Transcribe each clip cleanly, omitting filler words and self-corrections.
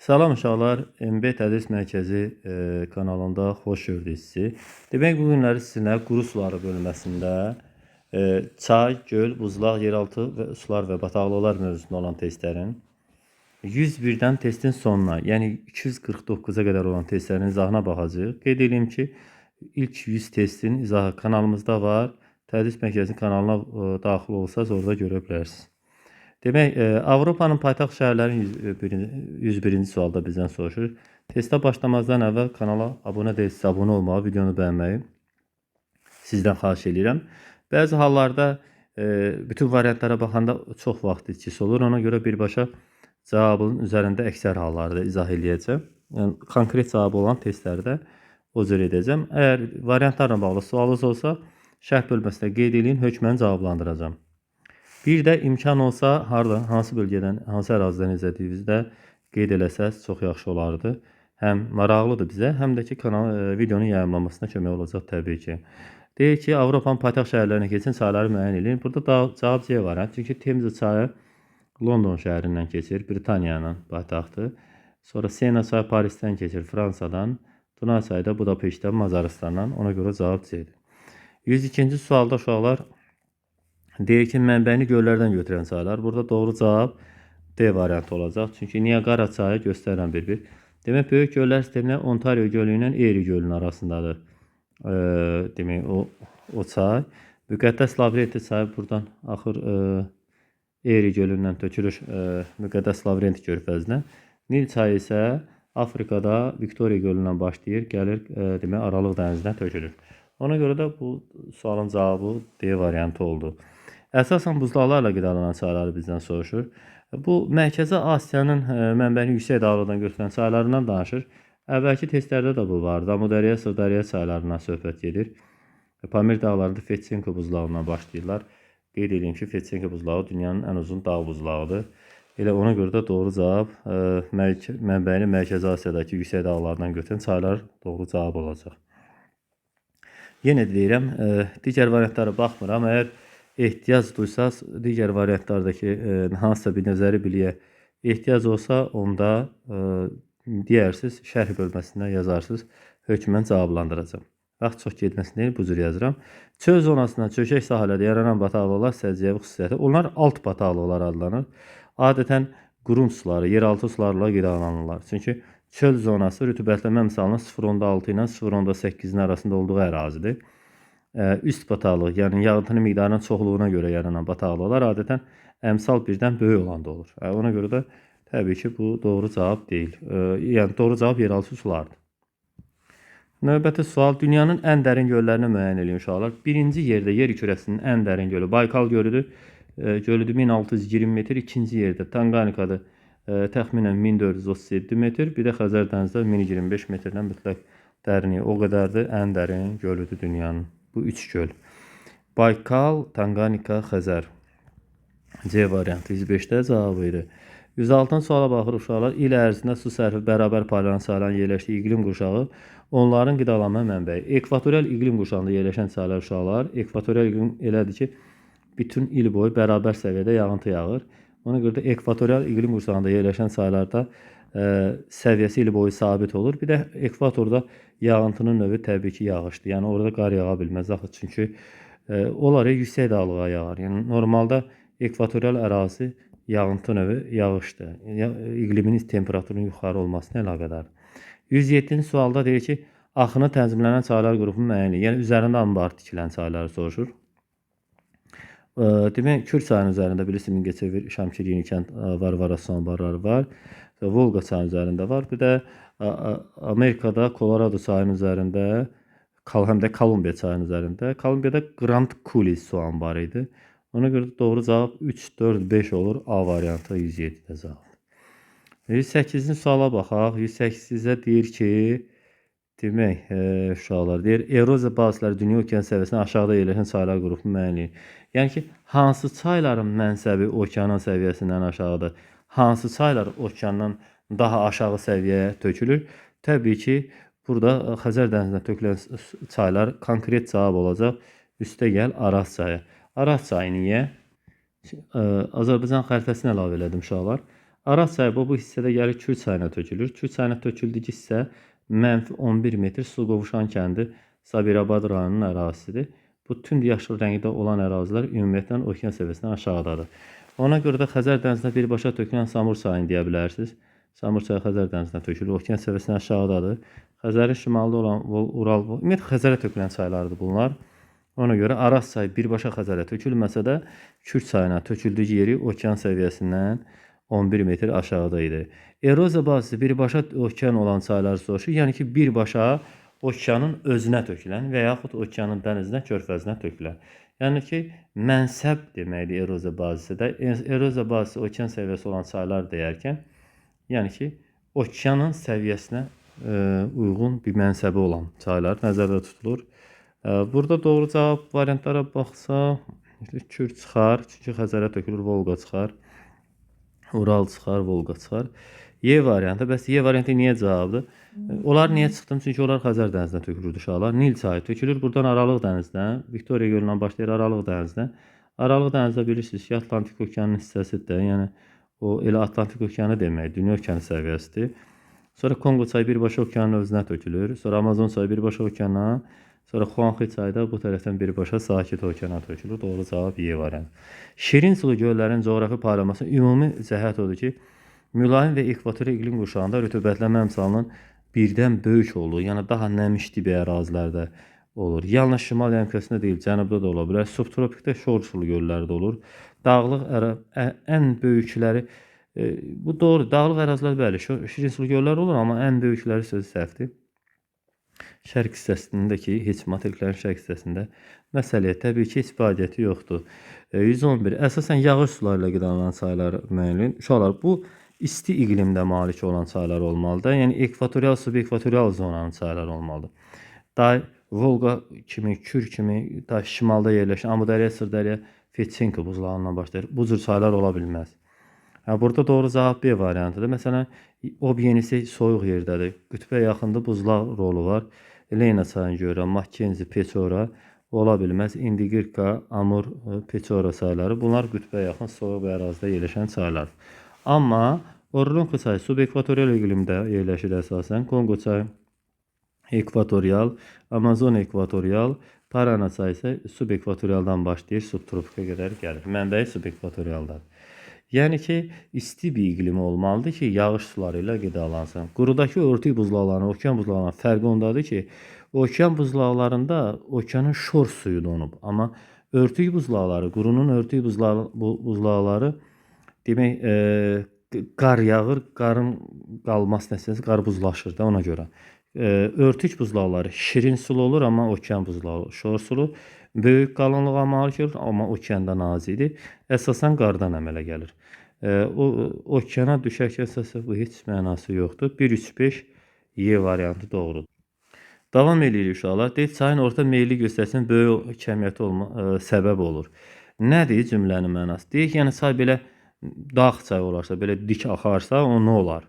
Salam uşaqlar, MB Tədris Mərkəzi kanalında xoş gördük sizi. Demək, bu günləri sizinlə quru suları bölməsində çay, göl, buzlaq, yeraltı və sular və bataqlıqlar mövzusunda olan testlərin 101-dən testin sonuna, yəni 249-a qədər olan testlərin izahına baxacağıq. Qeyd edeyim ki, ilk 100 testin izahı kanalımızda var. Tədris Mərkəzinin kanalına daxil olsanız orada görə bilərsiniz. Demək, Avropanın paytaxt şəhərlərin 101-ci sualda bizdən soruşur. Testə başlamazdan əvvəl kanala abunə deyilsiniz, abunə olmağı, videonu bəyənməyi sizdən xahiş edirəm. Bəzi hallarda bütün variantlara baxanda çox vaxt itkisi olur. Ona görə birbaşa cavabın üzərində əksər hallarda izah edəcəm. Yəni, konkret cavabı olan testlərdə o cür edəcəm. Əgər variantlarla bağlı sualınız olsa, şərh bölməsində qeyd edin, hökmən cavablandıracağım. Bir də imkan olsa, hansı bölgədən, hansı ərazidən izlədiyinizdə qeyd eləsəz çox yaxşı olardı. Həm maraqlıdır bizə, həm də ki, videonun yayımlanmasına kömək olacaq təbii ki. Deyir ki, Avropanın paytaxt şəhərlərinə keçən çayları müəyyən edin. Burada cavab C variant. Çünki Temza çayı London şəhərindən keçir, Britaniyanın paytaxtı. Sonra Sena çayı Parisdən keçir, Fransadan. Dunay çayı da Budapeştdən, Macarıstandan. Ona görə cavab C-dir. 102-ci sualda uşaqlar deyir ki, mənbəni göllərdən götürən çaylar. Burada doğru cavab D variantı olacaq. Çünki Niagara çayı göstərilən bir. Demək, böyük göllər sisteminə Ontario gölü ilə Erie gölünün arasındadır. Demək, o çay. Müqəddəs Lavrenti çayı buradan axır Erie gölündən tökülür Müqəddəs Lavrenti körfəzinə. Nil çayı isə Afrikada Viktoria gölündən başlayır, gəlir demək, Aralıq dənizinə tökülür. Ona görə də bu sualın cavabı D variantı oldu. Əsasən buzlaqlarla qidalanan çayları bizdən soruşur. Bu, Mərkəzi Asiyanın mənbəni yüksək dağlıqdan götürülən çaylarından danışır. Əvvəlki testlərdə də bu vardı. Amudərya, Sırdarya çaylarından söhbət gedir. Pamir dağlarında Fetçenko buzlağından başlayırlar. Qeyd edeyim ki, Fetçenko buzlağı dünyanın ən uzun dağ buzlağıdır. Elə ona görə də doğru cavab mənbəyini Mərkəzi Asiyadakı yüksək dağlardan götürən çaylar doğru cavab olacaq. Yenə deyirəm, digər variantlara baxmıram. Əgər ehtiyac duysaz, digər variantlardakı hansısa bir nəzəri biliyə ehtiyac olsa, onda deyərsiniz, şərh bölməsində yazarsınız, hökmən cavablandıracağım. Vaxt çox getməsin deyil, bu cür yazıram. Çöl zonasından çökək sahələrdə yaranan bataqlıqlar səciyyəvi xüsusiyyəti. Onlar alt bataqlıqlar adlanır. Adətən qurun suları, yeraltı sularla qidalanırlar. Çünki çöl zonası rütubətlənmə misalının 0.6 ilə 0.8-in arasında olduğu ərazidir. Üst bataqlıq, yəni yağıntının miqdarının çoxluğuna görə yaranan bataqlıqlar adətən əmsal birdən böyük olanda olur. Ona görə də təbii ki, bu doğru cavab deyil. Yəni, doğru cavab yeraltı sulardır. Növbəti sual, dünyanın ən dərin göllərini müəyyən edin uşaqlar. Birinci yerdə yer kürəsinin ən dərin gölü Baykal gölüdür. Gölüdür 1620 metr. İkinci yerdə Tanqanikadır. Təxminən 1437 metr. Bir də Xəzər dənizdə 1025 metrdən mütləq dərinliyi o qədərdir. Ən dərin gölüdür dünyanın. Bu üç göl. Baykal, Tanqanika, Xəzər. C variantı 105-də cavabı idi. 106-cı suala baxır uşaqlar. İl ərzində su sərfi bərabər paylanan çayların yerləşdiyi iqlim qurşağı onların qidalanma mənbəyi. Ekvatorial iqlim qurşağında yerləşən çaylar uşaqlar. Ekvatorial iqlim elədir ki, bütün il boyu bərabər səviyyədə yağıntı yağır. Ona görə də ekvatorial iqlim qurşağında yerləşən çaylarda səviyyəsi il boyu sabit olur. Bir də ekvatorda yağıntının növü təbii ki, yağışdır. Yəni, orada qar yağa bilməz. Çünki onlar yüksək dağlığa yağar. Yəni, normalda ekvatorial ərazi yağıntı növü yağışdır. İqlimin temperaturunun yuxarı olmasına əlaqədardır. 107-ci sualda deyir ki, axını tənzimlənən çaylar qrupu müəyyən edin. Yəni, üzərində ambar tikilən çayları soruşur. Demək, Kür çayının üzərində bilirsiniz, Mingəçevir, Şamkir, Yenikənd, Varvara su ambarları var. Volqa çayının üzərində var. Bir də Amerikada Colorado çayının üzərində, həm də Kolumbiya çayının üzərində. Kolumbiyada Grand Coulee su ambarı idi. Ona görə doğru cavab 3, 4, 5 olur. A variantı 107-də cavab. 108-ci suala baxaq. 108-də deyir ki, demək, uşaqlar deyir, eroziya bazisləri dünya okean səviyyəsindən aşağıda yerləşən çaylar qrupu müəyyən edin. Yəni ki, hansı çayların mənsəbi okeanın səviyyəsindən aşağıdır? Hansı çaylar okeandan daha aşağı səviyyəyə tökülür? Təbii ki, burada Xəzər dənizinə tökülən çaylar konkret cavab olacaq. Üstə gəl Araz çayı. Araz çayı niyə? Azərbaycan xəritəsini əlavə elədim uşaqlar. Araz çayı bu hissədə gəlir Kür çayına tökülür. Kür çayına töküldüyü hissə -11 metr su qovuşan kəndi Sabirabad rayonunun ərazisidir. Bu tünd yaşıl rəngdə olan ərazilər ümumiyyətlə okean səviyyəsindən aşağıdadır. Ona görə də Xəzər dənizinə birbaşa tökülən Samur çayını deyə bilərsiniz. Samur çayı Xəzər dənizinə tökülür, okean səviyyəsindən aşağıdadır. Xəzərin şimalında olan Ural, ümumiyyətlə Xəzərə tökülən çaylardır bunlar. Ona görə Araz çayı birbaşa Xəzərə tökülməsə də Kür çayına töküldüyü yeri okean səviyyəsindən 11 metr aşağıda idi. Eroziya bazası birbaşa okean olan çayları soruşur. Yəni ki, birbaşa okeanın özünə tökülən və yaxud okeanın dənizinə, körfəzinə tökülən. Yəni ki, mənsəb deməkdir eroziya bazası da. Eroziya bazası okean səviyyəsi olan çaylar deyərkən, yəni ki, okeanın səviyyəsinə uyğun bir mənsəbi olan çaylar nəzərdə tutulur. Burada doğru cavab variantlara baxsaq, Kür çıxar, çünki Xəzərə tökülür, Volqa çıxar. Ural çıxar, Volqa çıxar. Y variantı. Bəs Y variantı niyə cavabdır? Onlar niyə çıxdım? Çünki onlar Xəzər dənizinə tökülürdü uşaqlar. Nil çayı tökülür. Buradan Aralıq dənizinə, Viktoriya gölündən başlayır Aralıq dənizinə. Aralıq dənizdə bilirsiniz ki, Atlantik okeanının hissəsidir. Yəni o elə Atlantik okeanı demək, dünya okeanı səviyyəsidir. Sonra Kongo çayı birbaşa okeanın özünə tökülür. Sonra Amazon çayı birbaşa okeana, sonra Xuanxə çayı da bu tərəfdən birbaşa sakit okeana tökülür. Doğru cavab Y variantı. Şirin sulu göllərin coğrafi paylaması ümumi cəhət odur ki, mülayim və ekvator iqlim qurşağında rütubətlənmə əmsalının birdən böyük olduğu, yəni daha nəmişli bir ərazilərdə olur. Yalnız şimal yarımkürəsində deyil, cənubda da ola bilər. Subtropikdə şor sulu göllərdə olur. Dağlıq ən böyükləri bu doğru. Dağlıq ərazilər bəli, şirin sulu göllər olur, amma ən böyükləri sözü səhvdir. Şərq hissəsindəki heç materiklərin şərq hissəsində məsələyə təbii ki, heç fəaliyyəti yoxdur. 111. Əsasən yağış suları ilə qidalanan çaylar müəyyən. Uşaqlar, bu isti iqlimdə malik olan çaylar olmalıdır. Yəni ekvatorial, subekvatorial zonanın çayları olmalıdır. Day Volqa kimi, Kür kimi da şimalda yerləşən Amudərya, Sırdərya, Fetçenko buzlağından başlayır. Bu cür çaylar ola bilməz. Burada doğru cavab B variantıdır. Məsələn, Obyenisi soyuq yerdədir. Qütbə yaxında buzlaq rolu var. Leyna çayını görürəm, Makkenzi, Peçora ola bilməz. İndigirka, Amur, Peçora çayları. Bunlar qütbə yaxın soyuq bir ərazidə yerləşən çaylar. Amma Orlonko çayı subekvatorial iqlimdə yerləşir əsasən. Kongo çayı ekvatorial, Amazon ekvatorial, Parana çayı isə subekvatorialdan başlayır, subtropikə qədər gəlir. Mənbəyi subekvatorialdadır. Yəni ki, isti bir iqlimi olmalıdır ki, yağış suları ilə qidalansın. Qurudakı örtük buzlaqlarının, okean buzlaqlarının fərqi ondadır ki, okean buzlaqlarında okeanın şor suyu donub. Amma örtük buzlaqları, qurunun örtük buzlaqları demək, qar yağır, qarın qalması nəticəsində qar buzlaşır da ona görə. Örtük buzlaqları şirin sulu olur, amma okean buzlağı şor sulu. Böyük qalınlığa malik olur, amma okeanda nazikdir. Əsasən qardan əmələ gəlir. Okeana düşərkən əsasən bu heç mənası yoxdur. 1-3-5 Y variantı doğrudur. Davam edirik uşaqlar. Deyək, çayın orta meyilli göstərisinin böyük kəmiyyəti səbəb olur. Nədir cümlənin mənası? Deyək, yəni çay belə dağ çayı olarsa, belə dik axarsa, o nə olar?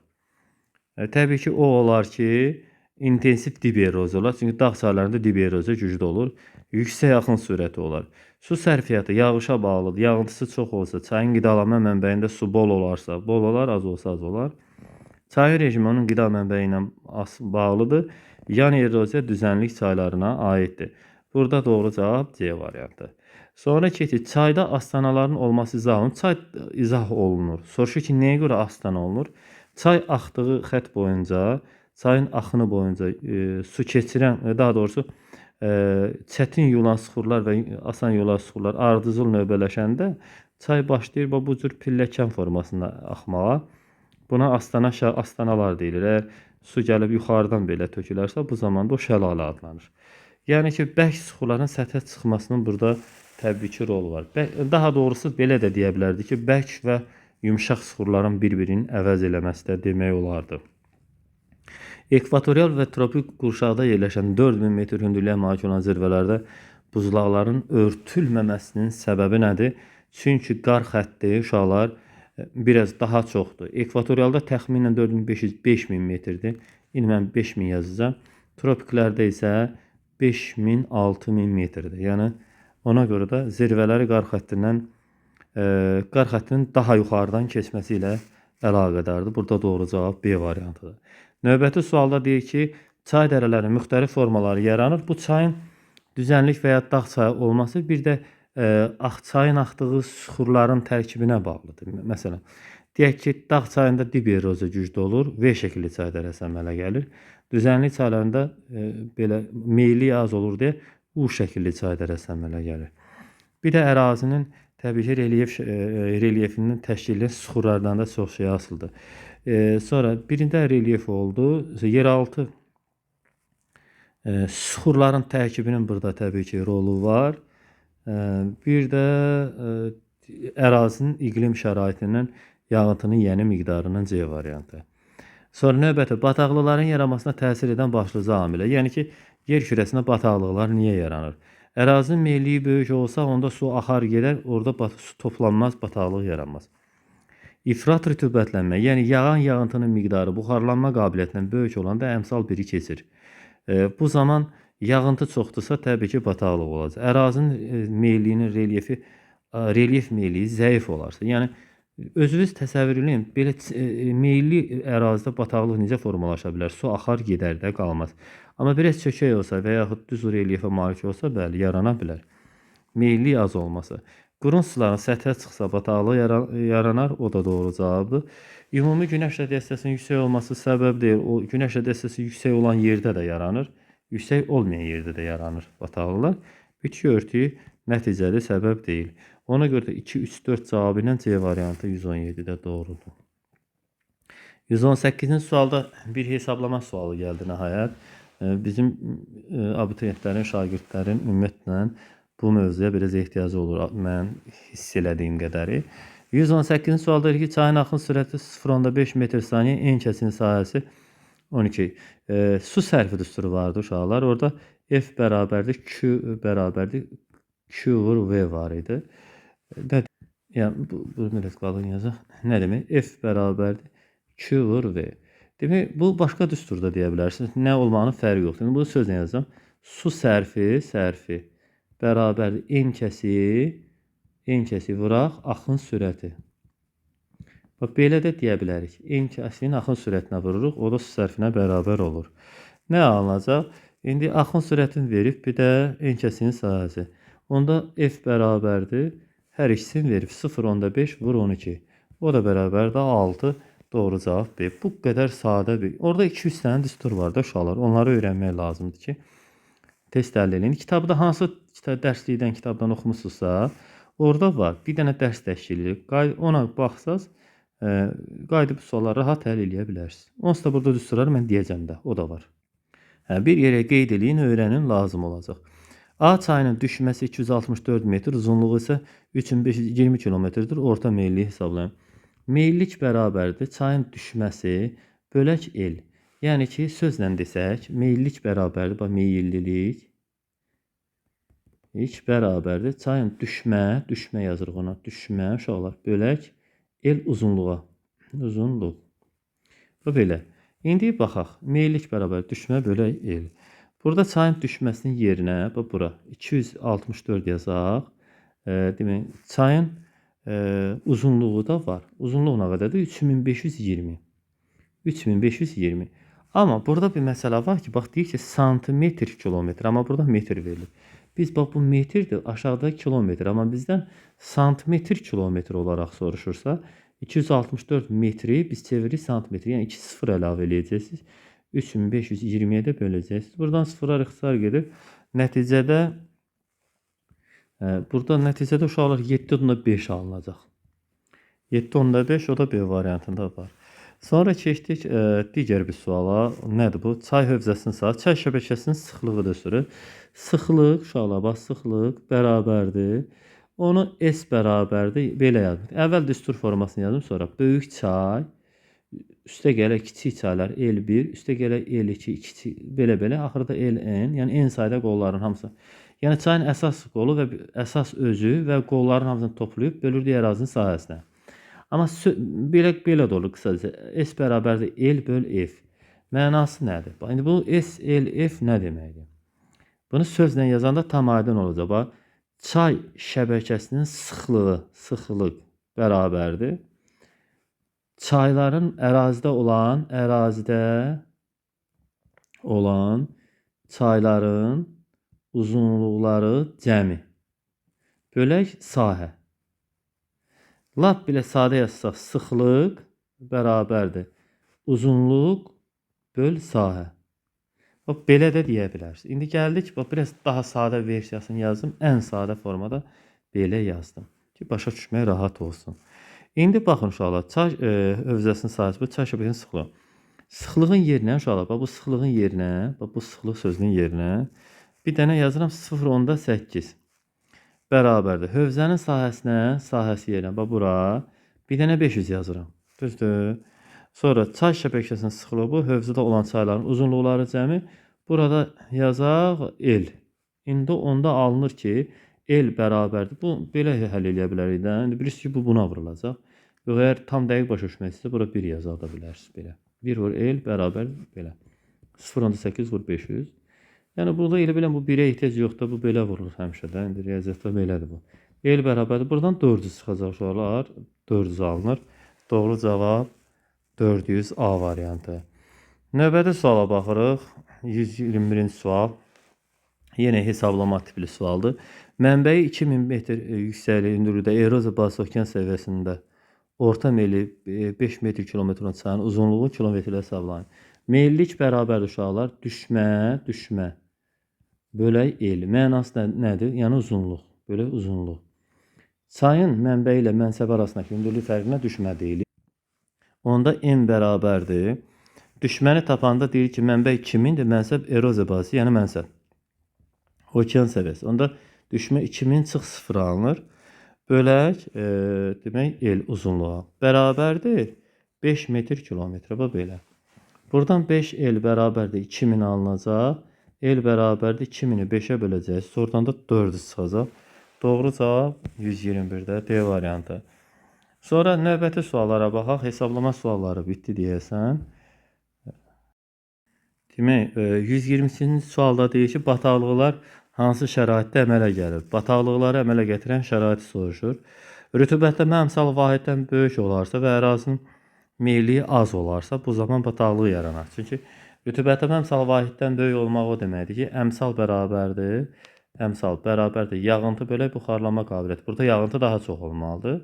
Təbii ki, o olar ki, intensiv dib eroziya olar. Çünki dağ çaylarında dib eroziya güclü olur. Yüksək axın sürəti olar. Su sərfiyyatı yağışa bağlıdır. Yağıntısı çox olsa, çayın qidalanma mənbəyində su bol olarsa, bol olar, az olsa az olar. Çayın rejimi onun qida mənbəyi ilə bağlıdır. Yan eroziya düzənlik çaylarına aiddir. Burada doğru cavab C variantı. Sonra keçir. Çayda astanaların olması izah olunur. Çay izah olunur. Soruşur ki, nəyə görə astana olunur? Çay axdığı xətt boyunca, çayın axını boyunca su keçirən, daha doğrusu çətin yulan suxurlar və asan yulan suxurlar ardıcıl növbələşəndə çay başlayır bu cür pilləkən formasında axmağa. Buna astanalar deyilir. Əgər su gəlib yuxarıdan belə tökülərsə, bu zamanda o şəlalə adlanır. Yəni ki, bərk suxurların səthə çıxmasının burada təbii ki, rolu var. Daha doğrusu belə də deyə bilərdik ki, bərk və yumşaq suxurların bir-birinin əvəz eləməsi də demək olardı. Ekvatorial və tropik qurşaqda yerləşən 4000 metr hündürlüyə malik olan zirvələrdə buzlaqların örtülməməsinin səbəbi nədir? Çünki qar xətti uşaqlar biraz daha çoxdur. Ekvatorialda təxminən 4500-5000 metrdir. İndi mən 5000 yazacağam. Tropiklərdə isə 5000-6000 metrdir. Yəni ona görə də zirvələri qar xəttinin daha yuxarıdan keçməsi ilə əlaqədardır. Burada doğru cavab B variantıdır. Növbəti sualda deyir ki, çay dərələrinin müxtəlif formaları yaranır. Bu çayın düzənlik və ya dağ çayı olması bir də çayın axdığı süxurların tərkibinə bağlıdır. Məsələn, deyək ki, dağ çayında dib eroziya güclü olur, V şəkilli çay dərəsi əmələ gəlir. Düzənlik çaylarında belə meyillik az olur deyə U şəkilli çay dərəsi əmələ gəlir. Bir də ərazinin təbii ki, relyefinin təşkili süxurlardan da çox şey asılıdır. Sonra birində relyef oldu, yeraltı süxurların tərkibinin burada təbii ki, rolu var. Bir də ərazinin iqlim şəraitindən yağıntının yeni miqdarının C variantı. Sonra növbəti bataqlıqların yaranmasına təsir edən başlıca amillər. Yəni ki, yer kürəsində bataqlıqlar niyə yaranır? Ərazinin meyilliyi böyük olsa, onda su axar gedər, orada su toplanmaz, bataqlıq yaranmaz. İfrat rütubətlənmə, yəni yağan yağıntının miqdarı buxarlanma qabiliyyətindən böyük olanda əmsal biri keçir. Bu zaman yağıntı çoxdursa, təbii ki, bataqlıq olacaq. Ərazinin meyilliyinin relyef meyilliyi zəif olarsa, yəni özünüz təsəvvür edin, belə meyilli ərazidə bataqlıq necə formalaşa bilər? Su axar gedər də, qalmaz. Amma biraz çökək olsa və yaxud düz relyefə malik olsa, bəli, yarana bilər. Meyillik az olması. Qurun suların səthə çıxsa bataqlıq yaranar, o da doğru cavabdır. Ümumi günəş radiasiyasının yüksək olması səbəb deyil, o günəş radiyasiyası yüksək olan yerdə də yaranır, yüksək olmayan yerdə də yaranır bataqlıqlar. Bitki örtüyü nəticəli səbəb deyil. Ona görə də 2, 3, 4 cavabı ilə C variantı 117-də doğrudur. 118-ci sualda bir hesablama sualı gəldi nəhayət. Bizim abituriyentlərin, şagirdlərin ümumiyyətlə bu mövzuya biraz ehtiyacı olur. Mən hiss elədiyim qədəri. 118-ci sualda deyir ki, çayın axın sürəti 0.5 metr/saniyə, en kəsin sahəsi 12. Su sərfi düsturu vardı uşaqlar. Orada F bərabərdir, Q bərabərdir, Q vur V var idi. Yəni, bu biraz qalın yazaq. Nə demək? F bərabərdir, Q vur V. Demək, bu başqa düsturda deyə bilərsiniz. Nə olmağının fərqi yoxdur. Bu sözlə yazacağım. Su sərfi bərabərdir en kəsi vuraq axın sürəti. Bax, belə də deyə bilərik. En kəsinin axın sürətinə vururuq, o da su sərfinə bərabər olur. Nə alınacaq? İndi axın sürətini verib, bir də en kəsinin sahəsi. Onda F bərabərdir, hər ikisini verib 0.5 vur 12. O da bərabərdir 6. Doğru cavab B. Bu qədər sadə bir. Orada 200 dənə düstur var da uşaqlar. Onları öyrənmək lazımdır ki, test əldə edin. Kitabda hansı dərslikdən kitabdan oxumusunuzsa, orada var. Bir dənə dərs təşkil edilir. Ona baxsaz, qayıdıb sualları rahat həll edə bilərsiniz. Onsuz da burada düsturları mən deyəcəm də. O da var. Bir yerə qeyd eləyin, öyrənin, lazım olacaq. A çayının düşməsi 264 metr, uzunluğu isə 3520 kilometrdir. Orta meyilliyi hesablayın. Meyillik bərabərdir. Çayın düşməsi bölək el. Yəni ki, sözlə desək, meyillik bərabərdir. Bax, meyillilik bərabərdir. Çayın düşmə yazırıq ona. Düşmə, uşaqlar, bölək el uzunluğa. Uzunluq. Bu belə. İndi baxaq. Meyillik bərabər düşmə bölək el. Burada çayın düşməsinin yerinə, bura 264 yazaq. Demək, çayın uzunluğu da var. Uzunluq nə qədərdir? 3520. 3520. Amma burada bir məsələ var ki, bax, deyir ki, santimetr kilometr, amma burada metr verilir. Biz, bax, bu metrdir, aşağıda kilometr, amma bizdən santimetr kilometr olaraq soruşursa, 264 metri biz çeviririk santimetr, yəni 2 sıfır əlavə eləyəcəksiniz. 3520-yə də böləcəksiniz. Buradan sıfırlar ixtisar gedir. Nəticədə uşaqlar 7.5 alınacaq. 7.5 o da B variantında var. Sonra keçdik digər bir suala. Nədir bu? Çay hövzəsinin saat, çay şəbəkəsinin sıxlığı düsturu. Sıxlıq, uşaqlar, bax, sıxlıq bərabərdir. Onu S bərabərdir. Belə yazdım. Əvvəl düstur formasını yazdım, sonra böyük çay, üstə gələ kiçik çaylar L1, üstə gələ L2, kiçik, belə-belə, axırda Ln, yəni n sayda qolların hamısı. Yəni çayın əsas qolu və əsas özü və qolların hamısını toplayıb bölürdük ərazinin sahəsinə. Amma belə də olur qısaca. S bərabərdir L böl F. Mənası nədir? İndi bu S, L, F nə deməkdir? Bunu sözlə yazanda tam aydın olacaq. Bax, çay şəbəkəsinin sıxlığı bərabərdir. çayların ərazidə olan çayların uzunluqları cəmi. Bölək sahə. Lap belə sadə yazsaq, sıxlıq bərabərdir uzunluq böl sahə. Bax, belə də deyə bilərsiniz. İndi gəldik, bax, biraz daha sadə versiyasını yazdım. Ən sadə formada belə yazdım ki, başa düşmək rahat olsun. İndi baxın uşaqlar, çay hövzəsinin sahəsi bu çay şəbəkəsinin sıxlığı. Sıxlığın yerinə uşaqlar, bax, bu sıxlığın yerinə, bax, bu sıxlıq sözünün yerinə bir dənə yazıram 0.8 bərabərdir. Hövzənin sahəsi yerinə, bax, bura bir dənə 500 yazıram. Düzdür? Sonra çay şəbəkəsinin sıxlığı bu, hövzədə olan çayların uzunluqları cəmi. Burada yazaq L. İndi onda alınır ki, L bərabərdir. Bu belə həll edə bilərik də. İndi bilirsiniz ki, bu buna vurulacaq. Yox, əgər tam dəqiq başa düşmək istəyirsə, bura 1 yaza da bilərsiniz belə. 1 vur L bərabər belə. 0.8 vur 500. Yəni burada elə bilən bu 1-ə ehtiyac yoxdur. Bu belə vurulur həmişə də. İndi riyaziyyatda belədir bu. L bərabərdir. Buradan 400 çıxacaq uşaqlar. 400 alınır. Doğru cavab 400A variantı. Növbəti suala baxırıq. 121-ci sual. Yenə hesablama tipli sualdır. Mənbəyi 2000 metr yüksəkliyi hündürlükdə eroziya bazası okean səviyyəsində orta meyli 5 metr kilometr olan çayın uzunluğu kilometrlə hesablayın. Meyillik bərabərdir uşaqlar. Düşmə. Bölək el. Mənası nədir? Yəni uzunluq. Bölək uzunluq. Çayın mənbəyi ilə mənsəbi arasındakı hündürlük fərqinə düşmə deyilir. Onda n bərabərdir. Düşməni tapanda deyir ki, mənbə 2000-dir, mənsəb eroziya bazası, yəni mənsəb. Okean səviyyəsi. Onda düşmə 2000 çıx 0 alınır. Bölək, demək, el uzunluğa. Bərabərdir 5 metr kilometrə. Bax, belə. Buradan 5 el bərabərdir 2000 alınacaq. El bərabərdir 2000-i 5-ə böləcəyik. Oradan da 4 çıxacaq. Doğru cavab 121-də D variantı. Sonra növbəti suallara baxaq. Hesablama sualları bitdi deyəsən. Demək, 120-ci sualda deyir ki, bataqlıqlar hansı şəraitdə əmələ gəlir? Bataqlıqları əmələ gətirən şəraiti soruşur. Rütubətlənmə əmsal vahiddən böyük olarsa və ərazinin meyilliyi az olarsa, bu zaman bataqlıq yaranar. Çünki rütubətlənmə əmsal vahiddən böyük olmaq o deməkdir ki, əmsal bərabərdir. Yağıntı bölək buxarlama qabiliyyəti. Burada yağıntı daha çox olmalıdır.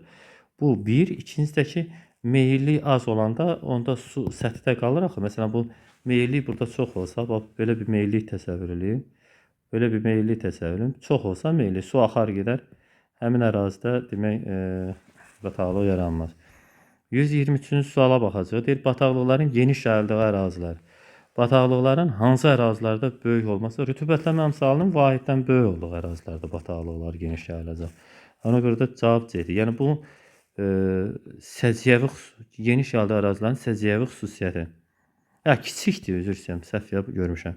Bu bir. İkincisi də ki, meyillik az olanda onda su səthdə qalır axı. Məsələn, bu meyillik burada çox olsa, bax, belə bir meyillik təsəvvür edin. Belə bir meyillik təsəvvür edin. Çox olsa meyillik, su axar gedər. Həmin ərazidə demək, bataqlıq yaranmaz. 123-cü suala baxacaq. Deyir, bataqlıqların geniş yayıldığı ərazilər. Bataqlıqların hansı ərazilərdə böyük olmasa, rütubətlənmə əmsalının vahiddən böyük olduğu ərazilərdə bataqlıqlar geniş yayılacaq. Ona görə də cavab C-dir. Yəni, bu səciyyəvi, geniş yayıldığı ərazilərin səciyyəvi xüsusiyyəti. Kiçikdir, üzr istəyirəm, səhv görmüşəm.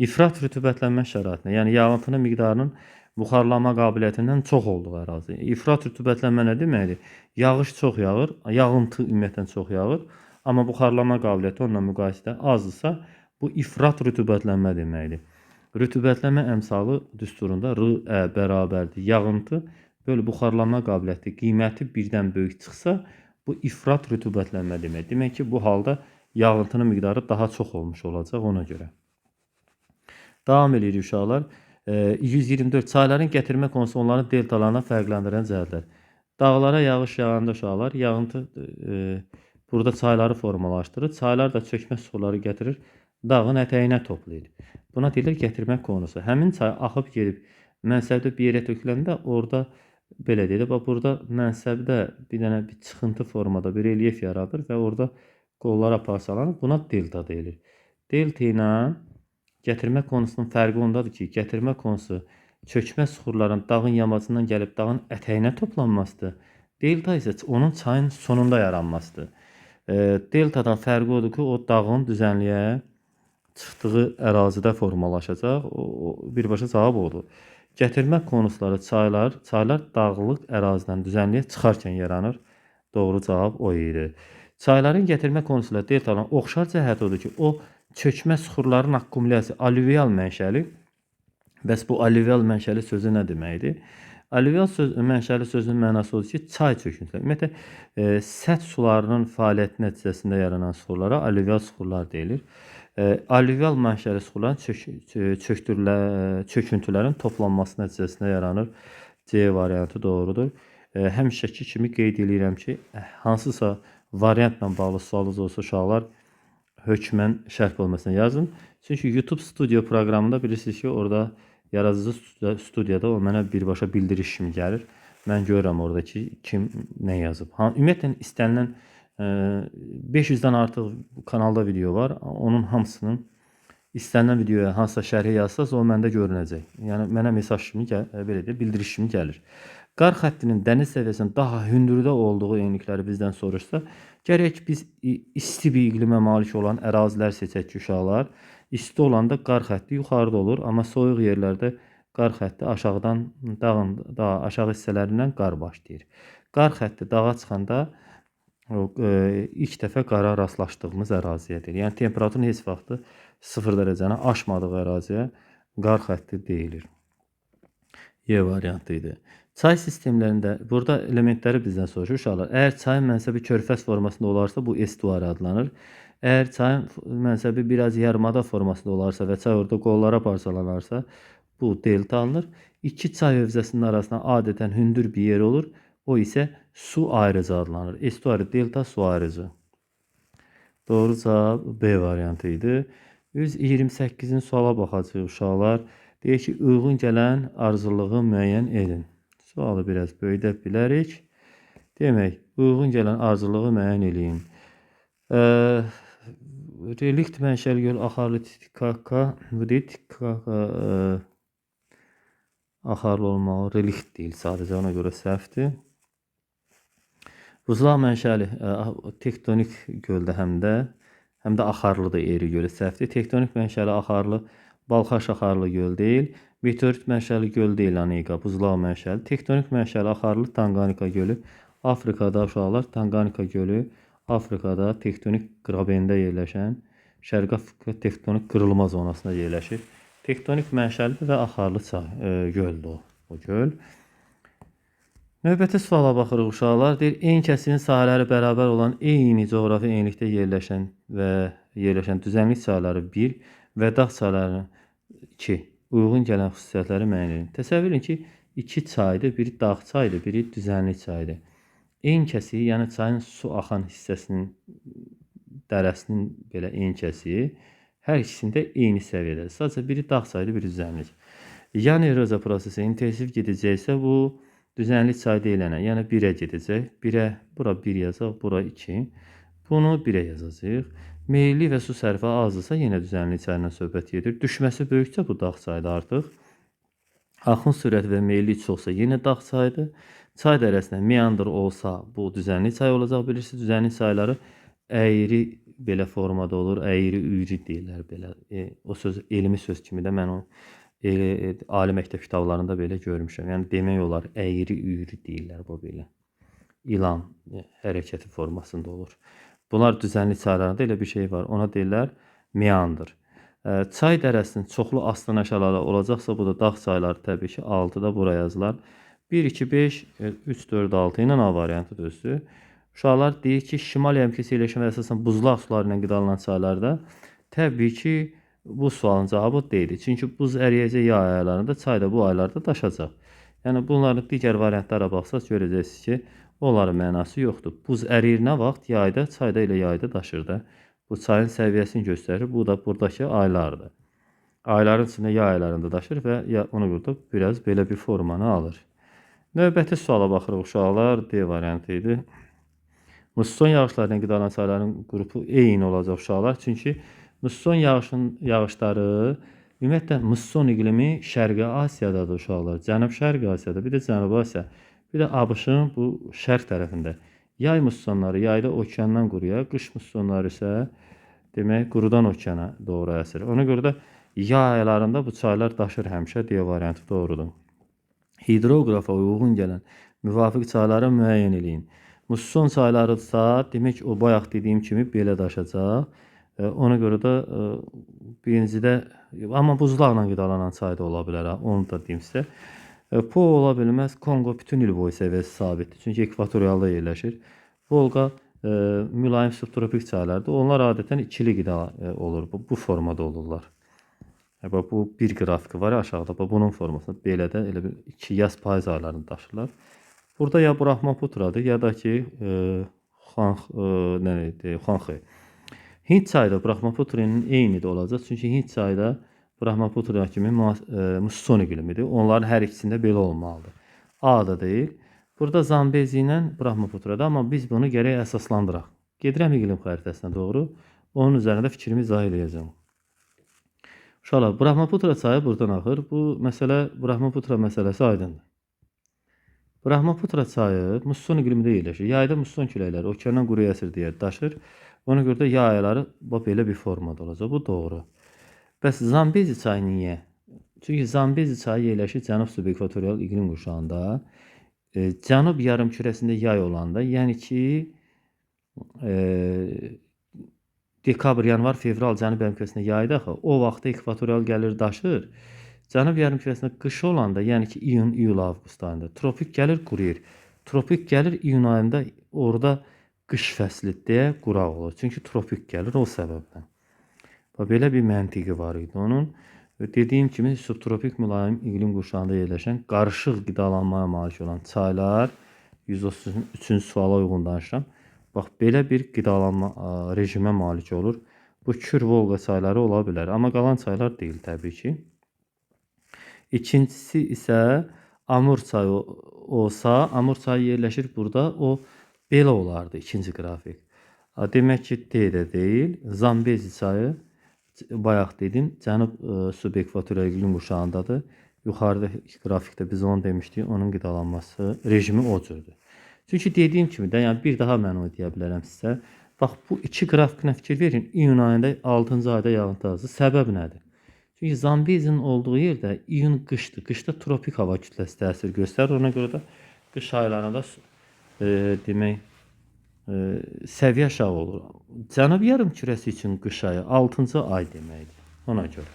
İfrat rütubətlənmə şəraitinə, yəni yağıntının miqdarının buxarlanma qabiliyyətindən çox olduğu ərazi. İfrat rütubətlənmə nə deməkdir? Yağış çox yağır, yağıntı ümumiyyətlə çox yağır, amma buxarlanma qabiliyyəti onunla müqayisədə azdırsa, bu ifrat rütubətlənmə deməkdir. Rütubətlənmə əmsalı düsturunda R bərabərdir. Yağıntı böl buxarlanma qabiliyyəti qiyməti birdən böyük çıxsa, bu ifrat rütubətlənmə demək. Demək ki, bu halda yağıntının miqdarı daha çox olmuş olacaq ona görə. Davam edirik uşaqlar. 124 çayların gətirmə konusu onların deltalarına fərqləndirən cəhətlər. Dağlara yağış yağanda uşaqlar, yağıntı burada çayları formalaşdırır. Çaylar da çökmə suları gətirir, dağın ətəyinə toplayır. Buna deyilir gətirmə konusu. Həmin çay axıb gedib mənsəbdə bir yerə töküləndə orada belə deyil. Bax, burada mənsəbdə bir dənə bir çıxıntı formada bir relyef yaradır və orada qollara parçalanır. Buna delta deyilir. Delta ilə gətirmə konusunun fərqi ondadır ki, gətirmə konusu çökmə suxurların dağın yamacından gəlib dağın ətəyinə toplanmasıdır. Delta isə onun çayın sonunda yaranmasıdır. Deltadan fərqi odur ki, o dağın düzənliyə çıxdığı ərazidə formalaşacaq. Birbaşa cavab odur. Gətirmə konusları çaylar dağlıq ərazidən düzənliyə çıxarkən yaranır. Doğru cavab o idi. Çayların gətirmə konusuyla deltaların oxşar cəhəti odur ki, o çökmə suxurların akkumulyasiyası, alüvyal mənşəli. Bəs bu alüvyal mənşəli sözü nə deməkdir? Alluvial söz mənşəli sözün mənası odur ki, çay çöküntüləri. Ümumiyyətlə səth sularının fəaliyyəti nəticəsində yaranan suxurlara alluvial suxurlar deyilir. Alluvial mənşəli suxurların çöküntülərin toplanması nəticəsində yaranır. C variantı doğrudur. Həmişəki kimi qeyd edirəm ki, hansısa variantla bağlı sualınız olsa uşaqlar hökmən şərh bölməsinə yazın. Çünki YouTube Studio proqramında bilirsiniz ki, orada yaradıcı studiyada o mənə birbaşa bildiriş kimi gəlir. Mən görürəm orada ki, kim nə yazıb. Ümumiyyətlə istənilən 500-dən artıq kanalda video var. Onun hamısının istənilən videoya hansısa şərhi yazsaz, o məndə görünəcək. Yəni mənə mesaj kimi belə deyək, bildiriş kimi gəlir. Qar xəttinin dəniz səviyyəsindən daha hündürdə olduğu enlikləri bizdən soruşsa, gərək biz isti bir iqlimə malik olan ərazilər seçək ki, uşaqlar. İsti olanda qar xətti yuxarıda olur, amma soyuq yerlərdə qar xətti aşağıdan, dağın daha aşağı hissələrindən qar başlayır. Qar xətti dağa çıxanda ilk dəfə qara rastlaşdığımız əraziyyədir. Yəni temperaturun heç vaxtı 0 dərəcəni aşmadığı əraziyə qar xətti deyilir. Y variantı idi. Çay sistemlərində burada elementləri bizdən soruşur uşaqlar. Əgər çayın mənsəbi körfəz formasında olarsa, bu estuar adlanır. Əgər çayın mənsəbi biraz yarımada formasında olarsa və çay orada qollara parçalanarsa, bu delta alınır. İki çay hövzəsinin arasında adətən hündür bir yer olur. O isə su ayrıcı adlanır. Estuarı delta su ayrıcı. Doğru cavab B variantı idi. 128-ci suala baxacağıq uşaqlar. Deyir ki, uyğun gələn arzuluğu müəyyən edin. Sualı biraz böyüdə bilərik. Demək, uyğun gələn arzuluğu müəyyən edin. Relikt mənşəli göl axarlı tikaka, axarlı olmalı, relikt deyil sadəcə, ona görə səhvdir. Buzlaq mənşəli tektonik göldə həm də axarlıdır eri gölü səhvdir. Tektonik mənşəli axarlı Balxaş axarlı göl deyil. Meteorit mənşəli göl deyil Anika, buzlaq mənşəli. Tektonik mənşəli axarlı Tanganika gölü. Afrikada uşaqlar Tanganika gölü Afrikada tektonik qrabendə yerləşən Şərqi Afrika tektonik qırılma zonasında yerləşir. Tektonik mənşəli və axarlı göldür o göl. Növbəti suala baxırıq uşaqlar. Deyir, en kəsirin sahələri bərabər olan eyni coğrafi enlikdə yerləşən düzənlik sahələri 1 və dağ sahələri 2 uyğun gələn xüsusiyyətləri müəyyən edin. Təsəvvür edin ki, 2 çaydır, biri dağ çaydır, biri düzənlik çaydır. En kəsiyi, yəni çayın su axan hissəsinin, dərəsinin belə en kəsiyi hər ikisində eyni səviyyədə. Sadəcə biri dağ çaydır, biri düzənlik. Yəni eroziya prosesi intensiv gedəcəksə, bu düzənlik çay deyilənə, yəni 1-ə gedəcək. 1-ə, bura 1 yazaq, bura 2. Bunu 1-ə yazacaq. Meyilli və su sərfi azdırsa, yenə düzənlik çayından söhbət gedir. Düşməsi böyüksə, bu dağ çaydır artıq. Axın sürəti və meyilli çoxsa, yenə dağ çaydır. Çay dərəsində meandr olsa, bu düzənlik çay olacaq. Bilirsiniz, düzənlik çayları əyri belə formada olur, əyri üyri deyirlər belə. O söz elmi söz kimi də mən o ali məktəb kitablarında belə görmüşəm. Yəni demək olar, əyri üyri deyirlər bu belə. İlan hərəkəti formasında olur. Bunlar düzənlik çaylarında elə bir şey var. Ona deyirlər meandr. Çay dərəsinin çoxlu aslan aşağıları olacaqsa, bu da dağ çayları təbii ki 6-da bura yazılar. 1, 2, 5, 3, 4, 6 ilə A variantı düzdür. Uşaqlar deyir ki, şimal yarımkəsi yerləşən və əsasən buzlaq suları ilə qidalanan çaylarda təbii ki bu sualın cavabı deyil. Çünki buz əriyəcək yay aylarında, çay da bu aylarda daşacaq. Yəni bunların digər variantlara baxsaq görəcəksiniz ki, onların mənası yoxdur. Buz əriyir nə vaxt? Yayda, çayda elə yayda daşır da. Bu çayın səviyyəsini göstərir. Bu da buradakı aylardır. Ayların içində yay aylarında daşır və ona görə də biraz belə bir formanı alır. Növbəti suala baxırıq uşaqlar. D variantı idi. Musson yağışlarından qidalanan çayların qrupu eyni olacaq uşaqlar. Çünki musson yağışları, ümumiyyətlə musson iqlimi Şərqi Asiyadadır uşaqlar. Cənub-Şərqi Asiyada, bir də Cənubi Asiya, bir də ABŞ-ın bu şərq tərəfində. Yay mussonları yayda okeandan quruya, qış mussonları isə demək qurudan okeana doğru əsir. Ona görə də yay aylarında bu çaylar daşır həmişə. D variantı doğrudur. Hidroqrafa uyğun gələn müvafiq çayları müəyyən edin. Musson çaylarıdsa, demək o bayaq dediyim kimi belə daşacaq. Ona görə də birincidə, amma buzlaqla qidalanan çay da ola bilər, onu da deyim sizə. Po ola bilməz. Kongo bütün il boyu səviyyəsi sabitdir. Çünki ekvatorialda yerləşir. Volqa mülayim subtropik çaylardır. Onlar adətən ikili qida olur. Bu formada olurlar. Bax, bu bir qrafiki var aşağıda. Bax, bunun formasında belə də elə bir 2 yaz payız aylarını daşırlar. Burada ya Brahmaputradır ya da ki Xanxı. Hind çayı da Brahmaputranın eyni də olacaq. Çünki Hind çayı da Brahmaputra kimi musson iqlimidir. Onların hər ikisində belə olmalıdır. A da deyil. Burada Zambezi ilə Brahmaputrada, amma biz bunu gərək əsaslandıraq. Gedirəm iqlim xəritəsinə doğru. Onun üzərində fikrimi izah edəcəm. Uşaqlar, Brahmaputra çayı buradan axır. Bu məsələ, Brahmaputra məsələsi aydındır. Brahmaputra çayı musson iqlimində yerləşir. Yayda musson küləkləri okeandan quruya əsir deyə daşır. Ona görə də yay ayları belə bir formada olacaq. Bu doğru. Bəs Zambezi çayı niyə? Çünki Zambezi çayı yerləşir cənub subekvatorial iqlim qurşağında. Cənub yarımkürəsində yay olanda, yəni ki dekabr, yanvar, fevral cənub yarımkürəsində yayda axı, o vaxtda ekvatorial gəlir daşır. Cənub yarımkürəsində qış olanda, yəni ki iyun, iyul, avqust ayında tropik gəlir quruyur. Tropik gəlir iyun ayında, orada qış fəsli deyə quraq olur. Çünki tropik gəlir o səbəbdən. Belə bir məntiqi var idi onun. Dediyim kimi subtropik mülayim iqlim qurşağında yerləşən qarışıq qidalanmaya malik olan çaylar, 133-cü suala uyğun danışıram. Bax, belə bir qidalanma rejimə malik olur. Bu Kür-Volqa çayları ola bilər, amma qalan çaylar deyil təbii ki. İkincisi isə Amur çayı olsa, Amur çayı yerləşir burada, o belə olardı ikinci qrafik. Demək ki, D də deyil. Zambezi çayı, bayaq dedim, cənub subekvatorial iqlim qurşağındadır. Yuxarıda qrafikdə biz onu demişdik, onun qidalanması rejimi o cürdür. Çünki dediyim kimi də, yəni bir daha mən onu deyə bilərəm sizə. Bax, bu iki qrafikinə fikir verin. İyun ayında 6-cı ayda yağıntı azdır. Səbəb nədir? Çünki Zambezinin olduğu yerdə iyun qışdır. Qışda tropik hava kütləsi təsir göstərir. Ona görə də qış aylarında demək səviyyə aşağı olur. Cənub yarımkürəsi üçün qış ayı 6-cı ay deməkdir. Ona görə.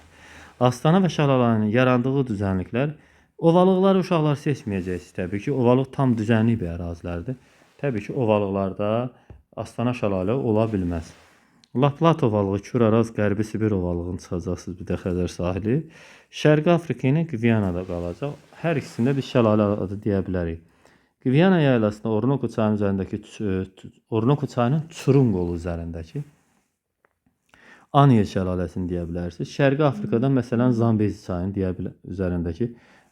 Astana və şəlalənin yarandığı düzənliklər, ovalıqları uşaqlar seçməyəcəksiniz təbii ki. Ovalıq tam düzənlik bir ərazilərdir. Təbii ki, ovalıqlarda Astana şəlalə ola bilməz. Laplat ovalığı, Kür-Araz, Qərbi Sibir ovalığını çıxacaqsınız, bir də Xəzər sahili. Şərqi Afrika ilə Qviyanada qalacaq. Hər ikisində bir şəlalə adı deyə bilərik. Qviyana yaylasında Orinoco çayının üzərindəki Orinoco çayının Çurun qolu üzərindəki Aniye şəlaləsini deyə bilərsiniz. Şərqi Afrikada məsələn Zambezi çayının üzərindəki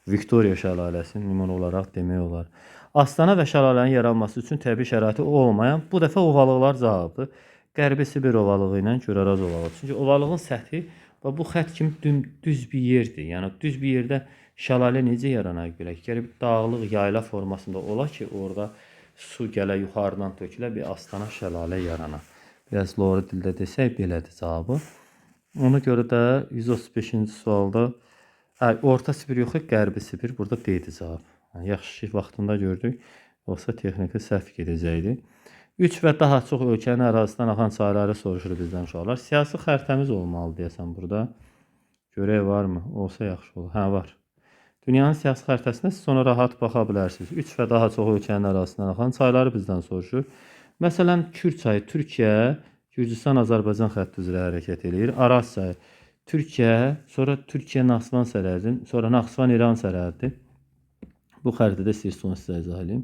Viktoriya şəlaləsini nümunə olaraq demək olar. Astana və şəlalənin yaranması üçün təbii şəraiti olmayan bu dəfə ovalıqlar cavabdır. Qərbi Sibir ovalığı ilə Kür-Araz ovalığı. Çünki ovalığın səthi bu xətt kimi düz bir yerdir. Yəni düz bir yerdə şəlalə necə yarana bilər? Gərək dağlıq yayla formasında ola ki, orada su gələ yuxarıdan tökülə, bir astana şəlalə yarana. Biraz loru dildə desək belədir cavabı. Ona görə də 135-ci sualda Orta Sibir yox, Qərbi Sibir burada D-dir cavab. Yaxşı ki, vaxtında gördük. Yoxsa texniki səhv gedəcəkdi. 3 və daha çox ölkənin ərazisindən axan çayları soruşur bizdən uşaqlar. Siyasi xəritəmiz olmalı deyəsən burada. Görək varmı? Olsa yaxşı olur. Hə, var. Dünyanın siyasi xəritəsində siz ona rahat baxa bilərsiniz. 3 və daha çox ölkənin ərazisindən axan çayları bizdən soruşur. Məsələn, Kür çayı Türkiyə, Gürcüstan, Azərbaycan xətti üzrə hərəkət edir. Araz çayı Türkiyə, sonra Türkiyə Naxçıvan sərhədin, sonra Naxçıvan İran sərhədidir. Bu xəritədə istəyirsiniz onu sizə izah edeyim.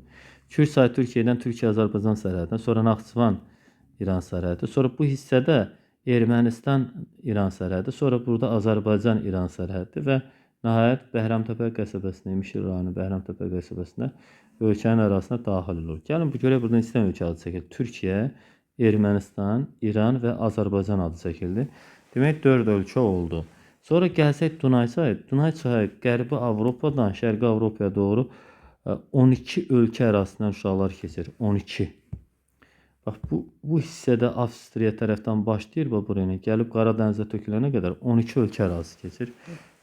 Kür çayı Türkiyədən Türkiyə-Azərbaycan sərhədinə, sonra Naxçıvan İran sərhədi, sonra bu hissədə Ermənistan-İran sərhədi, sonra burada Azərbaycan-İran sərhədi və nəhayət Bəhramtəpə qəsəbəsinə, Mişir rayonu Bəhramtəpə qəsəbəsinə ölkənin ərazisinə daxil olur. Gəlin bu görək buradan istəyən ölkə adı çəkildi. Türkiyə, Ermənistan, İran və Azərbaycan adı çəkildi. Demək 4 ölkə oldu. Sonra gəlsək Dunay çayı. Dunay çayı Qərbi Avropadan Şərqi Avropaya doğru 12 ölkə ərazisindən uşaqlar keçir. 12. Bax, bu hissədə Avstriya tərəfdən başlayır, buraya gəlib Qaradənizə tökülənə qədər 12 ölkə ərazisi keçir.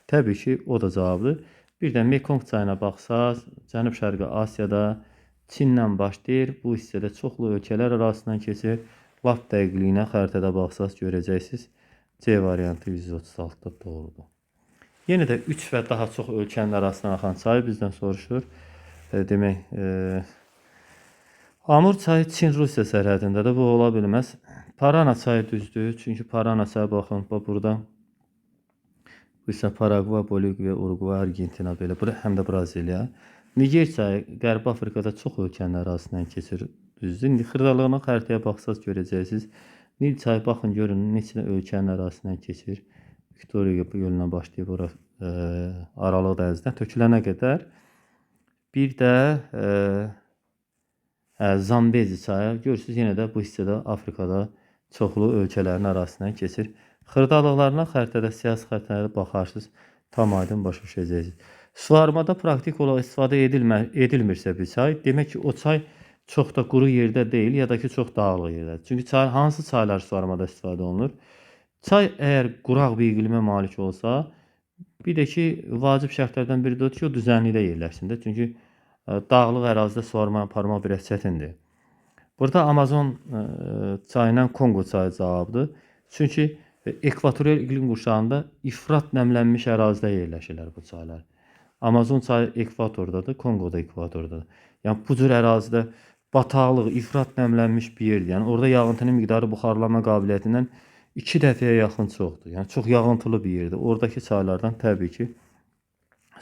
Təbii ki, o da cavabdır. Bir də Mekong çayına baxsaq, Cənub-Şərqi Asiyada Çinlə başlayır. Bu hissədə çoxlu ölkələr arasından keçir. Lap dəqiqliyinə xəritədə baxsaq görəcəksiniz. C variantı 136-da doğrudur. Yenə də 3 və daha çox ölkənin arasından axan çay bizdən soruşur. Demək, Amur çayı Çin-Rusiya sərhədindədir. Bu ola bilməz. Parana çayı düzdür. Çünki Parana çayı baxın, burada bu isə Paragva, Bolivya, Uruguay, Argentina belə, həm də Braziliya. Niger çayı Qərbi Afrikada çox ölkənin ərazisindən keçir. Düzdür. Xırdalığına xəritəyə baxsaz görəcəksiniz. Nil çayı baxın görün neçə ölkənin ərazisindən keçir. Viktoriya gölündən başlayıb ora Aralıq dənizindən tökülənə qədər. Bir də Zambezi çayı görürsüz yenə də bu hissədə Afrikada çoxlu ölkələrin arasından keçir. Xırdalıqlarına xəritədə siyasi xəritələrə baxarsınız, tam aydın başa düşəcəksiniz. Suvarmada praktik olaraq istifadə edilmirsə bir çay, demək ki o çay çox da quru yerdə deyil ya da ki çox dağlıq yerdədir. Çünki hansı çaylar suvarmada istifadə olunur? Çay əgər quraq bir iqlimə malik olsa, bir də ki vacib şərtlərdən biri də odur ki, o düzənlikdə yerləşsin də. Çünki dağlıq ərazidə suvarma aparmaq biraz çətindir. Burada Amazon çayı ilə Kongo çayı cavabdır. Çünki ekvatorial iqlim qurşağında ifrat nəmlənmiş ərazidə yerləşirlər bu çaylar. Amazon çayı ekvatordadır, Kongo da ekvatordadır. Yəni bu cür ərazidə bataqlıq, ifrat nəmlənmiş bir yerdir. Yəni orada yağıntının miqdarı buxarlama qabiliyyətindən 2 dəfəyə yaxın çoxdur. Yəni çox yağıntılı bir yerdir. Oradakı çaylardan təbii ki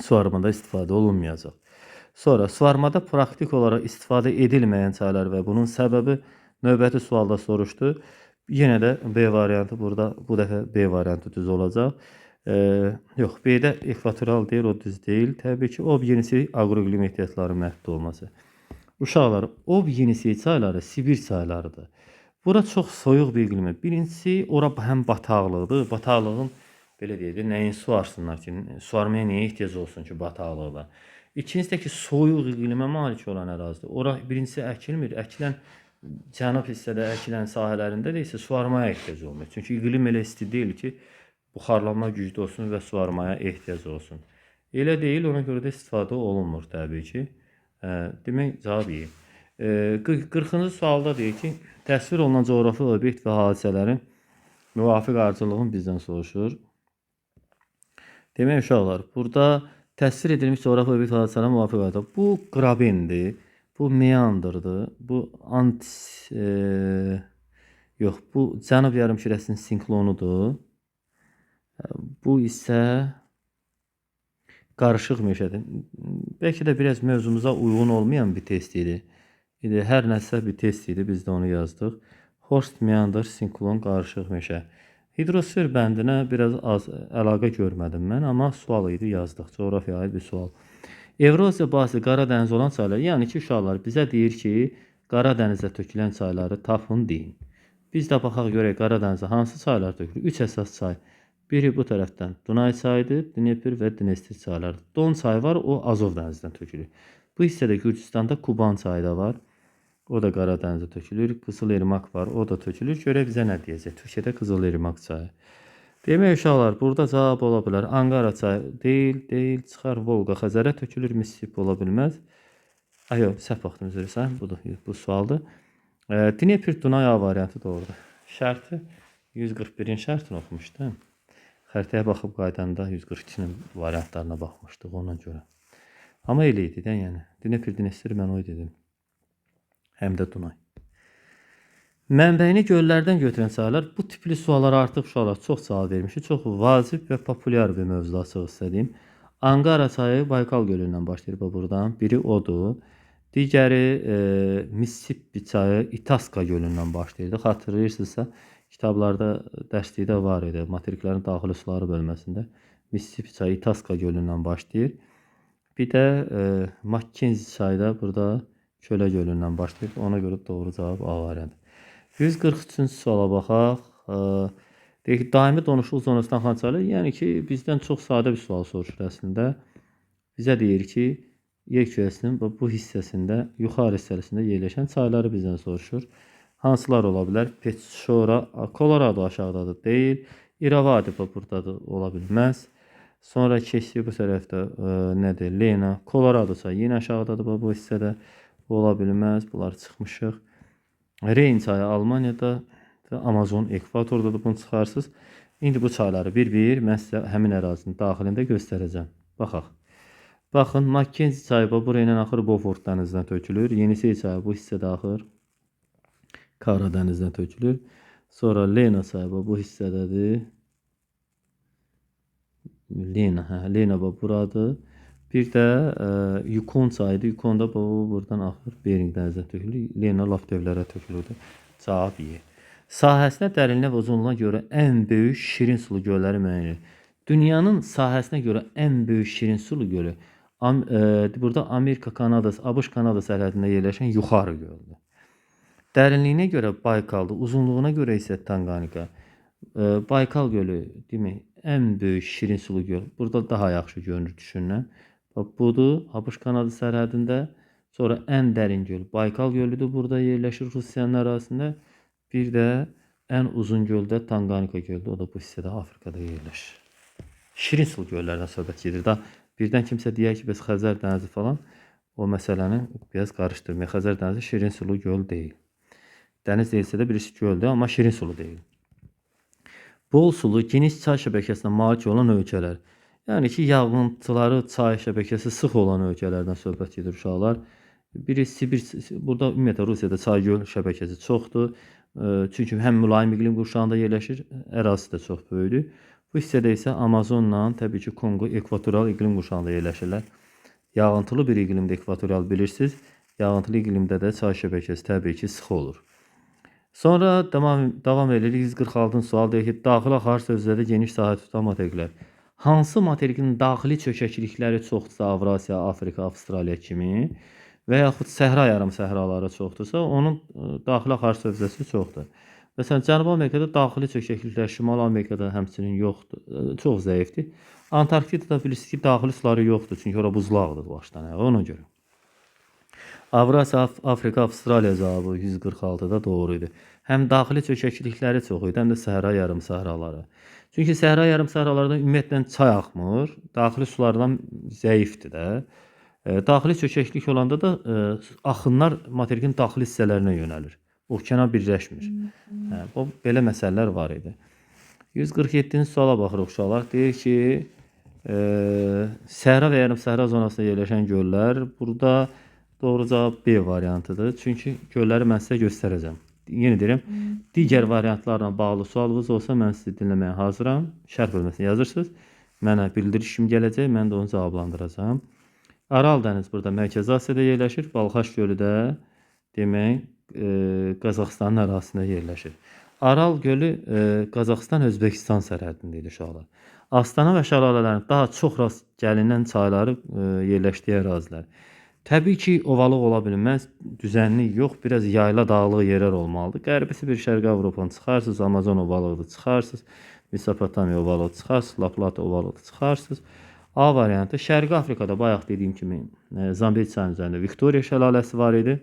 suvarmada istifadə olunmayacaq. Sonra suvarmada praktik olaraq istifadə edilməyən çaylar və bunun səbəbi növbəti sualda soruşdu. Yenə də B variantı burada bu dəfə B variantı düz olacaq. Yox, B-də ekvatorial deyil, o düz deyil. Təbii ki, ob yenisi aqroiqlim ehtiyatları məhdud olması. Uşaqlar, ob yenisi çayları Sibir çaylarıdır. Bura çox soyuq bir iqlimdir. Birincisi, ora həm bataqlıqdır. Bataqlığın belə deyək də nəyin suvarsınlar ki, suvarmaya niyə ehtiyac olsun ki bataqlıqda. İkincisi də ki, soyuq iqlimə malik olan ərazidir. Ora birincisi əkilmir. Əkilən cənub hissədə əkilən sahələrində də isə suvarmaya ehtiyac olmur. Çünki iqlim elə isti deyil ki, buxarlanma güclü olsun və suvarmaya ehtiyac olsun. Elə deyil, ona görə də istifadə olunmur təbii ki. Demək, cavab iyi. 40-cı sualda deyir ki, təsvir olunan coğrafi obyekt və hadisələrin müvafiq ardıcıllığını bizdən soruşur. Demək, uşaqlar, burada təsvir edilmiş coğrafi obyekt hadisələrin müvafiq ardıcıllıq. Bu qrabendir, bu meandırdır, bu yox, bu cənub yarımkürəsinin sinklonudur. Bu isə qarışıq meşədir. Bəlkə də biraz mövzumuza uyğun olmayan bir test idi. Hər nəsə bir test idi, biz də onu yazdıq. Horst, meandr, sinklon, qarışıq meşə. Hidrosfer bəndinə biraz az əlaqə görmədim mən, amma sual idi, yazdıq. Coğrafiyaya aid bir sual. Evrasiya bahsi Qara dəniz olan çaylar, yəni ki, uşaqlar bizə deyir ki, Qara dənizə tökülən çayları tapın deyin. Biz də baxaq görək Qara dənizə hansı çaylar tökülür? 3 əsas çay. Biri bu tərəfdən Dunay çayıdır, Dnepr və Dnestr çayları. Don çayı var, o Azov dənizindən tökülür. Bu hissədə Gürcüstanda Kuban çayı da var. O da Qara dənizə tökülür. Qızıl Irmaq var, o da tökülür. Görək bizə nə deyəcək? Türkiyədə Qızıl Irmaq çayı. Demək uşaqlar, burada cavab ola bilər. Ankara çayı deyil, çıxar Volqa, Xəzərə tökülür, Mississippi ola bilməz. Yox, səhv baxdım üzrə, budur, bu sualdır. Dnepr Dunay A variantı doğrudur. Şərti 141-in şərtini oxumuşdum. Xəritəyə baxıb qaydanda 142-nin variantlarına baxmışdıq ona görə. Amma elə idi də, yəni. Dnepr, Dnestr mən o dedim. Həm də Dunay. Mənbəyini göllərdən götürən çaylar, bu tipli suallara artıq uşaqlar çox cavab vermişik. Çox vacib və populyar bir mövzuda açıq istədiyim. Ankara çayı Baykal gölündən başlayır buradan. Biri odur. Digəri Mississippi çayı İtaska gölündən başlayırdı. Xatırlayırsınızsa, kitablarda dərslikdə var idi. Materiklərin daxili suları bölməsində Mississippi çayı İtaska gölündən başlayır. Bir də Mackenzie çayı da burada Kölə gölündən başlayır. Ona görə doğru cavab A variantı. 143-cü suala baxaq. Deyək ki, daimi donuşluq zonasından axan çaylar. Yəni ki, bizdən çox sadə bir sual soruşur əslində. Bizə deyir ki, yer kürəsinin bu hissəsində, yuxarı hissəsində yerləşən çayları bizdən soruşur. Hansılar ola bilər? Petşora, Colorado aşağıdadır, deyil. İravadi buradadır, ola bilməz. Sonra keçdi bu tərəfdə nədir? Lena, Colorado çayı yenə aşağıdadır bu hissədə. Ola bilməz, bunlar çıxmışıq. Reyn çayı Almaniyada və Amazon ekvatordadır, bunu çıxarsınız. İndi bu çayları bir-bir mən sizə həmin ərazinin daxilində göstərəcəm. Baxaq. Baxın, Mackenzie çayı bura ilə axır Beaufort dənizinə tökülür. Yenisey çayı bu hissədə axır Kara dənizinə tökülür. Sonra Lena çayı bu hissədədir. Lena buradır. Bir də Yukon çayıdır. Yukon da buradan axır Bering dənizinə tökülür. Lena lap dövlərə tökülürdü. Cavab Y. Sahəsinə, dərinliyə və uzunluğuna görə ən böyük şirin sulu gölləri müəyyən edin. Dünyanın sahəsinə görə ən böyük şirin sulu gölü burada Amerika, Kanada, ABŞ-Kanada sərhədində yerləşən yuxarı göldür. Dərinliyinə görə Baykaldır, uzunluğuna görə isə Tanganika. Baykal gölü demək ən böyük şirin sulu göl. Burada daha yaxşı görünür düşünürəm. Budur ABŞ-Kanada sərhədində. Sonra ən dərin göl Baykal gölüdür. Burada yerləşir Rusiyanın ərazisində. Bir də ən uzun göldə Tanganika gölüdür. O da bu hissədə Afrikada yerləşir. Şirin sulu göllərdən söhbət gedir. Birdən kimsə deyər ki, biz Xəzər dənizi falan, o məsələni biraz qarışdırmıyor. Xəzər dənizi şirin sulu göl deyil. Dəniz deyilsə də birisi göldür, amma şirin sulu deyil. Bol sulu, geniş çay şəbəkəsinə malik olan ölkələr. Yəni ki, yağıntıları, çay şəbəkəsi sıx olan ölkələrdən söhbət gedir uşaqlar. Biri Sibir, burada ümumiyyətlə Rusiyada çay göl şəbəkəsi çoxdur. Çünki həm mülayim iqlim qurşağında yerləşir, ərazisi də çox böyükdür. Bu hissədə isə Amazonla, təbii ki, Kongo ekvatoral iqlim qurşağında yerləşirlər. Yağıntılı bir iqlimdə ekvatoral bilirsiniz. Yağıntılı iqlimdə də çay şəbəkəsi təbii ki, sıx olur. Sonra davam edirik. 146-cı sual deyir ki, daxili axar sözlərdə geniş sahə tutan materiklər. Hansı materikin daxili çökəklikləri çoxdursa, Avrasiya, Afrika, Avstraliya kimi və yaxud səhra yarım səhraları çoxdursa, onun daxili axar sövzəsi çoxdur. Məsələn, Cənubi Amerikada daxili çökəkliklər, Şimali Amerikada həmçinin yoxdur, çox zəifdir. Antarktidada bilirsiniz ki, daxili suları yoxdur, çünki ora buzlaqdır başdan, ona görə. Avrasiya, Afrika, Avstraliya cavabı 146-da doğru idi. Həm daxili çökəklikləri çox idi, həm də səhra yarım səhraları. Çünki səhra yarım səhralardan ümumiyyətlə çay axmır, daxili sulardan zəifdir də. Daxili çökəklik olanda da axınlar materikin daxili hissələrinə yönəlir. Okeana birləşmir. Belə məsələlər var idi. 147-ci suala baxırıq uşaqlar. Deyir ki, səhra və yarım səhra zonasında yerləşən göllər. Burada doğru cavab B variantıdır. Çünki gölləri mən sizə göstərəcəm. Yenə deyirəm, digər variantlarla bağlı sualınız olsa mən sizi dinləməyə hazıram. Şərh bölməsində yazırsınız. Mənə bildirişim gələcək, mən də onu cavablandıracağam. Aral dəniz burada Mərkəzi Asiyada yerləşir. Balxaş gölü də demək Qazaxıstanın ərazisində yerləşir. Aral gölü Qazaxıstan-Özbəkistan sərhədindədir uşaqlar. Astana və şəlalələrin daha çox rast gəlinən çayları yerləşdiyi ərazilər. Təbii ki, ovalıq ola bilməz, düzənlik yox, biraz yayla dağlıq yerlər olmalıdır. Qərbisi bir Şərqi Avropanı çıxarsınız, Amazon ovalığını çıxarsınız, Mesopotamiya ovalığı çıxarsınız, La Plata ovalığı çıxarsınız. A variantı, Şərqi Afrikada bayaq dediyim kimi Zambezi çayının üzərində Viktoriya şəlaləsi var idi.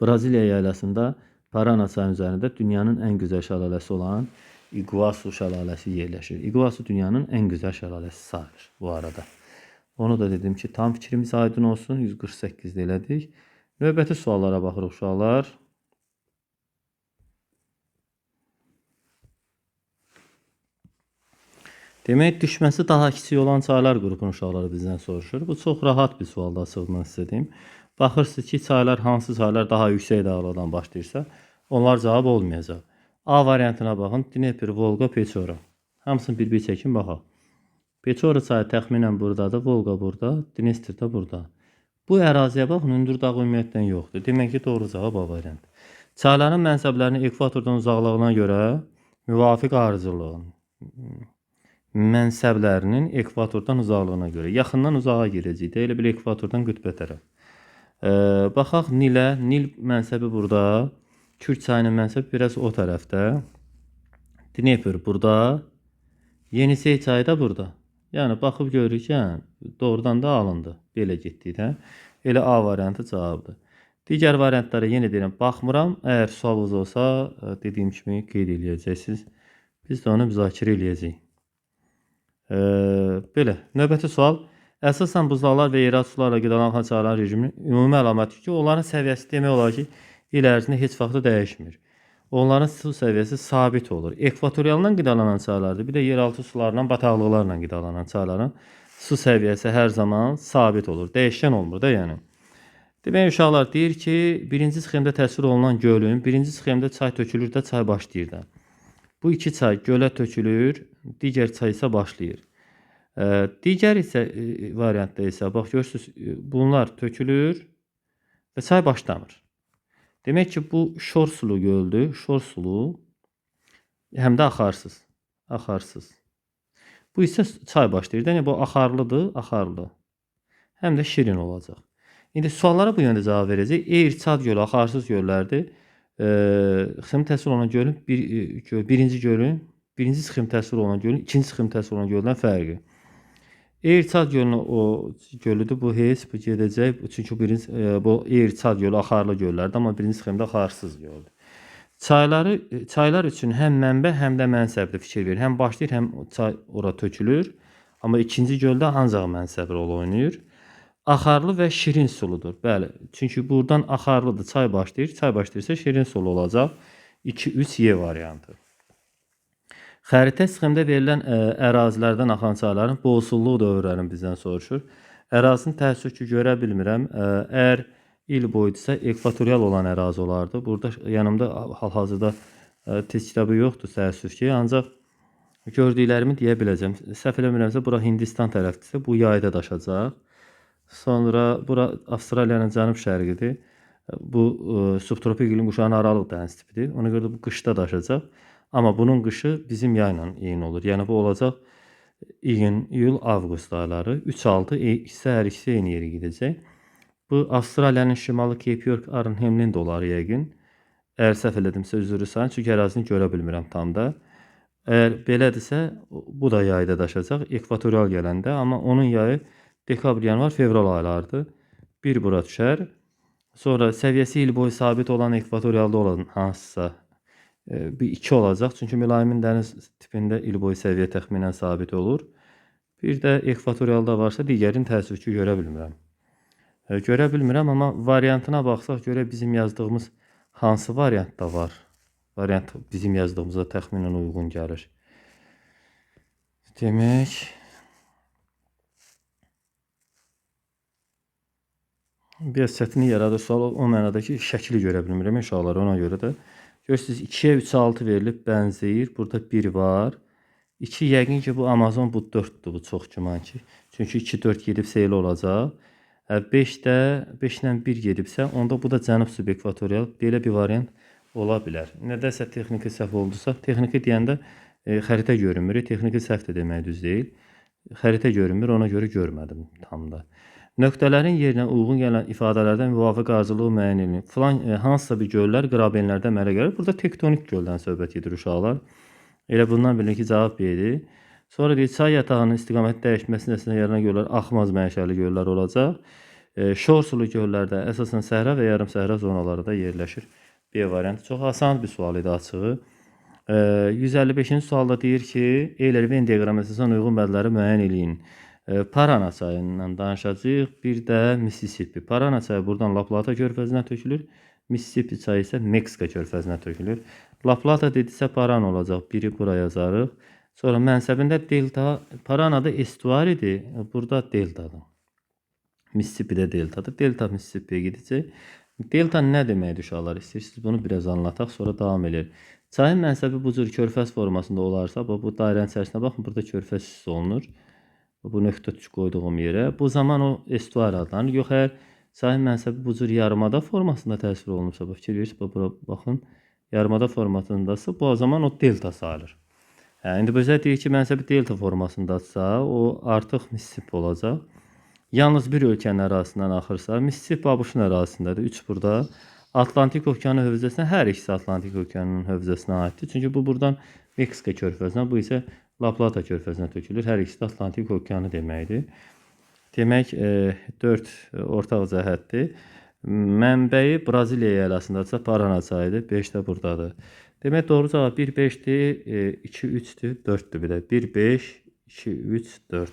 Braziliya yaylasında Parana çayının üzərində dünyanın ən gözəl şəlaləsi olan Iguasu şəlaləsi yerləşir. Iguasu dünyanın ən gözəl şəlaləsi sayılır bu arada. Onu da dedim ki, tam fikrimiz aydın olsun. 148-də elədik. Növbəti suallara baxırıq uşaqlar. Demək, düşməsi daha kiçik olan çaylar qrupunu uşaqları bizdən soruşur. Bu çox rahat bir sualda açıqlamaq istədiyim. Baxırsınız ki, çaylar, hansı çaylar daha yüksək dağlardan başlayırsa, onlar cavab olmayacaq. A variantına baxın, Dnepr, Volga, Peçora. Hamısını bir-bir çəkin, baxaq. Peçora çayı təxminən buradadır, Volga burada, Dnestr də burada. Bu əraziyə baxın, hündür dağ ümumiyyətlə yoxdur. Demək ki, doğru cavab A variantı. Çayların mənsəblərinin ekvatordan uzaqlığına görə müvafiq arıcılığın mənsəblərinin ekvatordan uzaqlığına görə yaxından uzağa girəcək. Elə bil ekvatordan qütbə tərəf. Baxaq Nilə. Nil mənsəbi burada. Kürd çayının mənsəbi biraz o tərəfdə. Dnepr burada. Yenisey çayı da burada. Yəni baxıb görürük ki, doğrudan da alındı. Belə getdikdə. Elə A variantı cavabdır. Digər variantlara yenə deyirəm, baxmıram. Əgər sualınız olsa, dediyim kimi qeyd eləyəcəksiniz. Biz də onu müzakirə eləyəcəyik. Belə, növbəti sual. Əsasən buzlaqlar və yeraltı sularla qidalanğan çayların rejiminin ümumi əlaməti ki, onların səviyyəsi demək olar ki, il ərzində heç vaxt dəyişmir. onların su səviyyəsi sabit olur. Ekvatorialdan qidalanan çaylarda, bir də yeraltı sularla, bataqlıqlarla qidalanan çayların su səviyyəsi hər zaman sabit olur. Dəyişkən olmur da, yəni. Demək, uşaqlar deyir ki, birinci sxemdə təsvir olunan gölün, birinci sxemdə çay tökülür də, çay başlayır da. Bu iki çay gölə tökülür, digər çay isə başlayır. Digər isə variantda isə, bax görürsünüz, bunlar tökülür və çay başlamır. Demək ki, bu şor sulu göldür, şor sulu, həm də axarsız, axarsız. Bu isə çay başlayır. Yəni, bu axarlıdır, axarlı. Həm də şirin olacaq. İndi suallara bu yöndə cavab verəcək. Eğri-çat gölü axarsız göllərdir. Sxem təsvir olunan gölün birinci gölün, birinci sxem təsvir olunan gölün, ikinci sxem təsvir olunan göldən fərqi. Eğri-çat gölünün o gölüdür. Bu heç bu gedəcək. Çünki birinci bu Eğri-çat gölü axarlı göllərdir, amma birinci sxemdə axarsız göldür. Çaylar üçün həm mənbə, həm də mənsəbdə fikir verir. Həm başlayır, həm çay ora tökülür. Amma ikinci göldə ancaq mənsəb rol oynayır. Axarlı və şirin suludur. Bəli, çünki buradan axarlıdır, çay başlayır. Çay başlayırsa şirin sulu olacaq. 2-3Y variantı. Xəritə sxemdə verilən ərazilərdən axan çayların bolsulluq dövrlərini bizdən soruşur. Ərazini təəssüf ki, görə bilmirəm. Əgər il boyudursa ekvatorial olan ərazi olardı. Burada yanımda hal-hazırda test kitabı yoxdur, təəssüf ki. Ancaq gördüklərimi deyə biləcəm. Səhv eləmirəmsə, bura Hindistan tərəfdirsə, bu yayda daşacaq. Sonra bura Avstraliyanın cənub şərqidir. Bu subtropik iqlim quşağının aralıq dəniz tipidir. Ona görə də bu qışda daşacaq. Amma bunun qışı bizim yayla eyni olur. Yəni bu olacaq iyun, iyul, avqust ayları. 3-6 isə hər ikisi eyni yerə gedəcək. Bu Avstraliyanın şimalı Cape York, Arnhem də olar yəqin. Əgər səhv elədimsə üzr istəyirəm, çünki ərazini görə bilmirəm tam da. Əgər belədirsə, bu da yayda daşacaq, ekvatorial gələndə, amma onun yayı dekabr, yanvar, fevral aylardır. Bir bura düşər. Sonra səviyyəsi il boyu sabit olan ekvatorialda olan hansısa bir 2 olacaq. Çünki mülayimin dəniz tipində il boyu səviyyə təxminən sabit olur. Bir də ekvatorialda varsa digərini təəssüf ki, görə bilmirəm. Görə bilmirəm, amma variantına baxsaq görə bizim yazdığımız hansı variantda var? Variant bizim yazdığımıza təxminən uyğun gəlir. Demək, biraz çətinlik yaradır sual, o mənada ki, şəkli görə bilmirəm uşaqlar, ona görə də. Görürsünüz, 2-yə 3-6 verilib, bənzəyir. Burada 1 var. 2 yəqin ki, bu Amazon, bu 4-dür, bu çox güman ki. Çünki 2-4 gedibsə elə olacaq. 5-də 5-lə 1 gedibsə, onda bu da cənub subekvatorial. Belə bir variant ola bilər. Nədəsə texniki səhv oldusa, texniki deyəndə xəritə görünmür. Texniki səhv də demək düz deyil. Xəritə görünmür, ona görə görmədim tam da. Nöqtələrin yerinə uyğun gələn ifadələrdən müvafiq ardıcılığı müəyyən edin. Falan hansısa bir göllər qrabenlərdə əmələ gəlir. Burada tektonik göldən söhbət gedir uşaqlar. Elə bundan bilir ki, cavab B-dir. Sonra deyir, çay yatağının istiqaməti dəyişməsi nəticəsində yaranan göllər axmaz mənşəli göllər olacaq. Şor sulu göllərdə əsasən səhra və yarım səhra zonalarında yerləşir. B variantı çox asan bir sual idi açığı. 155-ci sualda deyir ki, Euler Venn diaqramına əsasən uyğun bədləri müəyyən edin. Parana çayından danışacağıq. Bir də Mississippi. Parana çayı buradan La Plata körfəzinə tökülür. Mississippi çayı isə Meksika körfəzinə tökülür. La Plata dedisə Parana olacaq. Biri buraya yazarıq. Sonra mənsəbində delta. Parana'da estuaridir. Burada deltadır. Mississippi'də deltadır. Delta Mississippi'yə gedəcək. Delta nə deməkdir uşaqlar? İstəyirsiniz bunu biraz anlataq, sonra davam edir. Çayın mənsəbi bu cür körfəz formasında olarsa, bu dairənin içərisinə baxın, burada körfəz hissi olunur. Bu nöqtə qoyduğum yerə. Bu zaman o estuar adlanır. Yox, əgər çayın mənsəbi bu cür yarımada formasında təsvir olunursa, fikir verirsiniz, bura baxın, yarımada formasındasa, bu zaman o delta sayılır. İndi bizə deyir ki, mənsəbi delta formasındadsa, o artıq Mississippi olacaq. Yalnız bir ölkənin ərazisindən axırsa, Mississippi ABŞ-ın ərazisindədir. 3 burada. Atlantik Okeanı hövzəsinə, hər ikisi Atlantik Okeanının hövzəsinə aiddir. Çünki bu buradan Meksika körfəzinə, bu isə La Plata körfəzinə tökülür. Hər ikisi də Atlantik Okeanı deməkdir. Demək, 4 ortaq cəhətdir. Mənbəyi Braziliya əyaləsindədirsə Parana çayıdır. 5 də buradadır. Demək, doğru cavab 1, 5-dir, 2, 3-dür, 4-dür bir də. 1, 5, 2, 3, 4.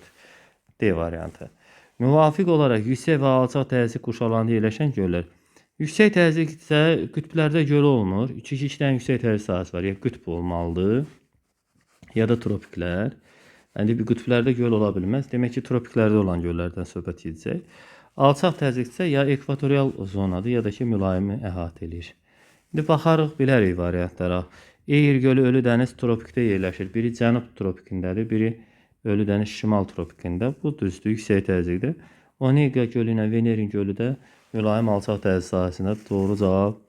D variantı. Müvafiq olaraq yüksək və alçaq təzyiq qurşaqlarında yerləşən göllər Yüksək təzyiqsə qütblərdə göl olmur. 2 dənə yüksək təzyiq sahəsi var. Ya qütb olmalıdır, ya da tropiklər. Yəni bir qütblərdə göl ola bilməz. Demək ki, tropiklərdə olan göllərdən söhbət edəcək. Alçaq təzyiqsə ya ekvatorial zonadır, ya da ki, mülayimi əhatə edir. İndi baxarıq, bilərik variantlara. Eğir gölü Ölü dəniz tropikdə yerləşir. Biri cənub tropikindədir, biri Ölü dəniz şimal tropikində. Bu düzdür, yüksək təzyiqdir. Onega gölü ilə Venerin gölü də mülayim alçaq təzyiq sahəsində. Doğru cavab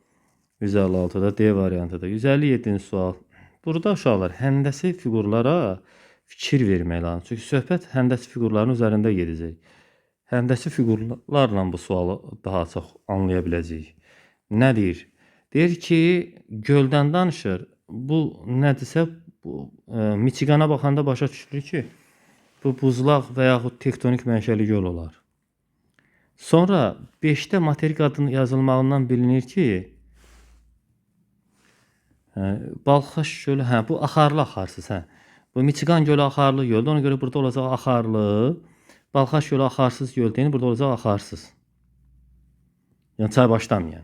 156-da D variantıdır. 157-ci sual. Burada uşaqlar həndəsi fiqurlara fikir vermək lazım. Çünki söhbət həndəsi fiqurların üzərində gedəcək. Həndəsi fiqurlarla bu sualı daha çox anlaya biləcəyik. Nə deyir? Deyir ki, göldən danışır. Bu nədirsə, bu Michigana baxanda başa düşülür ki, bu buzlaq və yaxud tektonik mənşəli göl olar. Sonra 5-də materik adının yazılmağından bilinir ki, Balxaş gölü, bu axarlı axarsız, Bu Michigan gölü axarlı göldür. Ona görə burada olacaq axarlı. Balxaş gölü axarsız göl deyil, burada olacaq axarsız. Yəni çay başlamayan.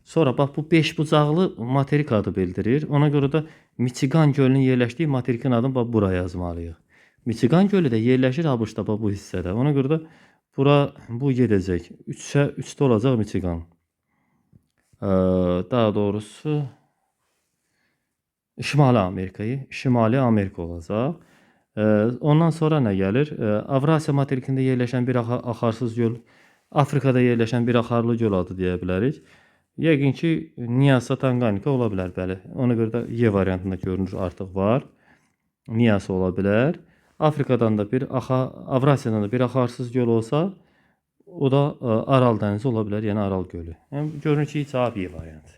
Sonra bax bu 5 bucaqlı materik adı bildirir. Ona görə də Michigan gölünün yerləşdiyi materikin adını bax bura yazmalıyıq. Michigan gölü də yerləşir ABŞ-da bax bu hissədə. Ona görə də bura bu gedəcək. 3'də olacaq Michigan. Daha doğrusu Şimali Amerika olacaq. Ondan sonra nə gəlir? Avrasiya materikində yerləşən bir axarsız göl, Afrikada yerləşən bir axarlı göl adı deyə bilərik. Yəqin ki, Nyasa Tanganika ola bilər, bəli. Ona görə də Y variantında görünür artıq var. Nyasa ola bilər. Afrikadan da Avrasiyadan da bir axarsız göl olsa, o da Aral dənizi ola bilər, yəni Aral gölü. Yəni görünür ki, cavab Y variantı.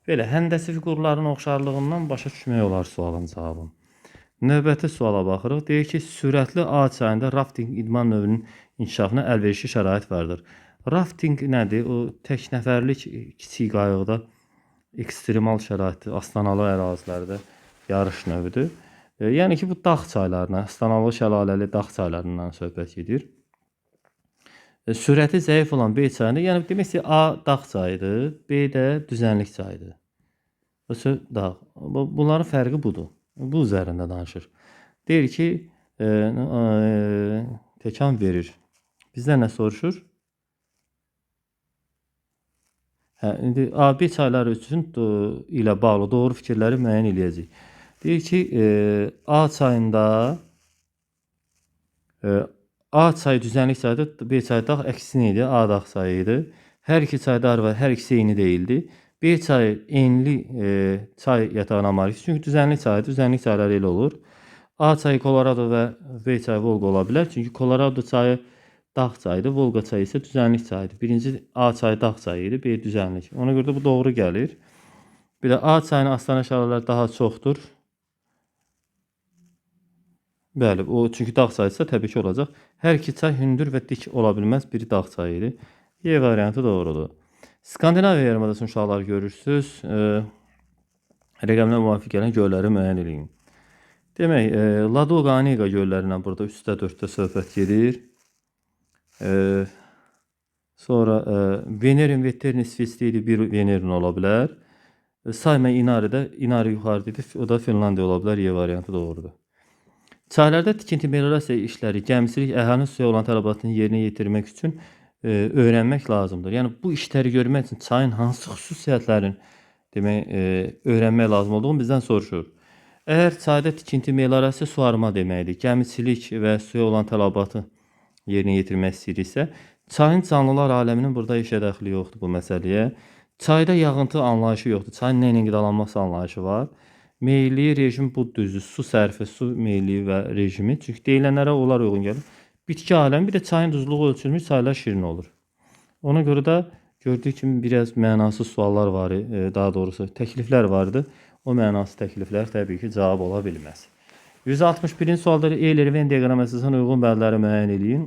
Belə həndəsi fiqurların oxşarlığından başa düşmək olar sualın cavabını. Növbəti suala baxırıq. Deyir ki, sürətli A çayında rafting idman növünün inkişafına əlverişli şərait vardır. Rafting nədir? O tək nəfərlik kiçik qayıqda ekstremal şəraitdir. Astanalı ərazilərdə yarış növüdür. Yəni ki, bu dağ çaylarına, astanalı şəlaləli dağ çaylarından söhbət gedir. Sürəti zəif olan B çayında, yəni demək ki, A dağ çayıdır, B də düzənlik çayıdır. Dağ. Bunların fərqi budur. Bu üzərində danışır. Deyir ki, təkan verir. Bizdən nə soruşur? İndi A-B çayları üçün ilə bağlı doğru fikirləri müəyyən edəcəyik. Deyir ki, A çayında A çayı düzənlik çayıdır, B çayı dağ əksinə idi, A dağ çayı idi. Hər iki çaylar var, hər ikisi eyni deyildi. B çayı enli çay yatağına malikdir. Çünki düzənlik çayıdır, düzənlik çaylar elə olur. A çayı Colorado və B çayı Volga ola bilər. Çünki Colorado çayı dağ çayıdır, Volga çayı isə düzənlik çayıdır. Birinci A çayı dağ çayı idi, B düzənlik. Ona görə də bu doğru gəlir. Bir də A çayının astana şəlalələri daha çoxdur. Bəli, o çünki dağ çayısa təbii ki olacaq. Hər iki çay hündür və dik ola bilməz, biri dağ çayı idi. Y variantı doğrudur. Skandinaviya yarımadasının uşaqları görürsüz. Rəqəmlə müvafiq gələn gölləri müəyyən edin. Demək, Ladoqa, Onega göllərindən burada 3-də 4-də söhbət gedir. Sonra Venerin Veterin İsveçli bir Venerin ola bilər. Sayma Inari yuxarıda, o da Finlandiya ola bilər. Y variantı doğrudur. Çaylarda tikinti meliorasiya işləri, gəmicilik, əhalinin suya olan tələbatını yerinə yetirmək üçün öyrənmək lazımdır. Yəni bu işləri görmək üçün çayın hansı xüsusiyyətlərini öyrənmək lazım olduğunu bizdən soruşur. Əgər çayda tikinti meliorasiya suarma deməkdir, gəmicilik və suya olan tələbatı yerinə yetirmək istəyirsə, çayın canlılar aləminin burada işə dəxli yoxdur bu məsələyə. Çayda yağıntı anlayışı yoxdur. Çayın nə ilə qidalanması anlayışı var. Meyilli rejim bu düzdür. Su sərfi, su meyilliyi və rejimi. Çünki deyilənlərə onlar uyğun gəlir. Bitki aləmi, bir də çayın duzluğu ölçülmüş, çaylar şirin olur. Ona görə də gördüyü kimi biraz mənasız suallar var, daha doğrusu təkliflər vardı. O mənasız təkliflər təbii ki cavab ola bilməz. 161-ci sualda Euler Venn diaqramı əsasına uyğun bəndləri müəyyən edin.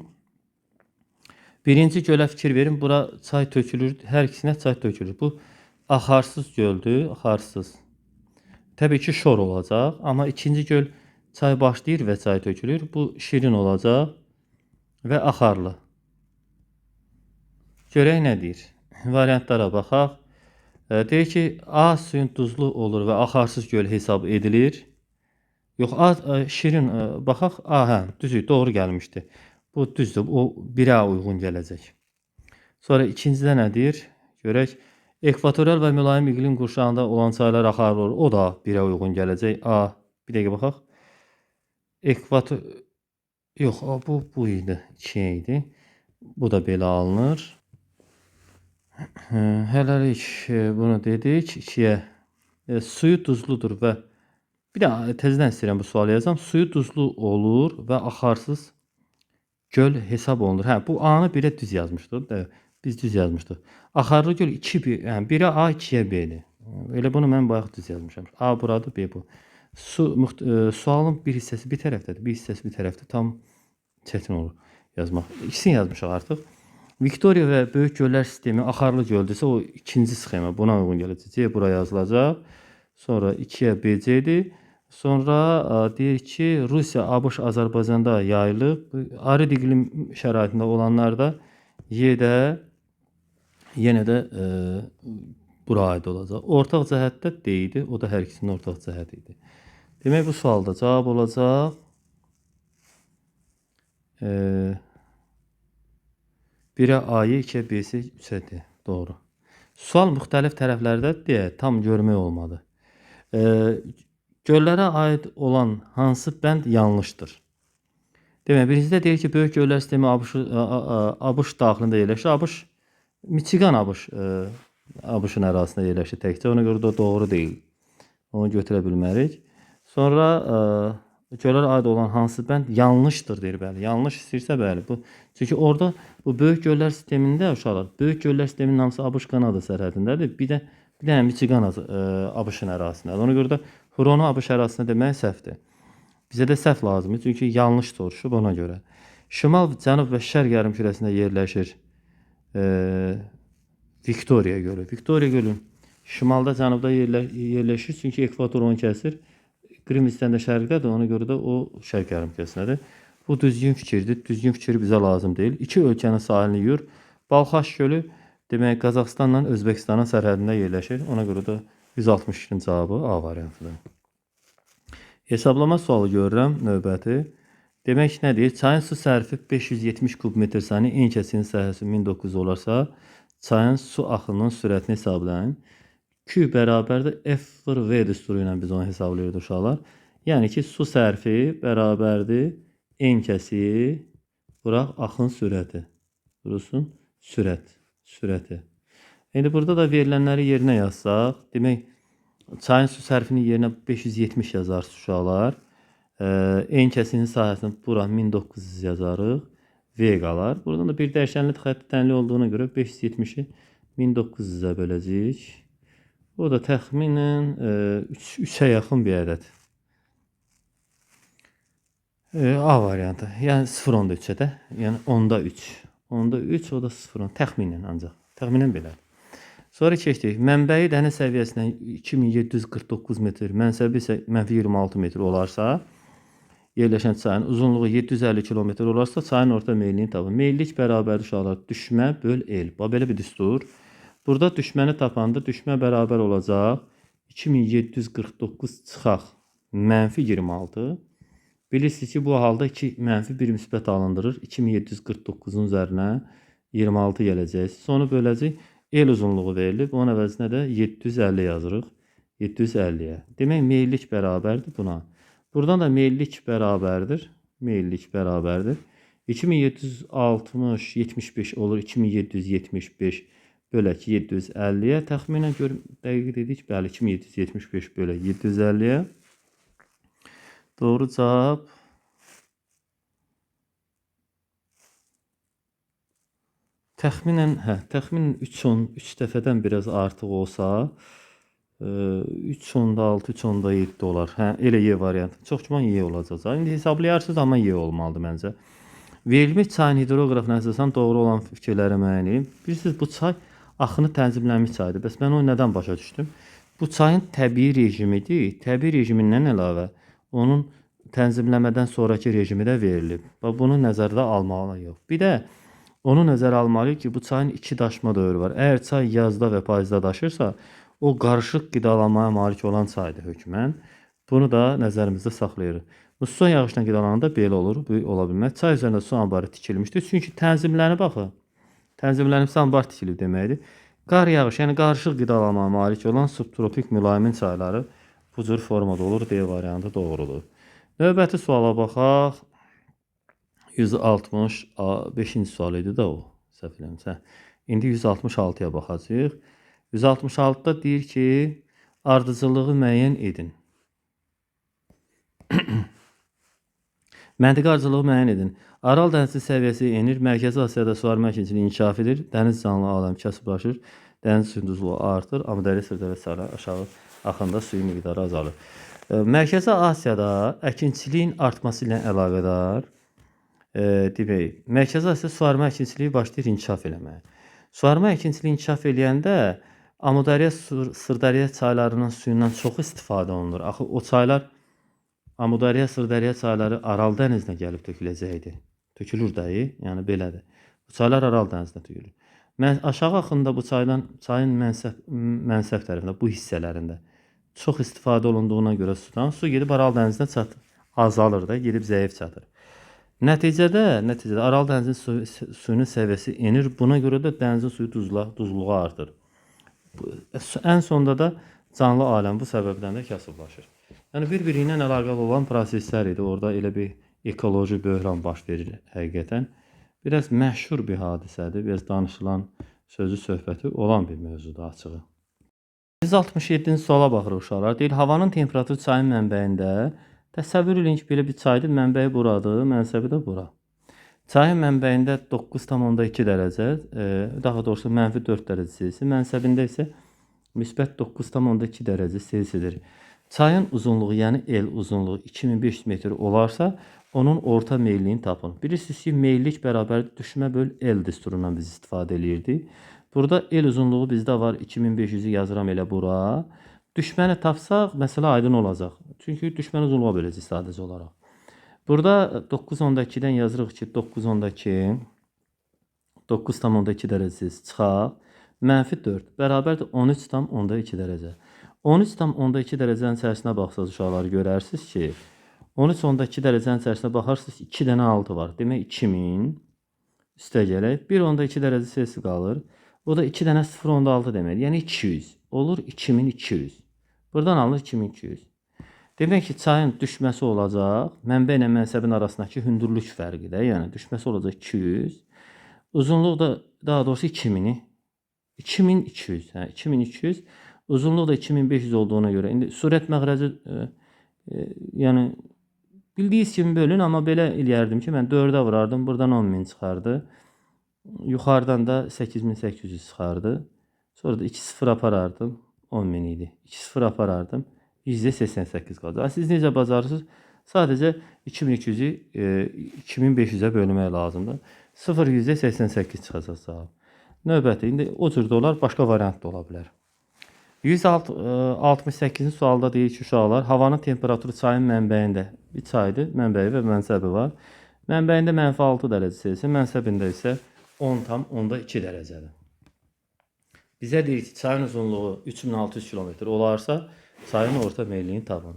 Birinci gölə fikir verin. Bura çay tökülür, hər ikisinə çay tökülür. Bu axarsız göldür, axarsız. Təbii ki şor olacaq, amma ikinci göl çay başlayır və çay tökülür. Bu şirin olacaq və axarlı. Görək nə deyir? variantlara baxaq. Deyir ki, A suyun duzlu olur və axarsız göl hesab edilir. Yox, şirin, baxaq. Hə, düzdür, doğru gəlmişdi. Bu düzdür, o 1-ə uyğun gələcək. Sonra ikincidə nə deyir? Görək. Ekvatorial və mülayim iqlim qurşağında olan çaylar axarlı olur. O da 1-ə uyğun gələcək. Bir dəqiqə baxaq. Yox, bu idi, 2 idi. Bu da belə alınır. Hələlik bunu dedik. 2-yə. Suyu duzludur və bir də tezdən istəyirəm bu sualı yazam. Suyu duzlu olur və axarsız göl hesab olunur. Hə, bu A-nı 1-ə düz yazmışdıq. Biz düz yazmışdıq. Axarlı göl 2, yəni 1-ə A, 2-yə B-dir. Elə bunu mən bayaq düz yazmışam. A buradır, B bu. Sualın bir hissəsi bir tərəfdədir, bir hissəsi bir tərəfdə. Tam çətin olur yazmaq. İkisini yazmışıq artıq. Viktoriya və Böyük Göllər sistemi axarlı göldürsə, o ikinci sxema buna uyğun gələcək. C buraya yazılacaq. Sonra 2-yə BC-dir. Sonra deyir ki, Rusiya, ABŞ, Azərbaycanda yayılıb. Arid iqlim şəraitində olanlar da Y-də yenə də bura aid olacaq. Ortaq cəhətdə D-dir. O da hər ikisinin ortaq cəhəti idi. Demək, bu sualda cavab olacaq 1-ə A-yı, 2-yə B-si, 3-ədir. Doğru. Sual müxtəlif tərəflərdədir deyə tam görmək olmadı. Göllərə aid olan hansı bənd yanlışdır? Demək, birincidə deyir ki, Böyük Göllər sistemi ABŞ daxilində yerləşir. Michigan ABŞ-ın ərazisində yerləşir təkcə. Ona görə də doğru deyil. Onu götürə bilmərik. Sonra göllərə aid olan hansı bənd yanlışdır deyir. Bəli, yanlış istəyirsə bəli. Çünki orada bu Böyük Göllər sistemində uşaqlar, Böyük Göllər sisteminin hamısı ABŞ-Kanada sərhədindədir. Bir də Michigan ABŞ-ın ərazisindədir. Ona görə də Huronu ABŞ ərazisində demək səhvdir. Bizə də səhv lazımdır, çünki yanlış soruşub ona görə. Şimal, cənub və şərq yarımkürəsində yerləşir Viktoriya gölü. Viktoriya gölü şimalda, cənubda yerləşir, çünki ekvator onu kəsir. Qrim-İstəndə şərqdədir, ona görə də o şərq yarımkürəsindədir. Bu düzgün fikirdir. Düzgün fikir bizə lazım deyil. İki ölkənin sahilini yuyur. Balxaş gölü demək Qazaxıstanla Özbəkistanın sərhədində yerləşir. Ona görə də 162-nin cavabı A variantıdır. Hesablama sualı görürəm növbəti. Demək nə deyir? Çayın su sərfi 570 kub metr saniyə, en kəsiyin sahəsi 1900 olarsa, çayın su axınının sürətini hesablayın. Q bərabərdir F/V düsturu ilə biz onu hesablayırıq uşaqlar. Yəni ki, su sərfi bərabərdir en kəsiyi bıraq axın sürəti. Durursun, sürəti. İndi burada da verilənləri yerinə yazsaq, demək, çayın su sərfinin yerinə 570 yazarıq uşaqlar. En kəsinin sahəsini bura 1900 yazarıq. V qalar. Buradan da bir dəyişənli xətti tənli olduğuna görə 570-i 1900-ə böləcəyik. O da təxminən 3-ə yaxın bir ədəd. A variantı. Yəni 0.3-ə də. Yəni 10-3. 10-3, o da 0. Təxminən ancaq. Təxminən belə. Sonra keçdik. Mənbəyi dəniz səviyyəsindən 2749 metr, mənsəbi isə -26 metr olarsa, yerləşən çayın uzunluğu 750 kilometr olarsa, çayın orta meylini tapın. Meyillik bərabər uşaqlar düşmə böl el. Belə bir düstur. Burada düşməni tapanda düşmə bərabər olacaq 2749 çıxaq -26. Bilirsiniz ki, bu halda 2 -1 müsbət alındırır. 2749-un üzərinə 26 gələcək. Sonu böləcək. El uzunluğu verilib. Onun əvəzinə də 750 yazırıq. 750-yə. Demək, meyillik bərabərdir buna. Buradan da meyillik bərabərdir. 2760, 75 olur. 2775 bölək 750-yə. Təxminən dəqiq dedik. Bəli, 2775 bölək 750-yə. Doğru cavab təxminən 3 dəfədən biraz artıq olsa 3.6, 3.7 olar. Elə Y variantı. Çox güman Y olacaq. İndi hesablayarsınız, amma Y olmalıdır məncə. Verilmiş çayın hidroqrafına əsasən doğru olan fikirləri müəyyən edin. Bilirsiniz, bu çay axını tənzimlənmiş çaydır. Bəs mən onu nədən başa düşdüm? Bu çayın təbii rejimidir. Təbii rejimindən əlavə onun tənzimləmədən sonraki rejimi də verilib. Bunu nəzərdə almalıyıq. Bir də Onu nəzərə almalıyıq ki, bu çayın iki daşma dövrü var. Əgər çay yazda və payızda daşırsa, o qarışıq qidalanmaya malik olan çaydır hökmən. Bunu da nəzərimizdə saxlayırıq. Muson yağışla qidalananda belə olur, bu ola bilməz. Çay üzərində su anbarı tikilmişdir. Çünki tənzimlənib axı. Tənzimlənibsə anbar tikilib deməkdir. Qar yağış, yəni qarışıq qidalanmaya malik olan subtropik mülayimin çayları bu cür formada olur. D variantı doğrudur. Növbəti suala baxaq. 165-ci sual idi də o, səhv eləmirəmsə. İndi 166-ya baxacağıq. 166-da deyir ki, ardıcıllığı müəyyən edin. Məntiqi ardıcılığı müəyyən edin. Aral dənizi səviyyəsi enir, Mərkəzi Asiyada suvarma əkinçiliyi inkişaf edir, dəniz canlı aləm kasıblaşır, dəniz suyun artır, Amudərya Sırdərya çayları aşağı axında suyun miqdarı azalır. Mərkəzi Asiyada əkinçiliyin artması ilə əlaqədar demək, Mərkəzi Asiyada suvarma əkinçiliyi başlayır inkişaf eləməyə. Suvarma əkinçiliyi inkişaf eləyəndə Amudərya Sırdərya çaylarının suyundan çox istifadə olunur. Axı o çaylar Amudərya Sırdərya çayları Aral dənizinə gəlib töküləcəkdi. Tökülür də, yəni belədir. Bu çaylar Aral dənizinə tökülür. Aşağı axında bu çayın mənsəb tərəfində, bu hissələrində çox istifadə olunduğuna görə sudan su gedib Aral dənizinə çatır. Azalır da, gedib zəif çatır. Nəticədə Aral dənizinin suyunun səviyyəsi enir. Buna görə də dənizin suyu duzluğu artır. Ən sonda da canlı aləm bu səbəbdən də kasıblaşır. Yəni bir-biri ilə əlaqəli olan proseslər idi. Orada elə bir ekoloji böhran baş verir həqiqətən. Biraz məşhur bir hadisədir. Biraz danışılan sözü söhbəti olan bir mövzudur açığı. 167-ci suala baxırıq uşaqlar. Deyir, havanın temperaturu çayın mənbəyində. Təsəvvür edin ki, belə bir çaydır, mənbəyi buradır, mənsəbi də bura. Çayın mənbəyində 9,2 dərəcə, daha doğrusu -4 dərəcə Selsi, mənsəbində isə müsbət 9,2 dərəcə Selsidir. Çayın uzunluğu, yəni el uzunluğu 2500 metr olarsa, onun orta meylliyini tapın. Bilirsiniz ki, meyillik bərabər düşmə böl el düsturundan biz istifadə edirdik. Burada el uzunluğu bizdə var, 2500'ü yazıram elə bura. Düşməni tapsaq, məsələ aydın olacaq. Çünki düşməni uzunluğa böləcək sadəcə olaraq. Burada 9,2-dən yazırıq ki, 9,2 dərəcə çıxaq. -4 bərabərdir 13,2 dərəcə. 13,2 dərəcənin içərisinə baxsaq uşaqlar görərsiniz ki, 13,2 dərəcənin içərisinə baxarsınız 2 dənə 6 var. Demək 2000 üstə gələk. 1,2 dərəcə Selsi qalır. O da 2 dənə 0,6 deməkdir. Yəni 200. Olur 2200. Buradan alınır 2200. Demək ki, çayın düşməsi olacaq. Mənbə ilə mənsəbin arasındakı hündürlük fərqidə. Yəni düşməsi olacaq 200. Uzunluq da daha doğrusu 2200. 2200. Uzunluq da 2500 olduğuna görə. İndi surət məxrəci yəni bildiyiniz kimi bölün, amma belə eləyərdim ki, mən 4-ə vurardım. Buradan 10.000 çıxardı. Yuxarıdan da 8800 çıxardı. Sonra da 2 0 aparardım. 10.000 idi. 2 0 aparardım. %88 qalacaq. Siz necə bacarırsınız? Sadəcə 2200-ü 2500-ə bölmək lazımdır. 0,88 çıxacaq cavab. Növbəti, indi o cür də olar, başqa variant da ola bilər. 168-ci sualda deyir ki, uşaqlar, havanın temperaturu çayın mənbəyində bir çaydır, mənbəyi və mənsəbi var. Mənbəyində -6 dərəcə Selsi, mənsəbində isə 10,2 dərəcədir. Bizə deyir ki, çayın uzunluğu 3600 km olarsa, çayın orta meylliyini tapın.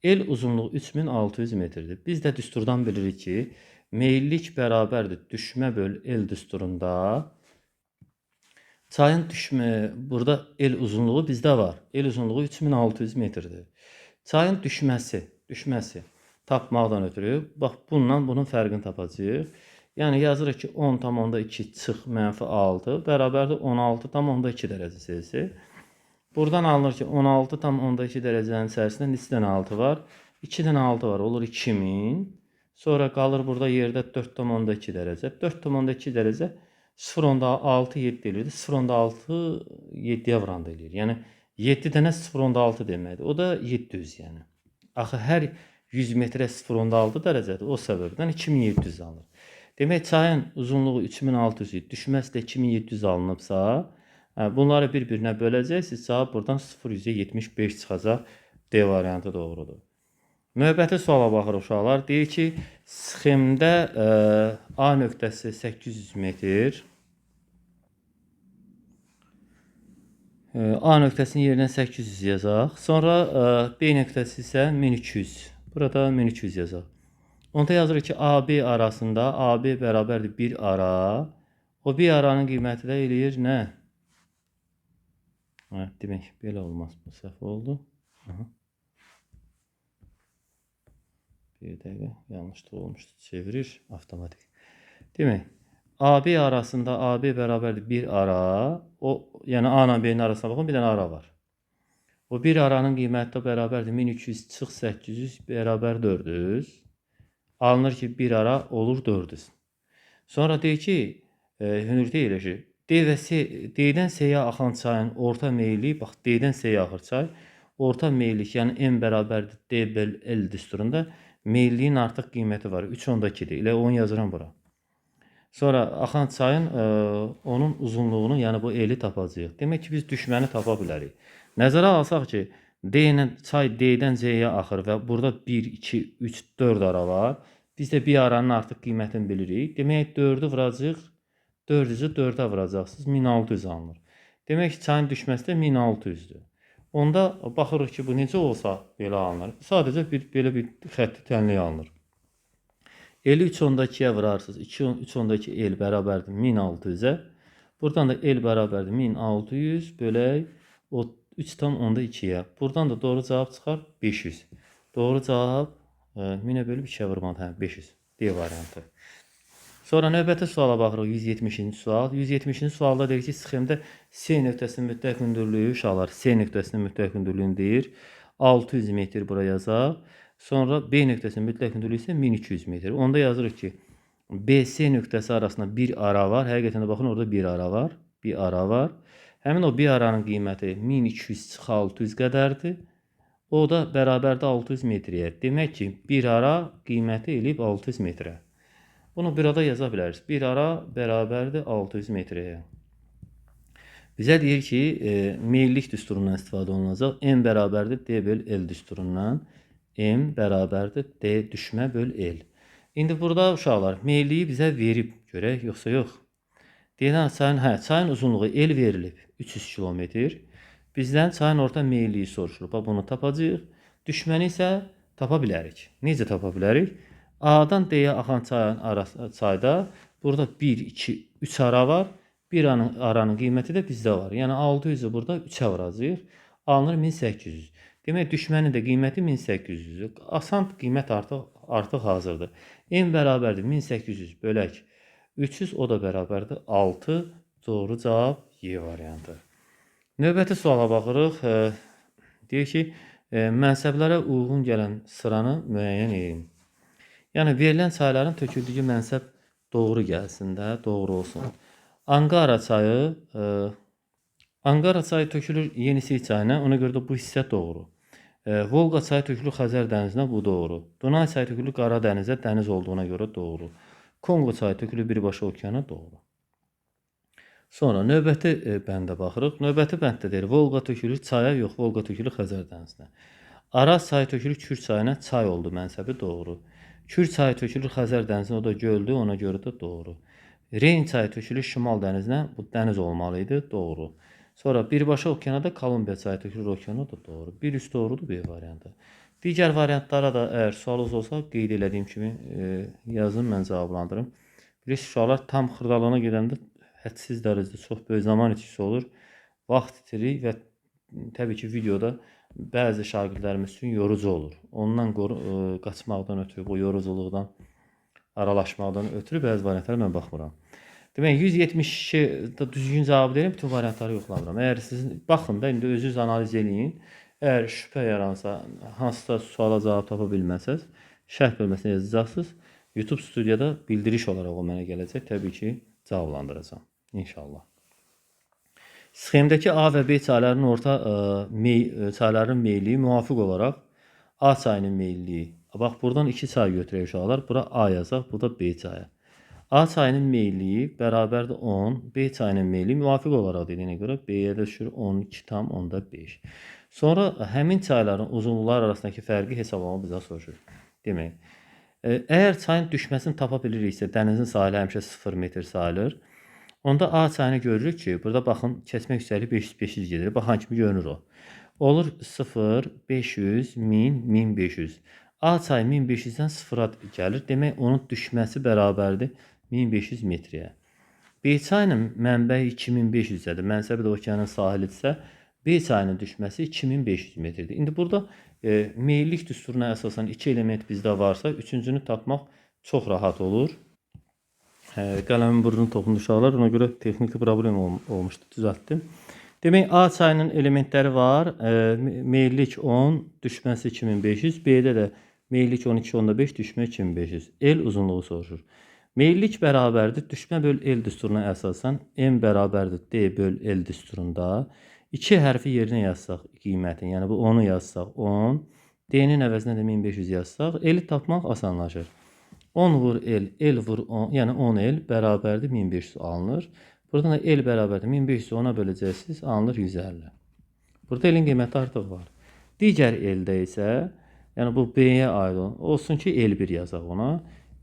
El uzunluğu 3600 metrdir. Biz də düsturdan bilirik ki, meyillik bərabərdir düşmə böl el düsturunda. Çayın burada el uzunluğu bizdə var. El uzunluğu 3600 metrdir. Çayın düşməsi tapmaqdan ötürü, bax bunun fərqini tapacağıq. Yəni yazırıq ki, 10,2 çıx -6 bərabərdir 16,2 dərəcə Selsi. Buradan alınır ki, 16,2 dərəcənin içərisində neçə dənə 6 var? 2 dənə 6 var, olur 2000. Sonra qalır burada yerdə 4,2 dərəcə. 4,2 dərəcə 0,6 7 eləyir. 0,6 7-yə vuranda eləyir. Yəni 7 dənə 0,6 deməkdir. O da 700 yəni. Axı hər 100 metrə 0,6 dərəcədir. O səbəbdən 2700 alınır. Demək çayın uzunluğu 3600 idi. Düşməsi də 2700 alınıbsa, bunları bir-birinə böləcəksiniz. Cavab buradan 0,75 çıxacaq. D variantı doğrudur. Növbəti suala baxırıq uşaqlar. Deyir ki, sxemdə A nöqtəsi 800 metr. A nöqtəsinin yerinə 800 yazaq. Sonra B nöqtəsi isə 1200. Burada 1200 yazaq. Onda yazırıq ki, AB arasında AB bərabərdir 1 ara. O 1 aranın qiyməti də eləyir nə? Demək, belə olmaz. Bu səhv oldu. Aha. Bir dəqiqə, yanlışlıq olmuşdu. Çevirir avtomatik. Demək, AB arasında AB bərabərdir 1 ara. O, yəni A ilə B-nin arasına baxın, bir dənə ara var. O 1 aranın qiyməti də bərabərdir 1200 çıx 800 bərabər 400. Alınır ki, 1 ara olur 400. Sonra deyir ki, hündürlükdə yerləşir. D və C, D-dən C-yə axan çayın orta meyilliyi, bax D-dən C-yə axır çay. Orta meyillik, yəni M bərabərdir D böl L düsturunda meyilliyin artıq qiyməti var. 3.2-dir. Elə 10 yazıram bura. Sonra axan çayın onun uzunluğunu, yəni bu L-i tapacağıq. Demək ki, biz düşməni tapa bilərik. Nəzərə alsaq ki, çay D-dən C-yə axır və burada 1, 2, 3, 4 ara var. Biz də bir aranın artıq qiymətini bilirik. Demək 4-ü vuracaq. 400-ü 4-ə vuracaqsınız. 1600 alınır. Demək ki, çayın düşməsi də 1600-dür. Onda baxırıq ki, bu necə olsa belə alınır. Sadəcə belə bir xətti tənlik alınır. L-i 3.2-yə vurarsınız. 3.2 L bərabərdir 1600-ə. Buradan da L bərabərdir 1600 bölək 3.2-yə. Buradan da doğru cavab çıxar 500. Doğru cavab 1000-ə bölüb 2-yə vurmalı, 500. D variantı. Sonra növbəti suala baxırıq, 170-ci sual. 170-ci sualda deyir ki, sxemdə C nöqtəsinin mütləq hündürlüyü uşaqlar, C nöqtəsinin mütləq hündürlüyünü deyir. 600 metr bura yazaq. Sonra B nöqtəsinin mütləq hündürlüyü isə 1200 metr. Onda yazırıq ki, BC nöqtəsi arasında bir ara var. Həqiqətən də baxın, orada bir ara var. Bir ara var. Həmin o bir aranın qiyməti 1200 çıx 600 qədərdir. O da bərabərdir 600 metriyə. Demək ki, bir ara qiyməti eləyib 600 metrə. Bunu burada yaza biləriz. Bir ara bərabərdir 600 metrəyə. Bizə deyir ki, meyillik düsturundan istifadə olunacaq. M bərabərdir D böl L düsturundan. M bərabərdir D düşmə böl L. İndi burada uşaqlar meyilliyi bizə verib görək, yoxsa yox. Deyilən çayın uzunluğu L verilib 300 kilometr. Bizdən çayın orta meyilliyi soruşulub. Bunu tapacağıq. Düşməni isə tapa bilərik. Necə tapa bilərik? A-dan D-yə axan çayda burada 1, 2, 3 ara var. Bir aranın qiyməti də bizdə var. Yəni 600-ü burada 3-ə vuracağıq. Alınır 1800. Demək, düşmənin də qiyməti 1800-dür. Asan qiymət artıq hazırdır. M bərabərdir 1800 bölək 300, o da bərabərdir 6. Doğru cavab Y variantı. Növbəti suala baxırıq. Deyir ki, mənsəblərə uyğun gələn sıranı müəyyən edin. Yəni, verilən çayların töküldüyü mənsəb doğru gəlsin də, doğru olsun. Anqara çayı tökülür Yenisey çayına, ona görə də bu hissə doğru. Volqa çayı tökülür Xəzər dənizinə, bu doğru. Dunay çayı tökülür Qara dənizə, dəniz olduğuna görə doğru. Kongo çayı tökülür birbaşa okeana, doğru. Sonra növbəti bəndə baxırıq. Növbəti bənddə deyir, Volqa tökülür çaya, yox, Volqa tökülür Xəzər dənizinə. Araz çayı tökülür Kür çayına, çay oldu mənsəbi, doğru. Kür çayı tökülür Xəzər dənizinə, o da göldür, ona görə də doğru. Reyn çayı tökülür Şimal dənizinə, bu dəniz olmalı idi, doğru. Sonra birbaşa okeanada Kolumbiya çayı tökülür okeana, da doğru. Bir üst doğrudur B variantı. Digər variantlara da əgər sualınız olsa, qeyd elədiyim kimi yazın, mən cavablandırım. Bilirsiniz, uşaqlar tam xırdalığına gedəndə hədsiz dərəcədə çox böyük zaman itkisi olur. Vaxt itirik və təbii ki, videoda bəzi şagirdlərimiz üçün yorucu olur. Ondan qaçmaqdan ötürü, bu yoruculuqdan, aralaşmaqdan ötürü bəzi variantlara mən baxmıram. Demək, 172 düzgün cavab deyirəm, bütün variantları yoxlamıram. Əgər siz baxın da, indi özünüz analiz eləyin. Əgər şübhə yaransa, hansısa suala cavab tapa bilməsəz, şərh bölməsinə yazacaqsınız. YouTube studiyada bildiriş olaraq o mənə gələcək. Təbii ki, cavablandıracağam. İnşallah. Sxemdəki A və B çaylarının meyilliyi müvafiq olaraq A çayının meyilliyi. Bax, buradan 2 çay götürək uşaqlar. Bura A yazaq, bu da B çayı. A çayının meyilliyi bərabərdir 10. B çayının meyilliyi müvafiq olaraq dediyinə görə B-yə də düşür 12 tam onda 5. Sonra həmin çayların uzunluqları arasındakı fərqi hesablamağı bizə soruşur. Demək, əgər çayın düşməsini tapa biliriksə, dənizin sahili həmişə 0 metr sayılır. Onda A çayını görürük ki, burada baxın, keçmə yüksəkliyi 500 gedir. Baxan kimi görünür o. Olur 0, 500, 1000, 1500. A çayı 1500-dən 0-a gəlir. Demək, onun düşməsi bərabərdir 1500 metrəyə. B çayının mənbəyi 2500-dədir. Mənsəbi də okeanın sahilidirsə, B çayının düşməsi 2500 metrdir. İndi burada meyillik düsturuna əsasən 2 element bizdə varsa, üçüncünü tapmaq çox rahat olur. Qələmin burnunu toxundu uşaqlar, ona görə texniki problem olmuşdu, düzəltdim. Demək, A çayının elementləri var. Meyillik 10, düşməsi 2500. B-də də meyillik 12.5, düşmə 2500. L uzunluğu soruşur. Meyillik bərabərdir. Düşmə böl L düsturuna əsasən M bərabərdir D böl L düsturunda. 2 hərfi yerinə yazsaq qiymətin, yəni bu 10'u yazsaq 10, D-nin əvəzinə də 1500 yazsaq, L-i tapmaq asanlaşır. 10 vur L, L vur 10, yəni 10L bərabərdir 1500 alınır. Buradan da L bərabərdir 1500 10'a böləcəksiniz, alınır 150. Burada L-in qiyməti artıq var. Digər L-də isə, yəni bu B-yə aid olsun ki, L1 yazaq ona.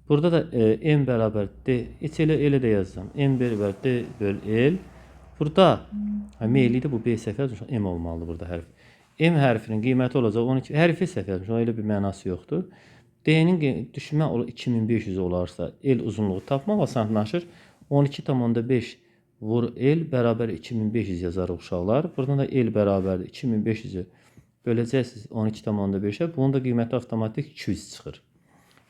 Burada da M bərabər D, heç L-i də yazsam. M bərabər D böl L. Burada meyillikdə bu B səhv yazmışam, M olmalıdır burada hərf. M hərfinin qiyməti olacaq 12, hərfi səhv yazmışam, elə bir mənası yoxdur. D-nin düşmə 2500 olarsa, L uzunluğu tapmaq asanlaşır. 12.5 vur L bərabər 2500 yazarıq uşaqlar. Buradan da L bərabərdir 2500'ü böləcəksiniz 12.5'ə. Bunun da qiyməti avtomatik 200 çıxır.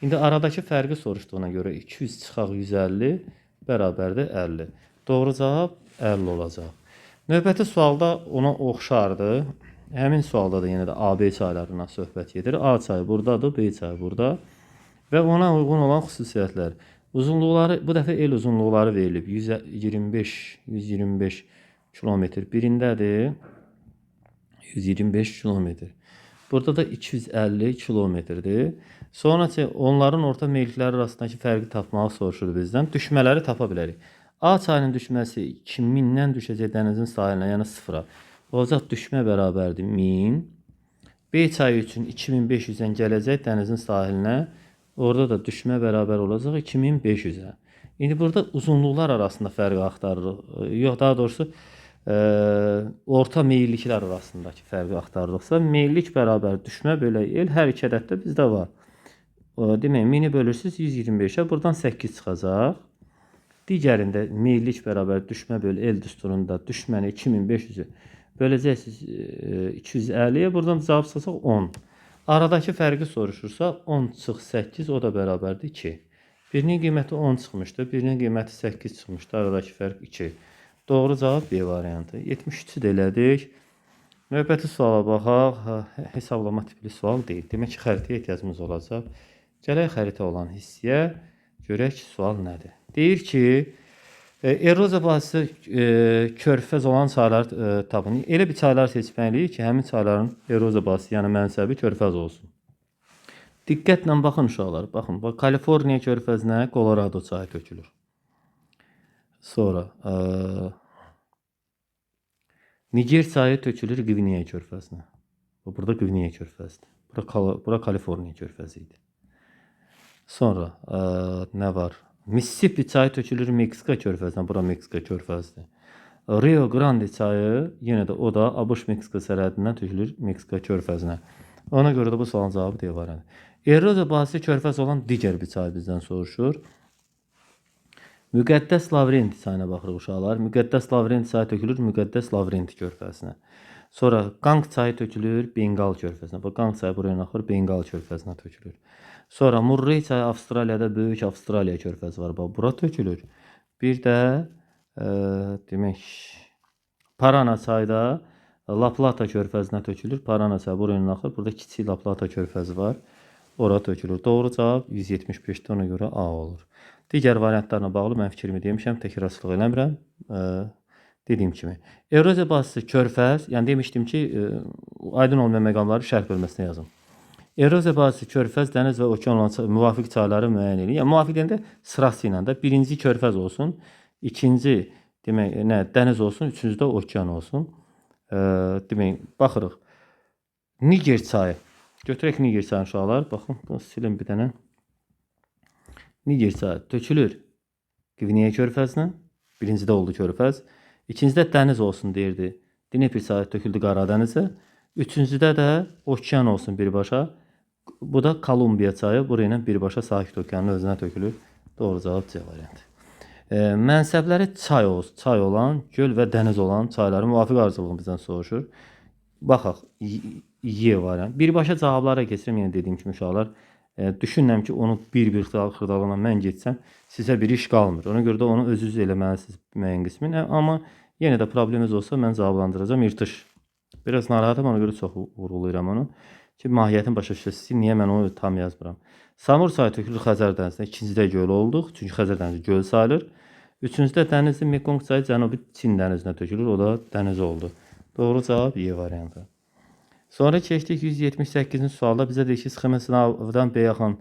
İndi aradakı fərqi soruşduğuna görə 200 çıxaq 150 bərabərdir 50. Doğru cavab 50 olacaq. Növbəti sualda ona oxşardır. Həmin sualda da yenə də AB çaylarından söhbət gedir. A çayı buradadır, B çayı burada. Və ona uyğun olan xüsusiyyətlər. Uzunluqları, bu dəfə L uzunluqları verilib. 125 kilometr birindədir. 125 kilometr. Burada da 250 kilometrdir. Sonra onların orta meyillikləri arasındakı fərqi tapmağı soruşur bizdən. Düşmələri tapa bilərik. A çayının düşməsi 2000-dən düşəcək dənizin sahilinə, yəni 0-a. Olacaq düşmə bərabərdir 1000. B çayı üçün 2500-dən gələcək dənizin sahilinə. Orada da düşmə bərabər olacaq 2500-ə. İndi burada uzunluqlar arasında fərqi axtarırıq. Yox, daha doğrusu orta meyilliklər arasındakı fərqi axtarırıqsa, meyillik bərabər düşmə bölə L hər iki ədəddə bizdə var. Demək, 1000-i bölürsünüz 125-ə, buradan 8 çıxacaq. Digərində meyillik bərabər düşmə böl L düsturunda düşməni 2500-ü böləcəksiniz 250'ye, buradan cavab çıxacaq 10. Aradakı fərqi soruşursa 10 çıx 8, o da bərabərdir 2. Birinin qiyməti 10 çıxmışdı, birinin qiyməti 8 çıxmışdı. Aradakı fərq 2. Doğru cavab B variantı. 73'ü də elədik. Növbəti suala baxaq. Hesablama tipli sual deyil. Demək ki, xəritəyə ehtiyacımız olacaq. Gələk xəritə olan hissəyə, görək ki, sual nədir? Deyir ki, eroziya bahisi körfəz olan çaylar tapın. Elə bir çaylar seçməliyik ki, həmin çayların eroziya bahisi, yəni mənsəbi körfəz olsun. Diqqətlə baxın uşaqlar. Baxın, Kaliforniya körfəzinə Colorado çayı tökülür. Sonra Niger çayı tökülür Qvineya körfəzinə. Burada Qvineya körfəzidir. Bura Kaliforniya körfəzi idi. Sonra nə var? Mississippi çayı tökülür Meksika körfəzinə. Bura Meksika körfəzidir. Rio Grande çayı yenə də o da ABŞ-Meksika sərhədindən tökülür Meksika körfəzinə. Ona görə də bu sualın cavabı D variantı. Eroziya bahisi körfəz olan digər bir çay bizdən soruşur. Müqəddəs Lavrenti çayına baxırıq uşaqlar. Müqəddəs Lavrenti çayı tökülür Müqəddəs Lavrenti körfəzinə. Sonra Qanq çayı tökülür Bengal körfəzinə. Bu Qanq çayı buraya axır, Bengal körfəzinə tökülür. Sonra Murray çayı Avstraliyada böyük Avstraliya körfəzi var. Bura tökülür. Bir də demək Parana çayı da La Plata körfəzinə tökülür. Parana çayı buraya axır. Burada kiçik La Plata körfəzi var. Ora tökülür. Doğru cavab 175'də, ona görə A olur. Digər variantlarla bağlı mən fikrimi demişəm, təkrarlıq eləmirəm. Dediyim kimi, eroziya bahisi körfəz, yəni demişdim ki, aydın olmayan məqamları şərh bölməsinə yazın. Eroziya bahisi körfəz, dəniz və okean olan müvafiq çayları müəyyən edin. Yəni müvafiq deyəndə sırası ilə də birinci körfəz olsun, ikinci demək dəniz olsun, üçüncü də okean olsun. Demək baxırıq. Niger çayı. Götürək Niger çayını uşaqlar. Baxın, silin bir dənə. Niger çayı tökülür Qvineya körfəzinə. Birincidə oldu körfəz. İkincidə dəniz olsun deyirdi. Dnepr çayı töküldü Qara dənizə. Üçüncüdə də okean olsun birbaşa. Bu da Kolumbiya çayı. Burayla birbaşa Sakit Okeanın özünə tökülür. Doğru cavab C variantı. Mənsəbləri çay olan, göl və dəniz olan çayların müvafiq ardıcıllığını bizdən soruşur. Baxaq, Y variantı. Birbaşa cavablara keçirəm, yenə dediyim kimi uşaqlar. Düşünürəm ki, onu bir xırdalana mən getsəm, sizə bir iş qalmır. Ona görə də onu özünüz eləməlisiniz müəyyən qismin. Amma yenə də probleminiz olsa mən cavablandıracağam. İrtiş. Biraz narahatam, ona görə çox vurğulayıram onu. Ki, mahiyyətini başa düşəsiniz. Niyə mən onu tam yazmıram? Samur çayı tökülür Xəzər dənizinə. İkincidə göl olduq. Çünki Xəzər dənizi göl sayılır. Üçüncüdə dənizli Mekong çayı Cənubi Çin dənizinə tökülür. O da dəniz oldu. Doğru cavab Y variantı. Sonra keçdik 178-ci sualda bizə deyir ki, sxema sınavdan B yaxın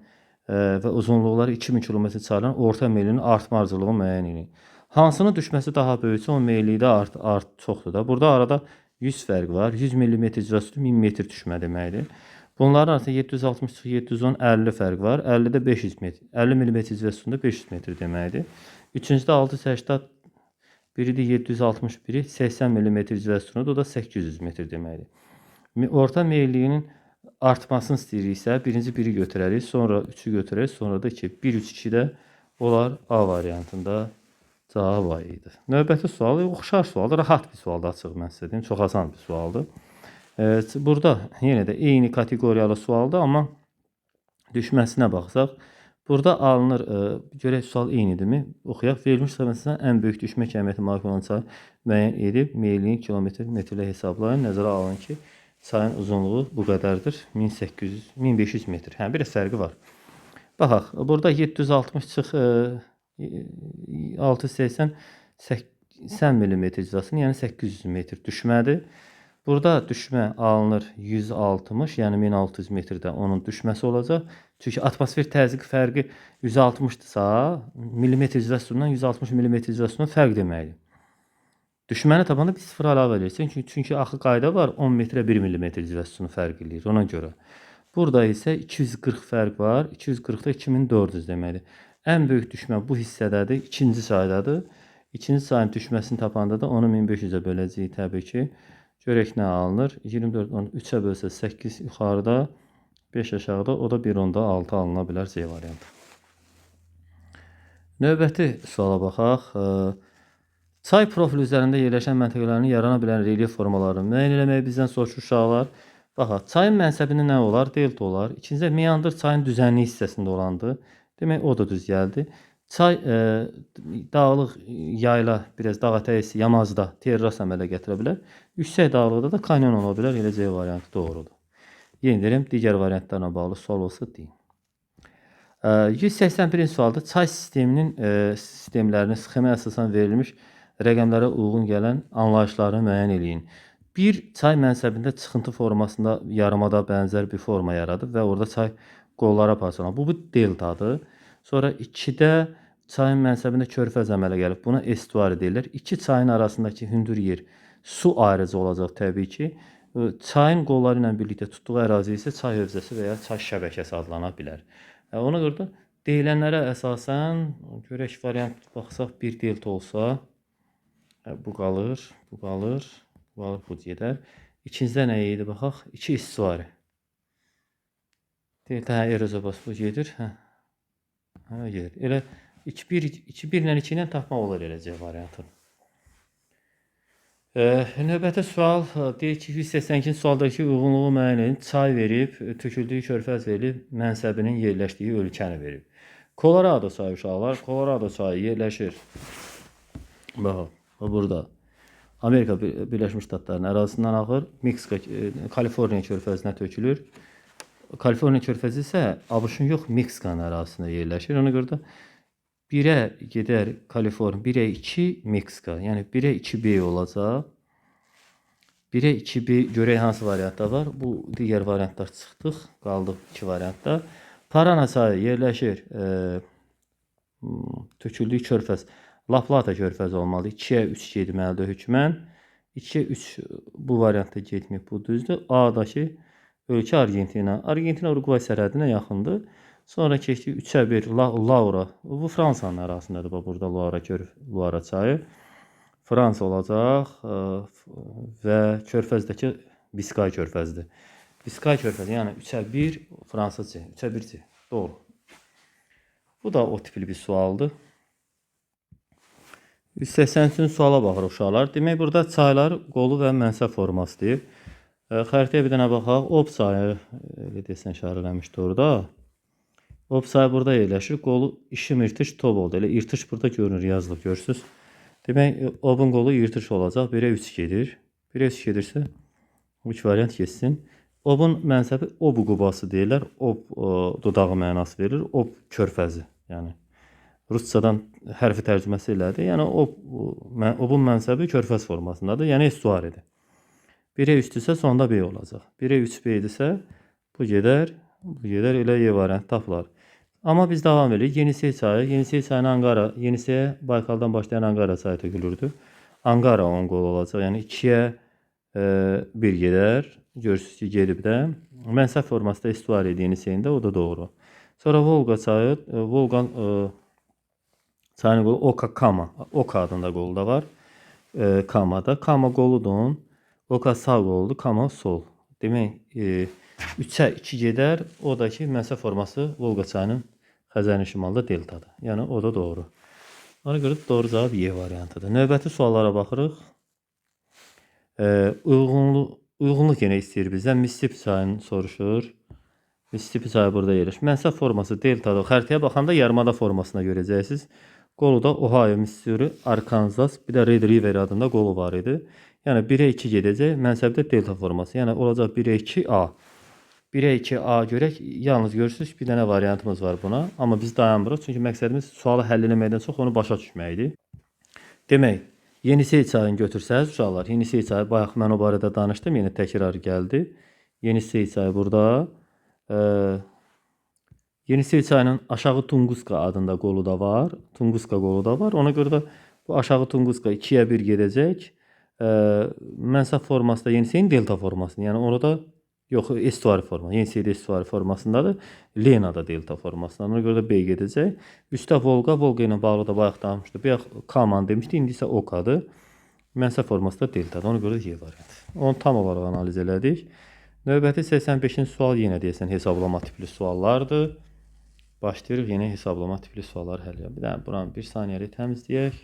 və uzunluqları 2000 km çayların orta meylinin artma ardıcıllığı müəyyən edin. Hansının düşməsi daha böyüksə, o meyillikdə çoxdur da. Burada arada 100 fərq var. 100 mm civəsütü 1000 metr düşmə deməkdir. Bunların arasında 760 710 50 fərq var. 50-də 500 metr. 50 mm civəsütündə 500 metr deməkdir. Üçüncüdə 680 biri də 760 biri 80 mm civəsütündə, o da 800 metr deməkdir. Orta meyilliyinin artmasını istəyiriksə, birinci 1-i götürərik, sonra 3-ü götürərik, sonra da 2. 1, 3, 2 də olar A variantında cavab A idi. Növbəti sual oxşar sualdır, rahat bir sualdır, açıq mən sizə deyim, çox asan bir sualdır. Burada yenə də eyni kateqoriyalı sualdır, amma düşməsinə baxsaq, burada alınır, görək sual eynidirmi? Oxuyaq. Verilmiş sxemasından ən böyük düşmə kəmiyyəti malik olan çay müəyyən edib, meyilliyin kilometr metrlə hesablayın. Nəzərə alın ki, çayın uzunluğu bu qədərdir. 1500 metr. Hə, bir fərqi var. Baxaq, burada 760 çıx 680 80 mm cizasını, yəni 800 metr düşmədir. Burada düşmə alınır 160, yəni 1600 metrdə onun düşməsi olacaq. Çünki atmosfer təzyiq fərqi 160-dırsa, millimetr cizasından 160 mm cizasından fərq deməkdir. Düşməni tapanda bir sıfır əlavə edirsən. Çünki axı qayda var, 10 metrə 1 mm civəsunu fərq eləyir ona görə. Burada isə 240 fərq var. 240-da 2400 deməkdir. Ən böyük düşmə bu hissədədir, ikinci saydadır. İkinci sayın düşməsini tapanda da onu 1500-ə böləcəyik təbii ki. Görək nə alınır. 24 onu 3-ə bölsə 8 yuxarıda, 5 aşağıda, o da 1.6 alına bilər C variantı. Növbəti suala baxaq. Çay profili üzərində yerləşən məntəqələrin yarana bilən relyef formalarını müəyyən eləməyi bizdən soruşur uşaqlar. Baxaq, çayın mənsəbində nə olar? Delta olar. İkincide meandr çayın düzənli hissəsində olandır. Demək, o da düz gəldi. Çay dağlıq yayla, biraz dağ ətəyi yamazda terras əmələ gətirə bilər. Yüksək dağlıqda da kanyon ola bilər. Elə C variantı doğrudur. Yeni deyirəm, digər variantlarla bağlı sual olsa deyin. 181-ci sualda çay sistemlərinin sxemaya əsasən verilmiş rəqəmlərə uyğun gələn anlayışlarını müəyyən eləyin. Bir çay mənsəbində çıxıntı formasında yarımada bənzər bir forma yaradıb və orada çay qollara parçalanır. Bu deltadır. Sonra 2-də çayın mənsəbində körfəz əmələ gəlib. Buna estuari deyirlər. İki çayın arasındakı hündür yer su ayrıcı olacaq təbii ki. Çayın qolları ilə birlikdə tutduğu ərazi isə çay hövzəsi və ya çay şəbəkəsi adlana bilər. Ona görə də deyilənlərə əsasən görək variant baxsaq bir delta olsa bu qalır, bu qalır, bu qalır, bu gedər. İkincidə nə idi baxaq? 2 istivari. Delta erozə bas bu gedir. Hə, gedir. Elə 2 1 ilə 2 ilə tapmaq olar elə C variantı. Növbəti sual deyir ki, 182-ci sualdakı uyğunluğu müəyyən edin. Çay verib, töküldüyü körfəz verib, mənsəbinin yerləşdiyi ölkəni verib. Kolorado çayı uşaqlar, Kolorado çayı yerləşir. Baxın, burada Amerika Birləşmiş Ştatlarının ərazisindən axır, Meksika, Kaliforniya körfəzinə tökülür. Kaliforniya körfəzi isə ABŞ-ın yox, Meksikanın ərazisində yerləşir. Ona görə də 1-ə gedər Kaliforniya, 1-ə 2 Meksika, yəni 1-ə 2B olacaq. 1-ə 2B görək hansı variantda var. Bu digər variantlar çıxdıq, qaldıq 2 variantda. Parana çayı yerləşir, töküldüyü körfəz, La Plata körfəzi olmalı. 2-ə 3 getməlidir hökmən. 2-ə 3 bu variantda getməyib, bu düzdür. A-dakı ölkə Argentina. Argentina Uruguay sərhədinə yaxındır. Sonra keçdik 3'ə 1 Laura. Bu Fransanın arasındadır bax burada Luara çayı. Fransa olacaq və körfəzdəki Biskay körfəzidir. Biskay körfəzi, yəni 3'ə 1 Fransızca, 3'ə 1 doğru. Bu da o tipli bir sualdır. 183-cü suala baxırıq uşaqlar. Demək burada çaylar qolu və mənsəb formasıdır. Xəritəyə bir dənə baxaq. Ob çayı elə desən işarələmişdi orada. Ob çayı burada yerləşir. Qolu işim irtiş top oldu. Elə irtiş burada görünür, yazılıb görürsüz. Demək obun qolu irtiş olacaq. 1'ə 3 gedir. 1'ə 3 gedirsə 3 variant geçsin. Obun mənsəbi ob qubası deyirlər. Ob dodağı mənası verir. Ob körfəzi. Yəni Rusçadan hərfi tərcüməsi elədir. Yəni obun mənsəbi körfəz formasındadır. Yəni estuaridir. 1'ə 3-dürsə sonda B olacaq. 1'ə 3 B-dirsə bu gedər. Bu gedər elə Y variantı tapılar. Amma biz davam edirik. Yenisey çayı. Yenisey çayına Ankara. Yenisey'e Baykal'dan başlayan Ankara çayı tökülürdü. Ankara 10 qol olacaq. Yəni 2'yə 1 gedər. Görürsünüz ki gedib də. Mənsəb forması da estuari idi Yenisey'ində. O da doğru. Sonra Volga çayı. Volga çayının qolu Oka Kama. Oka adında qolu da var. Kama'da. Kama qoludur. Oka sağ qoldur. Kama sol. Demək 3'ə 2 gedər. O da ki mənsəb forması Volga çayının Xəzərin şimalda deltadır. Yəni o da doğru. Ona görə doğru cavab Y variantıdır. Növbəti suallara baxırıq. Uyğunluq yenə istəyir bizdən. Mississippi çayını soruşur. Mississippi çayı burada yerləşir. Mənsəb forması deltadır. Xəritəyə baxanda yarımada formasına görəcəksiniz. Qolu da Ohio, Missouri, Arkansas, bir də Red River adında qolu var idi. Yəni 1'ə 2 gedəcək. Mənsəbdə delta forması. Yəni olacaq 1'ə 2 A. 1'ə 2 A görək. Yalnız görürsünüz bir dənə variantımız var buna. Amma biz dayanmırıq. Çünki məqsədimiz sualı həll etməkdən çox onu başa düşməkdir. Demək, Yenisey çayını götürsəz uşaqlar. Yenisey çayı bayaq mən o barədə danışdım. Yenə təkrar gəldi. Yenisey çayı burada. Yenisey çayının aşağı Tunguska adında qolu da var. Tunguska qolu da var. Ona görə də bu aşağı Tunguska 2'yə 1 gedəcək. Mənsəb forması da Yeniseyin delta formasında. Yəni orada yox, estuari forması. Yeniseydə estuari formasındadır. Lena da delta formasında. Ona görə də B gedəcək. Üstə Volga. Volga ilə bağlı da bayaq danışmışdıq. Bayaq Kaman demişdi. İndi isə Okadır. Mənsəb forması da deltadır. Ona görə də Y variantı. Onu tam olaraq analiz elədik. Növbəti 85-ci sual yenə deyəsən hesablama tipli suallardır. Başlayırıq yenə hesablama tipli suallar həll edə. Bir dənə buranı 1 saniyəli təmizləyək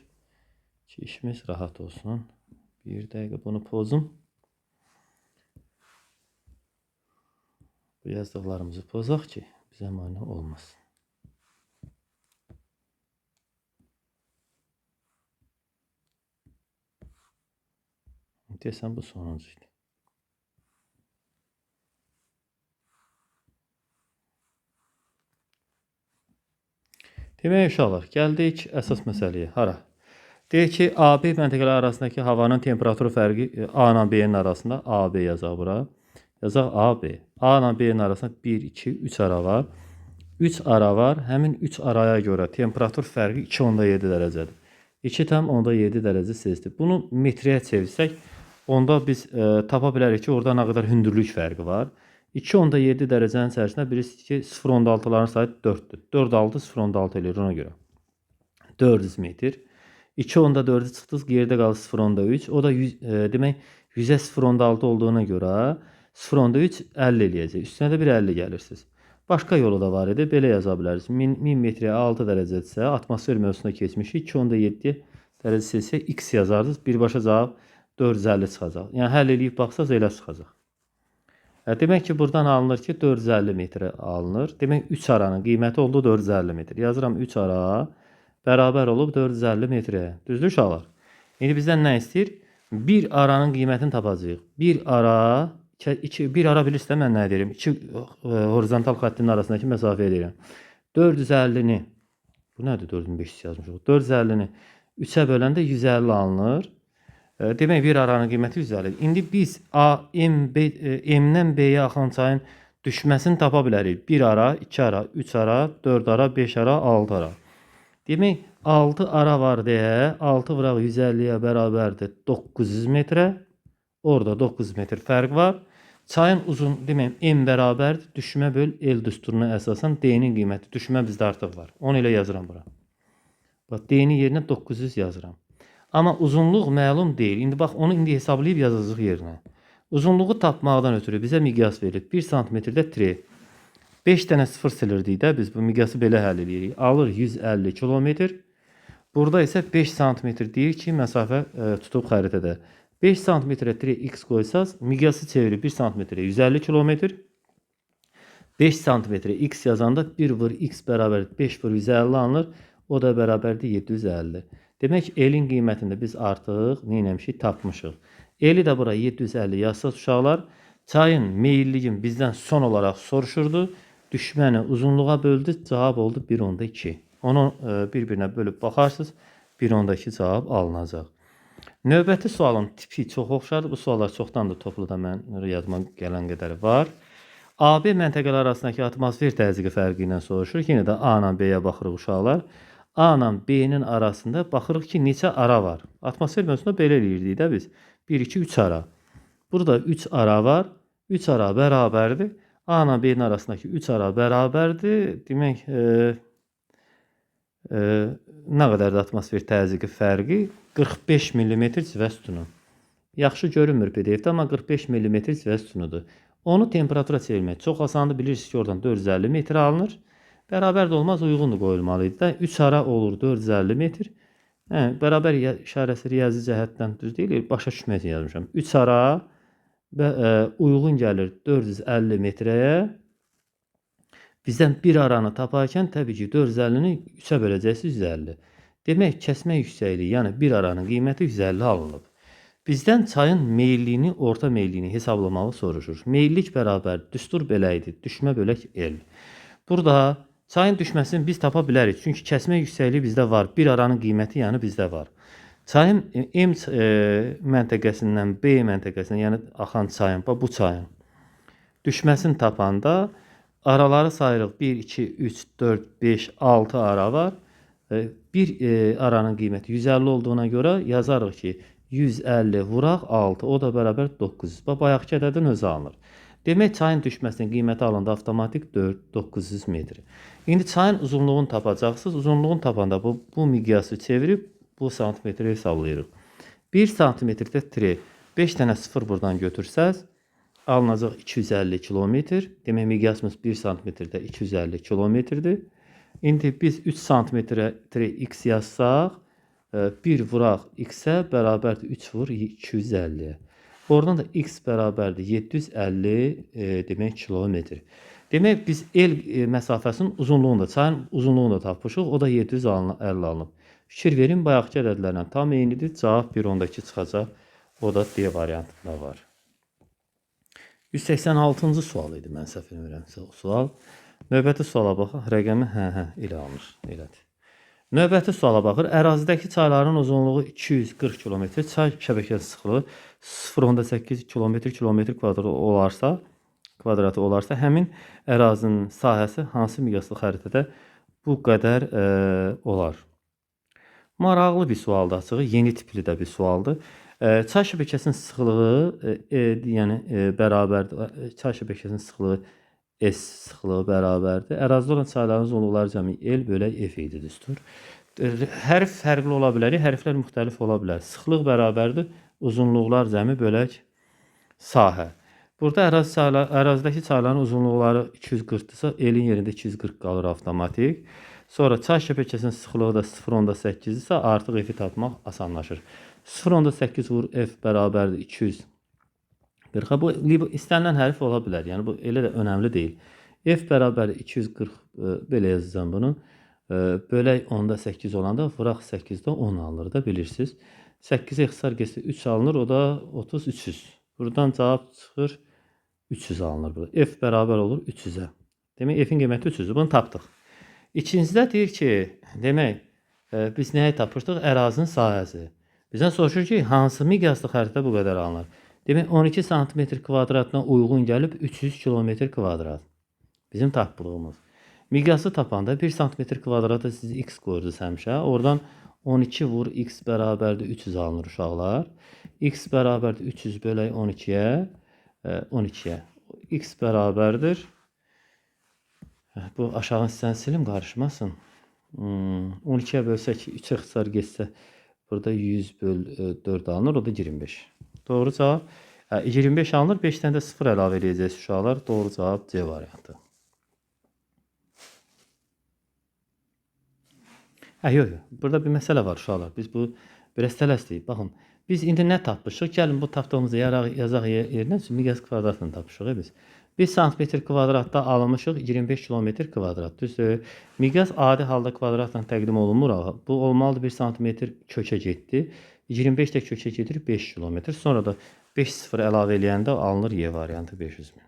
ki, işimiz rahat olsun. 1 dəqiqə bunu pozum. Bu yazdıqlarımızı pozaq ki, bizə mane olmasın. Deyəsən bu sonuncu idi. Demək uşaqlar, gəldik əsas məsələyə. Hara? Deyək ki, AB məntəqələr arasındakı havanın temperaturu fərqi A ilə B-nin arasında AB yazaq bura. Yazaq AB. A ilə B-nin arasında 1, 2, 3 ara var. 3 ara var. Həmin 3 araya görə temperatur fərqi 2,7 dərəcədir. 2,7 dərəcə Selsius. Bunu metrəyə çevirsək, onda biz tapa bilərik ki, orada nə qədər hündürlük fərqi var. 2,7 dərəcənin içərisində bilirsiniz ki, 0,6'ların sayı 4'dür. 4,6 0,6 eləyir ona görə. 400 metr. 2,4'ü çıxdıq, yerdə qalır 0,3. O da demək 100'ə 0,6 olduğuna görə 0,3 50 eləyəcək. Üstünə də bir 50 gəlirsiniz. Başqa yolu da var idi. Belə yaza bilərsiniz. 1000 metrəyə 6 dərəcədirsə, atmosfer mövzusuna keçmişik. 2,7 dərəcə Selsiyə X yazardınız. Birbaşa cavab 450 çıxacaq. Yəni həll eləyib baxsaz elə çıxacaq. Demək ki, buradan alınır ki, 450 metrə alınır. Demək 3 aranın qiyməti oldu 450 metr. Yazıram 3 ara bərabər olub 450 metrə. Düzdür uşaqlar? İndi bizdən nə istəyir? Bir aranın qiymətini tapacağıq. Bir ara bilirsiniz də mən nə deyirəm? 2 horizontal xəttinin arasındakı məsafə deyirəm. 450-ni, bu nədir 4500 yazmışıq? 450-ni 3'ə böləndə 150 alınır. Demək bir aranın qiyməti 150. İndi biz M-dən B-yə axan çayın düşməsini tapa bilərik. 1 ara, 2 ara, 3 ara, 4 ara, 5 ara, 6 ara. Demək 6 ara var deyə 6 vuraq 150'yə bərabərdir 900 metrə. Orada 900 metr fərq var. Çayın uzun deməyim m bərabərdir. Düşmə böl L düsturuna əsasən D-nin qiyməti düşmə bizdə artıq var. 10 ilə yazıram bura. Bax D-nin yerinə 900 yazıram. Amma uzunluq məlum deyil. İndi bax onu indi hesablayıb yazacağıq yerinə. Uzunluğu tapmaqdan ötürü bizə miqyas verilib. 1 sm-də tre. 5 dənə sıfır silirdik də biz bu miqyası belə həll edirik. Alır 150 kilometr. Burada isə 5 sm deyir ki, məsafə tutub xəritədə. 5 sm-ə x qoysaz, miqyası çevirir 1 sm-ə 150 kilometr. 5 sm x yazanda 1 vur x bərabər 5 vur 150 alınır. O da bərabərdir 750. Demək L-in qiymətində biz artıq nə etmişik? Tapmışıq. L-i də bura 750 yazsaq uşaqlar, çayın meyilliyin bizdən son olaraq soruşurdu. Düşməni uzunluğa böldü, cavab oldu 1/2. Onu bir-birinə bölüb baxarsınız, 1/2 cavab alınacaq. Növbəti sualın tipi çox oxşardır. Bu suallar çoxdan da toplu da mən yadıma gələn qədəri var. AB məntəqələr arasındakı atmosfer təzyiqi fərqi ilə soruşur. Yenə də A ilə B-yə baxırıq uşaqlar. A ilə B-nin arasında baxırıq ki, neçə ara var. Atmosfer mövzusunda belə eləyirdik də biz. 1, 2, 3 ara. Burada 3 ara var. 3 ara bərabərdir. A ilə B-nin arasındakı 3 ara bərabərdir. Demək, nə qədərdir atmosfer təzyiqi fərqi? 45 mm civə sütunu. Yaxşı görünmür PDF-də, amma 45 mm civə sütunudur. Onu temperatura çevirmək çox asandır. Bilirsiniz ki, oradan 450 metr alınır. Bərabər də olmaz, uyğundur qoyulmalıydı da. 3 ara olur 450 metr. Bərabər işarəsi riyazi cəhətdən düz deyil, başa düşmək üçün yazmışam. 3 ara uyğun gəlir 450 metrəyə. Bizdən bir aranı taparkən təbii ki 450-ni 3-ə böləcəksiniz 150. Demək, kəsmə yüksəkliyi, yəni bir aranın qiyməti 150 alınıb. Bizdən çayın meyilliyini, orta meyilliyini hesablamağı soruşur. Meyillik bərabər, düstur belə idi, düşmə bölək L. Burada çayın düşməsini biz tapa bilərik. Çünki kəsmə yüksəkliyi bizdə var. Bir aranın qiyməti yəni bizdə var. Çayın M məntəqəsindən B məntəqəsinə, yəni axan çayın, bu çayın düşməsini tapanda araları sayırıq. 1, 2, 3, 4, 5, 6 ara var. Bir aranın qiyməti 150 olduğuna görə yazarıq ki, 150 vuraq 6, o da bərabər 900. Bayaqki ədədin özü alınır. Demək, çayın düşməsinin qiyməti alındı avtomatik 900 metr. İndi çayın uzunluğunu tapacaqsınız. Uzunluğunu tapanda bu miqyası çevirib bu santimetri hesablayırıq. 1 santimetrdə tre 5 dənə sıfır buradan götürsəz, alınacaq 250 kilometr. Demək, miqyasımız 1 santimetrdə 250 kilometrdir. İndi biz 3 santimetrə x yazsaq, 1 vuraq x-ə bərabərdir 3 vur 250-yə. Oradan da x bərabərdir 750 demək kilometr. Demək, biz L məsafəsinin uzunluğunu da, çayın uzunluğunu da tapmışıq. O da 750 alınıb. Fikir verin, bayaqki ədədlərlə tam eynidir. Cavab 1/2 çıxacaq. O da D variantında var. 186-cı sual idi, mən səhv etmirəmsə o sual. Növbəti suala baxaq. Rəqəmi elə almış. Elədir. Növbəti suala baxır. Ərazidəki çayların uzunluğu 240 km, çay şəbəkəsi sıxlığı 0.8 km kvadratı olarsa, həmin ərazinin sahəsi hansı miqyaslı xəritədə bu qədər olar? Maraqlı bir sualdır açığı, yeni tipli də bir sualdır. Çay şəbəkəsinin sıxlığı, yəni bərabərdir. Çay şəbəkəsinin sıxlığı S sıxlığı bərabərdir. Ərazidə olan çayların uzunluqları cəmi L bölək F idi düstur. Hərf fərqli ola bilər, hərflər müxtəlif ola bilər. Sıxlıq bərabərdir, uzunluqlar cəmi bölək sahə. Burada ərazidəki çayların uzunluqları 240-dırsa, L-in yerində 240 qalır avtomatik. Sonra çay şəbəkəsinin sıxlığı da 0.8-dirsə, artıq F-i tapmaq asanlaşır. 0.8 vur F bərabərdir 200. Bu istənilən hərf ola bilər. Yəni, bu elə də önəmli deyil. F bərabər 240, belə yazacağım bunu. Bölək 10-8 olanda, vuraq 8-də 10 alınır da, bilirsiniz. 8-ə ixtisar getsə 3 alınır, o da 30, 300. Buradan cavab çıxır, 300 alınır. F bərabər olur 300-ə. Demək, F-in qiyməti 300-dür. Bunu tapdıq. İkincidə deyir ki, demək, biz nəyə tapmışdıq? Ərazinin sahəsi. Bizdən soruşur ki, hansı miqyaslı xəritə bu qədər alınır? Demək, 12 cm kvadratına uyğun gəlib 300 km kvadrat. Bizim tapdığımız. Miqyası tapanda 1 cm kvadrata siz x qoyurdunuz həmişə. Oradan 12 vur x bərabərdir 300 alınır uşaqlar. X bərabərdir 300 bölək 12-yə. 12'yə. X bərabərdir. Bu aşağı hissəni silim, qarışmasın. 12'yə bölsək 3 ixtisar getsə burada 100 böl 4 alınır, o da 25. Doğru cavab 25 alınır, 5 dənə də 0 əlavə edəcəyiz uşaqlar. Doğru cavab C variantı. Yox, burada bir məsələ var uşaqlar. Biz bu biraz tələsdik. Baxın, biz indi nə tapmışıq? Gəlin bu tapdığımızı yazaq yerinə, miqyas kvadratını tapmışıq biz. 1 sm kvadratda alınmışıq 25 km kvadrat. Düzdür? Miqyas adi halda kvadratla təqdim olunmur. Bu olmalıdır 1 sm kökə getdi. 25 də kökə gedir 5 km. Sonra da 5 0 əlavə eləyəndə alınır Y variantı 500 min.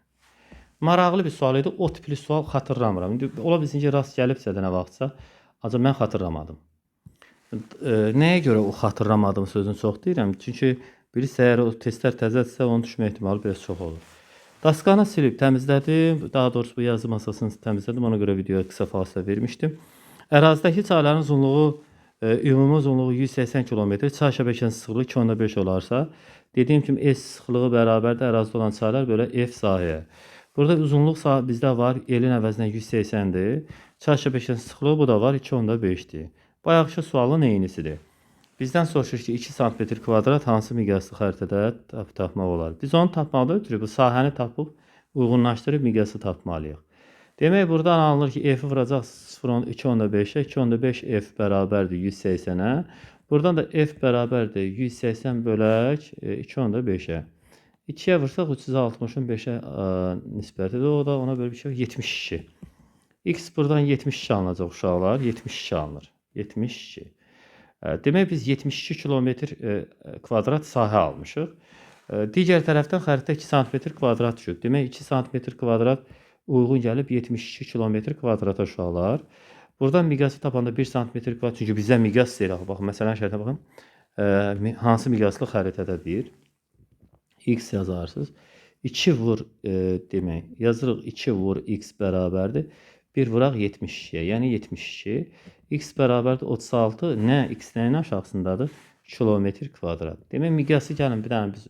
Maraqlı bir sual idi. O tipli sual xatırlamıram. İndi ola bilsin ki, rast gəlibsə də nə vaxtsa, ancaq mən xatırlamadım. Nəyə görə o xatırlamadım sözünü çox deyirəm? Çünki birisi əgər o testlər təzədirsə, onun düşmə ehtimalı biraz çox olur. Daskanı silib təmizlədim. Daha doğrusu bu yazı masasını təmizlədim. Ona görə videoya qısa fasilə vermişdim. Ərazidəki çayların uzunluğu, ümumi uzunluğu 180 km, çay şəbəkəsinin sıxlığı 2.5 olarsa, dediyim kimi S sıxlığı bərabərdə ərazidə olan çaylar bölə F sahəyə. Burada uzunluq bizdə var, elin əvəzinə 180-dir. Çay şəbəkəsinin sıxlığı bu da var, 2.5-dir. Bayaqki sualın eynisidir. Bizdən soruşur ki, 2 sm kvadrat hansı miqyaslı xəritədə tapmaq olar? Biz onu tapmadan ötürü bu sahəni tapıb, uyğunlaşdırıb miqyası tapmalıyıq. Demək, buradan alınır ki, F-i vuracaq 2.5-ə, 2.5 F bərabərdir 180-ə. Buradan da F bərabərdir 180 bölək 2.5-ə. 2'ye vursak 360'ın 5'e nisbətidir. O da ona böyle bir şey 72. X buradan 72 alınacaq uşaqlar. 72 alınır. 72. Demək biz 72 kilometr kvadrat sahə almışıq. Digər tərəfdən xəritə 2 sm kvadrat düşüb. Demək 2 sm kvadrat uyğun gəlib 72 kilometr kvadrata uşaqlar. Buradan miqyası tapanda 1 sm kvadrat. Çünki bizə miqyas istəyir. Baxın, məsələn şərtə baxın. Hansı miqyaslı xəritədədir? X yazarsınız. 2 vur demək. Yazırıq 2 vur X bərabərdir. 1 vuraq 72'ye. Yəni 72. X bərabərdir 36. Nə? X nəyin aşağısındadır? Kilometr kvadrat. Demək miqyası gəlin bir dənə biz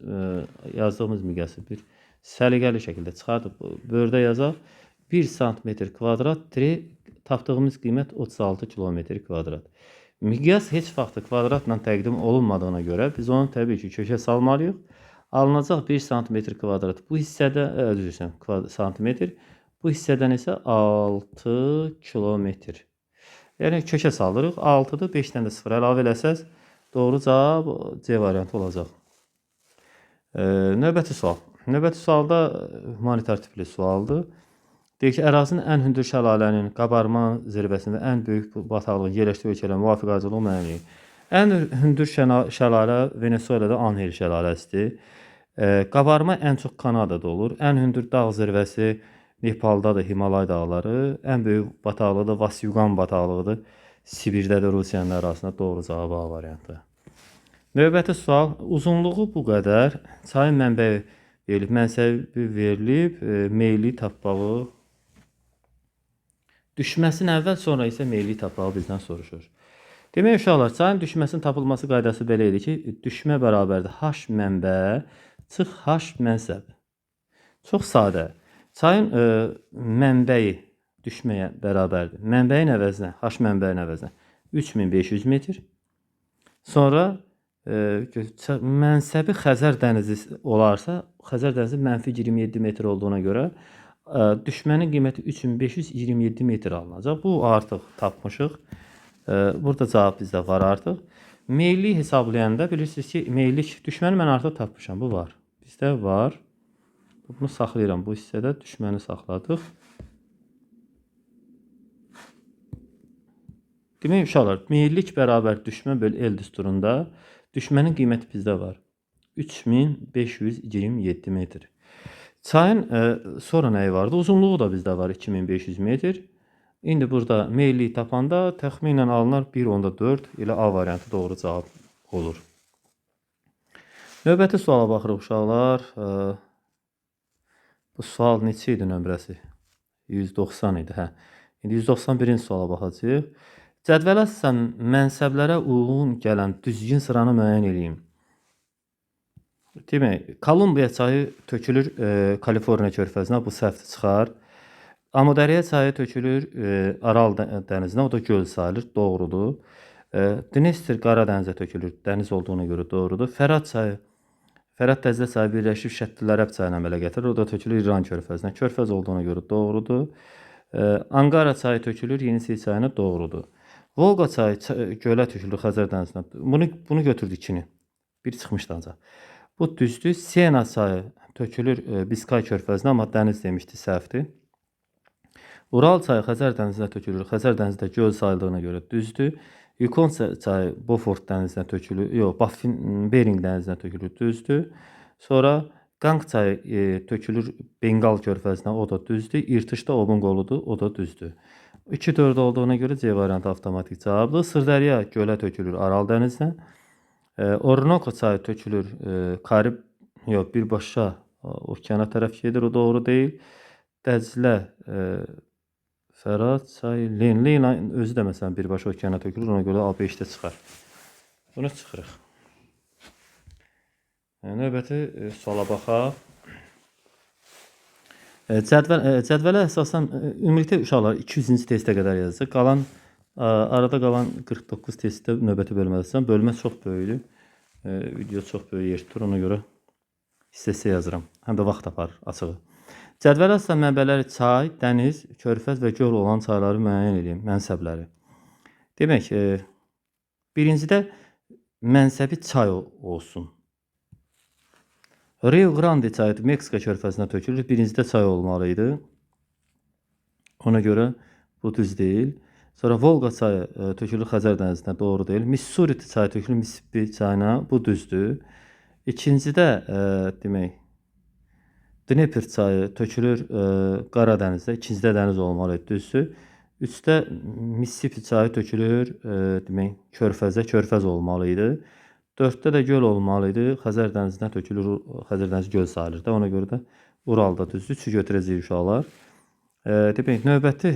yazdığımız miqyası bir səliqəli şəkildə çıxardıb böldə yazaq. 1 sm kvadrat tapdığımız qiymət 36 kilometr kvadrat. Miqyas heç vaxt kvadratla təqdim olunmadığına görə biz onu təbii ki kökə salmalıyıq. Alınacaq 1 sm kvadrat. Bu hissədə santimetr. Bu hissədən isə 6 kilometr. Yəni kökə salırıq. 6'dır. 5'dən də 0 əlavə eləsəz doğru cavab C variantı olacaq. Növbəti sual. Növbəti sualda humanitar tipli sualdır. Deyir ki, ərazinin ən hündür şəlalənin qabarma zirvəsində ən böyük bataqlığın yerləşdiyi ölkələrə müvafiq ardıcılıq müəyyən edin. Ən hündür şəlalə Venezuelada Anhel şəlaləsidir. Qabarma ən çox Kanadada olur. Ən hündür dağ zirvəsi Nepaldadır, Himalay dağları. Ən böyük bataqlığı da Vasyugan bataqlığıdır. Sibirdədir, Rusiyanın arasında. Doğru cavab A variantı. Növbəti sual. Uzunluğu bu qədər. Çayın mənbəyi verilib, mənsəbi verilib, meyli tapmağı. Düşməsinin əvvəl sonra isə meyli tapmağı bizdən soruşur. Demək uşaqlar, çayın düşməsinin tapılması qaydası belə idi ki, düşmə bərabərdir H mənbə çıx H mənsəb. Çox sadə. Çayın mənbəyi düşməyə bərabərdir. Mənbəyin əvəzinə, H mənbəyin əvəzinə 3500 metr. Sonra mənsəbi Xəzər dənizi olarsa, Xəzər dənizi mənfi 27 metr olduğuna görə düşmənin qiyməti 3527 metr alınacaq. Bu artıq tapmışıq. Burada cavab bizdə var artıq. Meyli hesablayanda bilirsiniz ki, meyillik düşməni mən artıq tapmışam. Bu var. Bizdə var. Bunu saxlayıram. Bu hissədə düşməni saxladıq. Demək uşaqlar, meyillik bərabər düşmə böl L düsturunda düşmənin qiyməti bizdə var. 3527 metr. Çayın sonra nəyi vardı? Uzunluğu da bizdə var 2500 metr. İndi burada meyilliyi tapanda təxminən alınar 1.4 ilə A variantı doğru cavab olur. Növbəti suala baxırıq uşaqlar. Bu sual neçə idi nömrəsi? 190 idi. İndi 191-ci suala baxacağıq. Cədvələ mənsəblərə uyğun gələn düzgün sıranı müəyyən edin. Demək, Kolumbiya çayı tökülür Kaliforniya körfəzinə, bu səhv çıxar. Amudariya çayı tökülür Aral dənizinə, o da göl sayılır, doğrudur. Dnestr Qara dənizə tökülür, dəniz olduğuna görə doğrudur. Fərat Dəzlə çayı birləşib Şəttəli Ərəb çayına əmələ gətirir, o da tökülür İran körfəzinə, körfəz olduğuna görə doğrudur. Ankara çayı tökülür Yenisey çayına, doğrudur. Volqa çayı gölə tökülür Xəzər dənizinə. Bunu götürdük ikini. Biri çıxmışdı ancaq. Bu düzdür. Sena çayı tökülür Biskay körfəzinə, amma dəniz demişdi, səhvdir. Ural çayı Xəzər dənizinə tökülür. Xəzər dənizində göl sayıldığına görə düzdür. Yukon çayı Beaufort dənizinə tökülür. Yox, Bering dənizinə tökülür, düzdür. Sonra Qanq çayı tökülür Bengal körfəzinə, o da düzdür. İrtışda Obun qoludur, o da düzdür. 2-4 olduğuna görə C variantı avtomatik cavabdır. Sırdərya gölə tökülür Aral dənizinə. Orinoco çayı tökülür birbaşa okeana tərəf gedir, o doğru deyil. Dəclə Fərat çayı Lena özü də məsələn birbaşa okeana tökülür, ona görə A5-də çıxar. Bunu çıxırıq. Növbəti suala baxaq. Cədvələ əsasən ümumilikdə uşaqlar 200-cü testə qədər yazacaq. Arada qalan 49 testdə növbəti bölmədəsən. Bölmə çox böyükdür. Video çox böyük yer tutur, ona görə hissəsə yazıram. Həm də vaxt tapar açığı. Cədvələ əsasən mənbələri çay, dəniz, körfəz və göl olan çayları müəyyən edin, mənsəbləri. Demək, birincidə mənsəbi çay olsun. Rio Grande çayı Meksika körfəzinə tökülür. Birincidə çay olmalı idi. Ona görə bu düz deyil. Sonra Volqa çayı tökülür Xəzər dənizinə, doğru deyil. Missouri çayı tökülür Mississippi çayına, bu düzdür. İkincidə demək, Dnepr çayı tökülür Qara dənizdə, ikincidə dəniz olmalı idi, düzdür. Üçdə Mississippi çayı tökülür demək, körfəzə, körfəz olmalı idi. 4-də də göl olmalı idi. Xəzər dənizinə tökülür, Xəzər dənizi göl sayılır da, ona görə də Uralda düzdür. 3-ü götürəcəyik uşaqlar. Demək, növbəti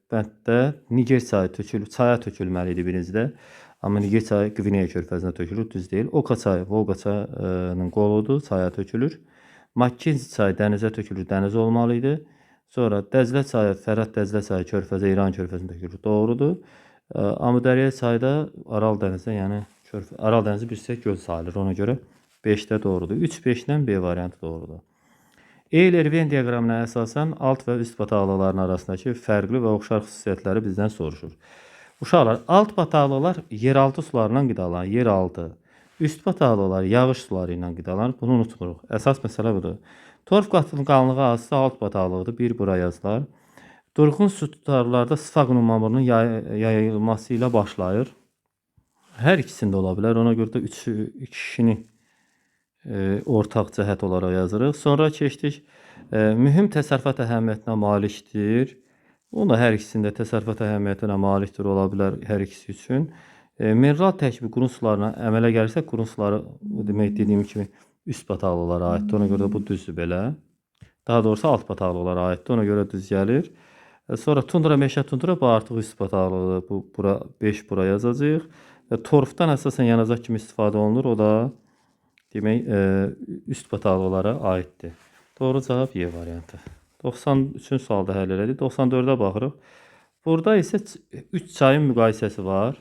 bənddə Niger çayı çaya tökülməli idi birincidə. Amma Niger çayı Qvineya körfəzinə tökülür, düz deyil. Oka çayı Volqa çayının qoludur, çaya tökülür. Mackenzie çayı dənizə tökülür, dəniz olmalı idi. Sonra Dəzlə çayı, Fərat Dəzlə çayı körfəzə, İran körfəzinə tökülür, doğrudur. Amudariya çayı da Aral dənizinə, yəni Aral dənizi bir hissə göl sayılır, ona görə 5-də doğrudur. 3-5-dən B variantı doğrudur. Euler-Venn diaqramına əsasən alt və üst bataqlıqların arasındakı fərqli və oxşar xüsusiyyətləri bizdən soruşur. Uşaqlar, alt bataqlıqlar yeraltı sularından qidalanır, yeraltı. Üst bataqlıqlar yağış suları ilə qidalanır, bunu unutmuruq. Əsas məsələ budur. Torf qatının qalınlığı azsa alt bataqlıqdır, bir bura yazılar. Durğun su tutarlarda sfaqnum mamırının yayılması ilə başlayır. Hər ikisində ola bilər, ona görə də ikisini ortaq cəhət olaraq yazırıq. Sonra keçdik, mühüm təsərrüfat əhəmiyyətinə malikdir. Bunu da hər ikisində təsərrüfat əhəmiyyətinə malikdir, ola bilər hər ikisi üçün. Mineral tərkibi qurun sularına əmələ gəlirsə, qurun suları demək dediyim kimi üst bataqlıqlara aiddir. Ona görə də bu düzdür belə. Daha doğrusu alt bataqlıqlara aiddir. Ona görə düz gəlir. Sonra tundra, meşə tundra bu artıq üst bataqlıqdır. Bu bura 5 bura yazacağıq. Torfdan əsasən yanacaq kimi istifadə olunur. O da demək üst bataqlıqlara aiddir. Doğru cavab Y variantı. 93-cü sualda həll elədik. 94-ə baxırıq. Burada isə 3 çayın müqayisəsi var.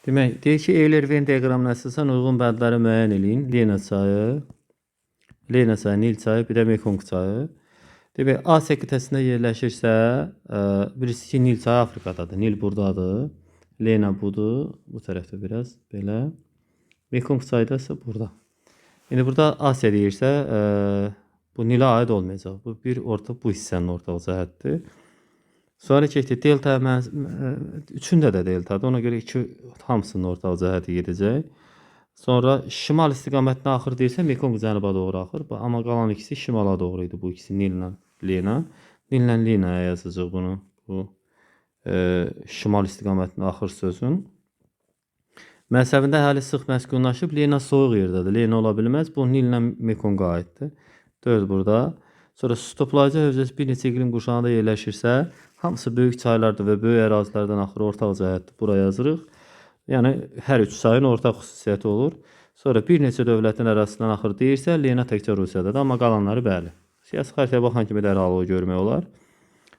Demək, deyir ki, Euler-Venn diaqramına əsasən uyğun bəndləri müəyyən edin. Lena çayı, Nil çayı, bir də Mekong çayı. Demək, Asiya qitəsində yerləşirsə, birisi ki, Nil çayı Afrikadadır. Nil buradadır. Lena budur. Bu tərəfdə biraz belə. Mekong çayı da isə burada. Yəni, burada Asiya deyirsə, bu Nilə aid olmayacaq. Bu bu hissənin ortaq cəhətdir. Sonra keçdik, delta üçündə də deltadır. Ona görə hamısının ortaq cəhəti gedəcək. Sonra şimal istiqamətinə axır deyirsə, Mekong cənuba doğru axır. Amma qalan ikisi şimala doğru idi. Bu ikisi Nillə Lena. Nillə Lenaya yazacaq bunu. Bu şimal istiqamətinə axır sözün. Mənsəbində həli sıx məskunlaşıb, Lena soyuq yerdədir. Lena ola bilməz. Bu Nillə Mekonga aiddir. 4 burada. Sonra su toplayıcı hövzəsi bir neçə iqlim qurşağında yerləşirsə, hamısı böyük çaylardır və böyük ərazilərdən axır ortaq cəhətdir. Bura yazırıq. Yəni, hər üç çayın ortaq xüsusiyyəti olur. Sonra bir neçə dövlətin arasından axır deyirsə, Lena təkcə Rusiyadadır, amma qalanları bəli. Siyasi xəritəyə baxan kimi dərhal o görmək olar.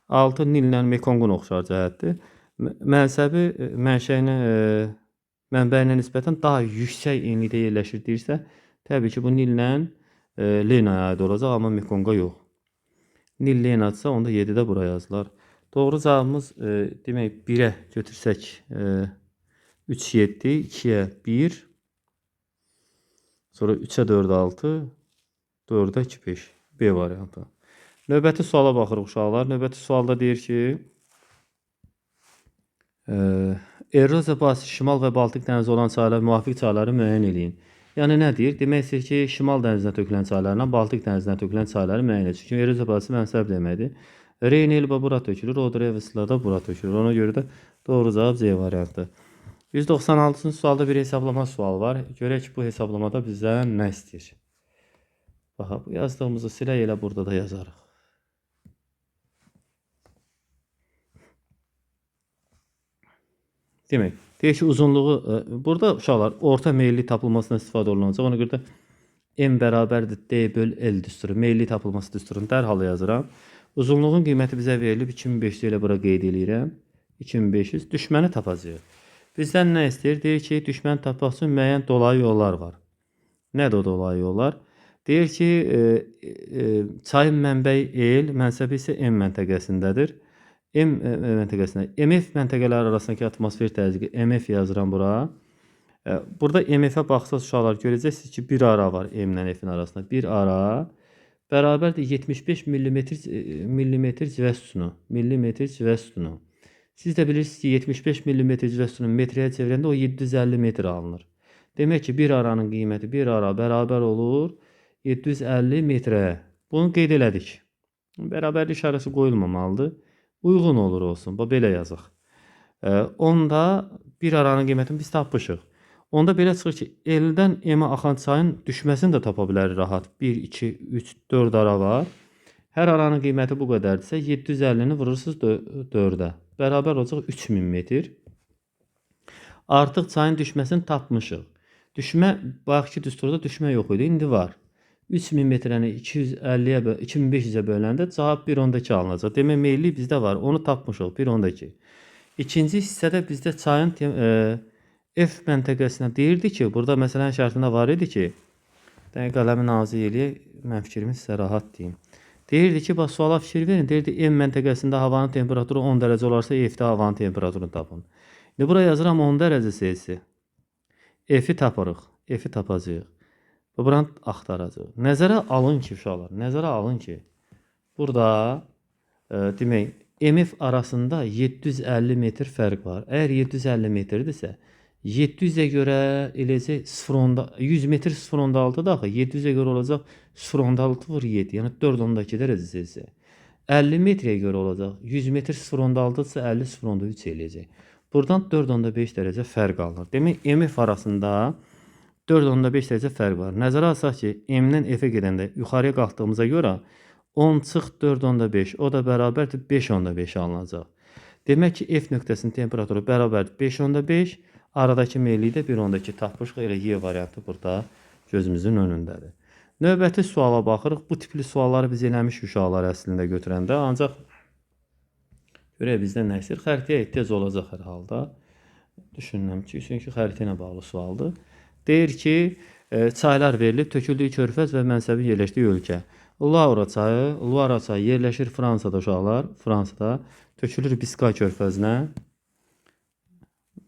6 Nillə Mekongun oxşar cəhətdir. Mənsəbi mənşəyinə mənbəyinə nisbətən daha yüksək enlikdə yerləşir deyirsə, təbii ki, bu Nillə Lenaya aid olacaq, amma Mekonga yox. Nil Lenadsa, onda 7-də bura yazılar. Doğru cavabımız demək 1-ə götürsək 3, 7, 2-yə 1, sonra 3-ə 4, 6, 4-ə 2, 5. B variantı. Növbəti suala baxırıq uşaqlar. Növbəti sualda deyir ki, eroziya bazası Şimal və Baltik dənizi olan çaylar müvafiq çayları müəyyən edin. Yəni nə deyir? Demək istəyir ki, Şimal dənizinə tökülən çaylarla Baltik dənizinə tökülən çayları müəyyən edin. Çünki eroziya bazası mənsəb deməkdir. Reyn Elba bura tökülür, Odre Vısla da bura tökülür. Ona görə də doğru cavab C variantı. 196-cı sualda bir hesablama sualı var. Görək ki, bu hesablamada bizdən nə istəyir? Bax, bu yazdığımızı silək, elə burada da yazarıq. Demək, deyək ki, uzunluğu, burada uşaqlar orta meyilli tapılmasına istifadə olunacaq. Ona görə də M bərabərdir D böl L düsturu. Meyilli tapılması düsturunu dərhal yazıram. Uzunluğun qiyməti bizə verilib 2500 ilə bura qeyd edirəm. 2500 düşməni tapacağıq. Bizdən nə istəyir? Deyir ki, düşməni tapmaq üçün müəyyən dolayı yollar var. Nədir o dolayı yollar? Deyir ki, çayın mənbəyi El, mənsəbi isə M məntəqəsindədir. M məntəqəsində. MF məntəqələri arasındakı atmosfer təzyiqi MF yazıram bura. Burada MF-ə baxsaq uşaqlar görəcəksiniz ki, bir ara var M ilə F-in arasında. Bir ara bərabərdir 75 millimetr civə sütunu. Millimetr civə sütunu. Siz də bilirsiniz ki, 75 millimetr civə sütunu metrəyə çevirəndə o 750 metr alınır. Demək ki, bir aranın qiyməti bir ara bərabər olur 750 metrəyə. Bunu qeyd elədik. Bərabərlik işarəsi qoyulmamalıdır. Uyğun olur olsun. Belə yazıq. Onda bir aranın qiymətini biz tapmışıq. Onda belə çıxır ki, L-dən M-ə axan çayın düşməsini də tapa bilərik rahat. 1, 2, 3, 4 ara var. Hər aranın qiyməti bu qədərdirsə, 750-ni vurursunuz 4-ə. Bərabər olacaq 3000 metr. Artıq çayın düşməsini tapmışıq. Düşmə, baxki düsturda düşmə yox idi, indi var. 3000 metrəni 250-yə 2500-ə böləndə cavab 1.2 alınacaq. Demək, meyillik bizdə var. Onu tapmışıq 1.2. İkinci hissədə bizdə çayın F məntəqəsinə deyirdi ki, burada məsələn şərtində var idi ki, qələmi nazik eləyək, mən fikrimi sizə rahat deyim. Deyirdi ki, bax, suala fikir verin. Deyirdi, M məntəqəsində havanın temperaturu 10 dərəcə olarsa, F-də havanın temperaturunu tapın. İndi buraya yazıram 10 dərəcə Selsi. F-i tapırıq. F-i tapacağıq. Buranı axtaracaq. Nəzərə alın ki, uşaqlar, nəzərə alın ki, burada demək, MF arasında 750 metr fərq var. Əgər 750 metrdirsə, 700-ə görə eləcək 100 metr 0.6 da axı, 700-ə görə olacaq 0.6 vur 7, yəni 4.2 dərəcə Selsi. 50 metrəyə görə olacaq 100 metr 0.6-dırsa 50 0.3 eləyəcək. Buradan 4.5 dərəcə fərq alınır. Demək, MF arasında 4.5 dərəcə fərq var. Nəzərə alsaq ki, M-dən F-ə gedəndə yuxarıya qalxdığımıza görə 10 çıx 4.5, o da bərabərdir 5.5 alınacaq. Demək ki, F nöqtəsinin temperaturu bərabərdir 5.5, aradakı meyilliyi də 1.2 tapmışıq. Elə Y variantı burada gözümüzün önündədir. Növbəti suala baxırıq. Bu tipli sualları biz eləmişik uşaqlar əslində götürəndə. Ancaq görək bizdən nə istəyir? Xəritəyə ehtiyac olacaq hər halda. Düşünürəm ki, çünki xəritə ilə bağlı sualdır. Deyir ki, çaylar verilib, töküldüyü körfəz və mənsəbi yerləşdiyi ölkə. Loira çayı yerləşir Fransada uşaqlar. Fransada tökülür Biskay körfəzinə.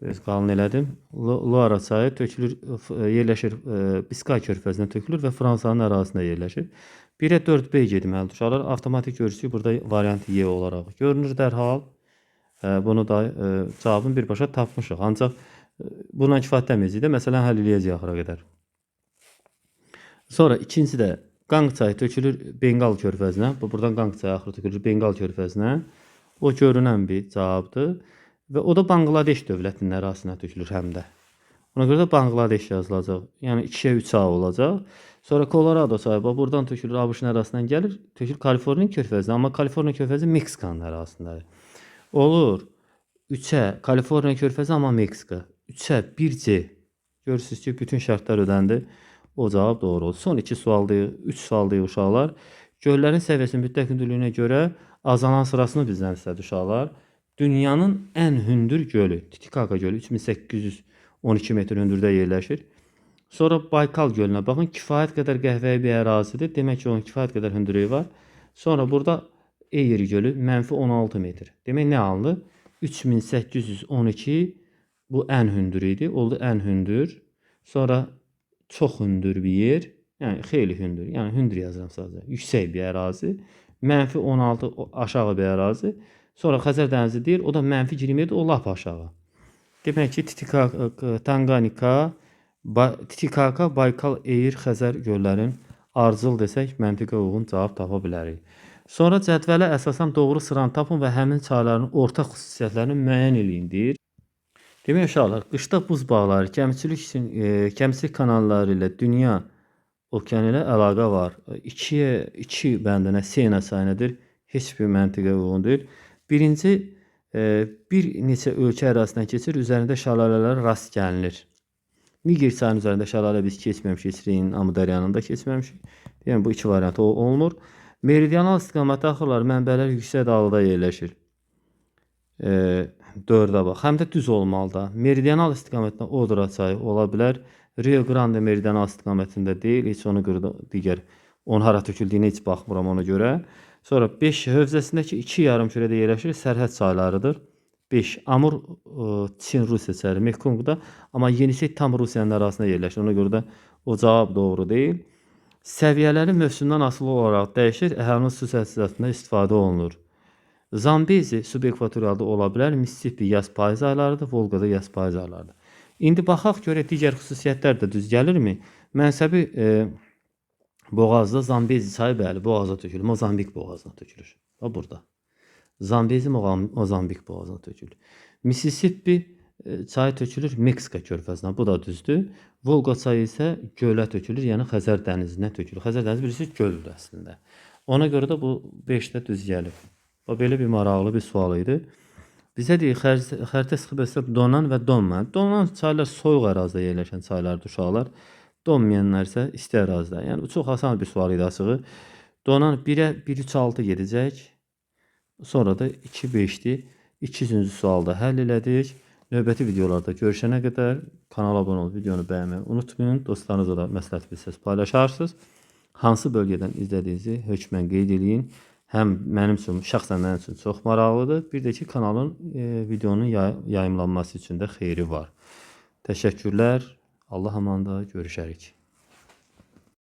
Biraz qalın elədim. Loira çayı yerləşir Biskay körfəzinə tökülür və Fransanın ərazisində yerləşir. 1-ə 4B getməlidir uşaqlar. Avtomatik görürsük burada variant Y olaraq görünür dərhal. Bunu da cavabını birbaşa tapmışıq. Ancaq buna kifayətlənməyəcək də, məsələn, həll eləyəcək axıra qədər. Sonra ikinci də Qanq çayı tökülür Bengal körfəzinə. Buradan Qanq çayı axırı tökülür Bengal körfəzinə. O görünən bir cavabdır. Və o da Bangladeş dövlətinin ərazisinə tökülür həm də. Ona görə də Bangladeş yazılacaq. Yəni 2-yə 3A olacaq. Sonra Colorado çayı buradan tökülür ABŞ-ın ərazisindən gəlir. Tökülür Kaliforniya körfəzinə. Amma Kaliforniya körfəzi Meksikanın ərazisindədir. Olur 3-ə Kaliforniya körfəzi amma Meksika. 3-ə 1C Görürsünüz ki, bütün şərtlər ödəndi. O cavab doğru oldu. Son 2 sualdayıq, 3 sualdayıq uşaqlar. Göllərin səviyyəsinin mütləq hündürlüyünə görə azalan sırasını bizdən istədi uşaqlar. Dünyanın ən hündür gölü, Titicaca gölü 3812 metr hündürlükdə yerləşir. Sonra Baykal gölünə baxın, kifayət qədər qəhvəyi bir ərazidir. Demək ki, onun kifayət qədər hündürlüyü var. Sonra burada Eyyeri gölü -16 metr. Demək nə alınır? 3812 bu ən hündür idi. Oldu ən hündür. Sonra çox hündür bir yer. Yəni xeyli hündür. Yəni hündür yazıram sadəcə. Yüksək bir ərazi. -16 aşağı bir ərazi. Sonra Xəzər dənizi deyir. O da -20 idi. O lap aşağı. Demək ki, Titicaca, Baykal, Eyyir, Xəzər göllərin ardıcıl desək, məntiqə uyğun cavab tapa bilərik. Sonra cədvələ əsasən doğru sıranı tapın və həmin çayların ortaq xüsusiyyətlərini müəyyən eləyin deyir. Demək uşaqlar, qışda buz bağları, gəmiçilik kanalları ilə dünya okeanı ilə əlaqə var. 2 bəndinə Sena çayınadır. Heç bir məntiqə uyğun deyil. Birinci, bir neçə ölkə ərazisindən keçir, üzərində şəlalələrə rast gəlinir. Niger çayının üzərində şəlalə biz keçməmişik, Reynin, Amudaryanında keçməmişik. Yəni bu 2 variant olmur. Meridional istiqamətdə axırlar mənbələr yüksək dağlıda yerləşir. 4-ə bax. Həm də düz olmalıdır. Meridional istiqamətdə Odra çayı ola bilər. Rio Grande meridional istiqamətində deyil. Heç onu digər onun hara töküldüyünə heç baxmıram ona görə. Sonra 5 hövzəsindəki 2 yarımkürədə yerləşir, sərhəd çaylarıdır. 5 Amur, Çin, Rusiya çayı Mekongda, amma Yenisey tam Rusiyanın arasında yerləşir. Ona görə də o cavab doğru deyil. Səviyyələri mövsümdən asılı olaraq dəyişir, əhalinin su təchizatında istifadə olunur. Zambezi subekvatorialda ola bilər, Mississippi yaz payız aylarıdır, Volqada yaz payız aylarıdır. İndi baxaq görək digər xüsusiyyətlər də düz gəlirmi? Mənsəbi boğazda Zambezi çayı bəli boğaza tökülür, Mozambik boğazına tökülür. Burada. Zambezi Mozambik boğazına tökülür. Mississippi çayı tökülür Meksika körfəzinə. Bu da düzdür. Volqa çayı isə gölə tökülür, yəni Xəzər dənizinə tökülür. Xəzər dənizi birisi göldür əslində. Ona görə də bu 5 də düz gəlir. O belə bir maraqlı bir sual idi. Bizə deyir, xəritə sıxbəsində donan və donmayan. Donan çaylar soyuq ərazidə yerləşən çaylardır uşaqlar. Donmayanlar isə isti ərazidə. Yəni bu çox asan bir sual idi açığı. Donan 1-ə 1-3-6 gedəcək. Sonra da 2-5-dir. 2-cü sualda həll elədik. Növbəti videolarda görüşənə qədər kanala abunə olub videonu bəyənməyi unutmayın. Dostlarınızla da məsləhət bilsəz paylaşarsınız. Hansı bölgədən izlədiyinizi hökmən qeyd edin. Həm mənim üçün, şəxsən mənim üçün çox maraqlıdır. Bir də ki, kanalın videonun yayımlanması üçün də xeyri var. Təşəkkürlər. Allah amanında görüşərik.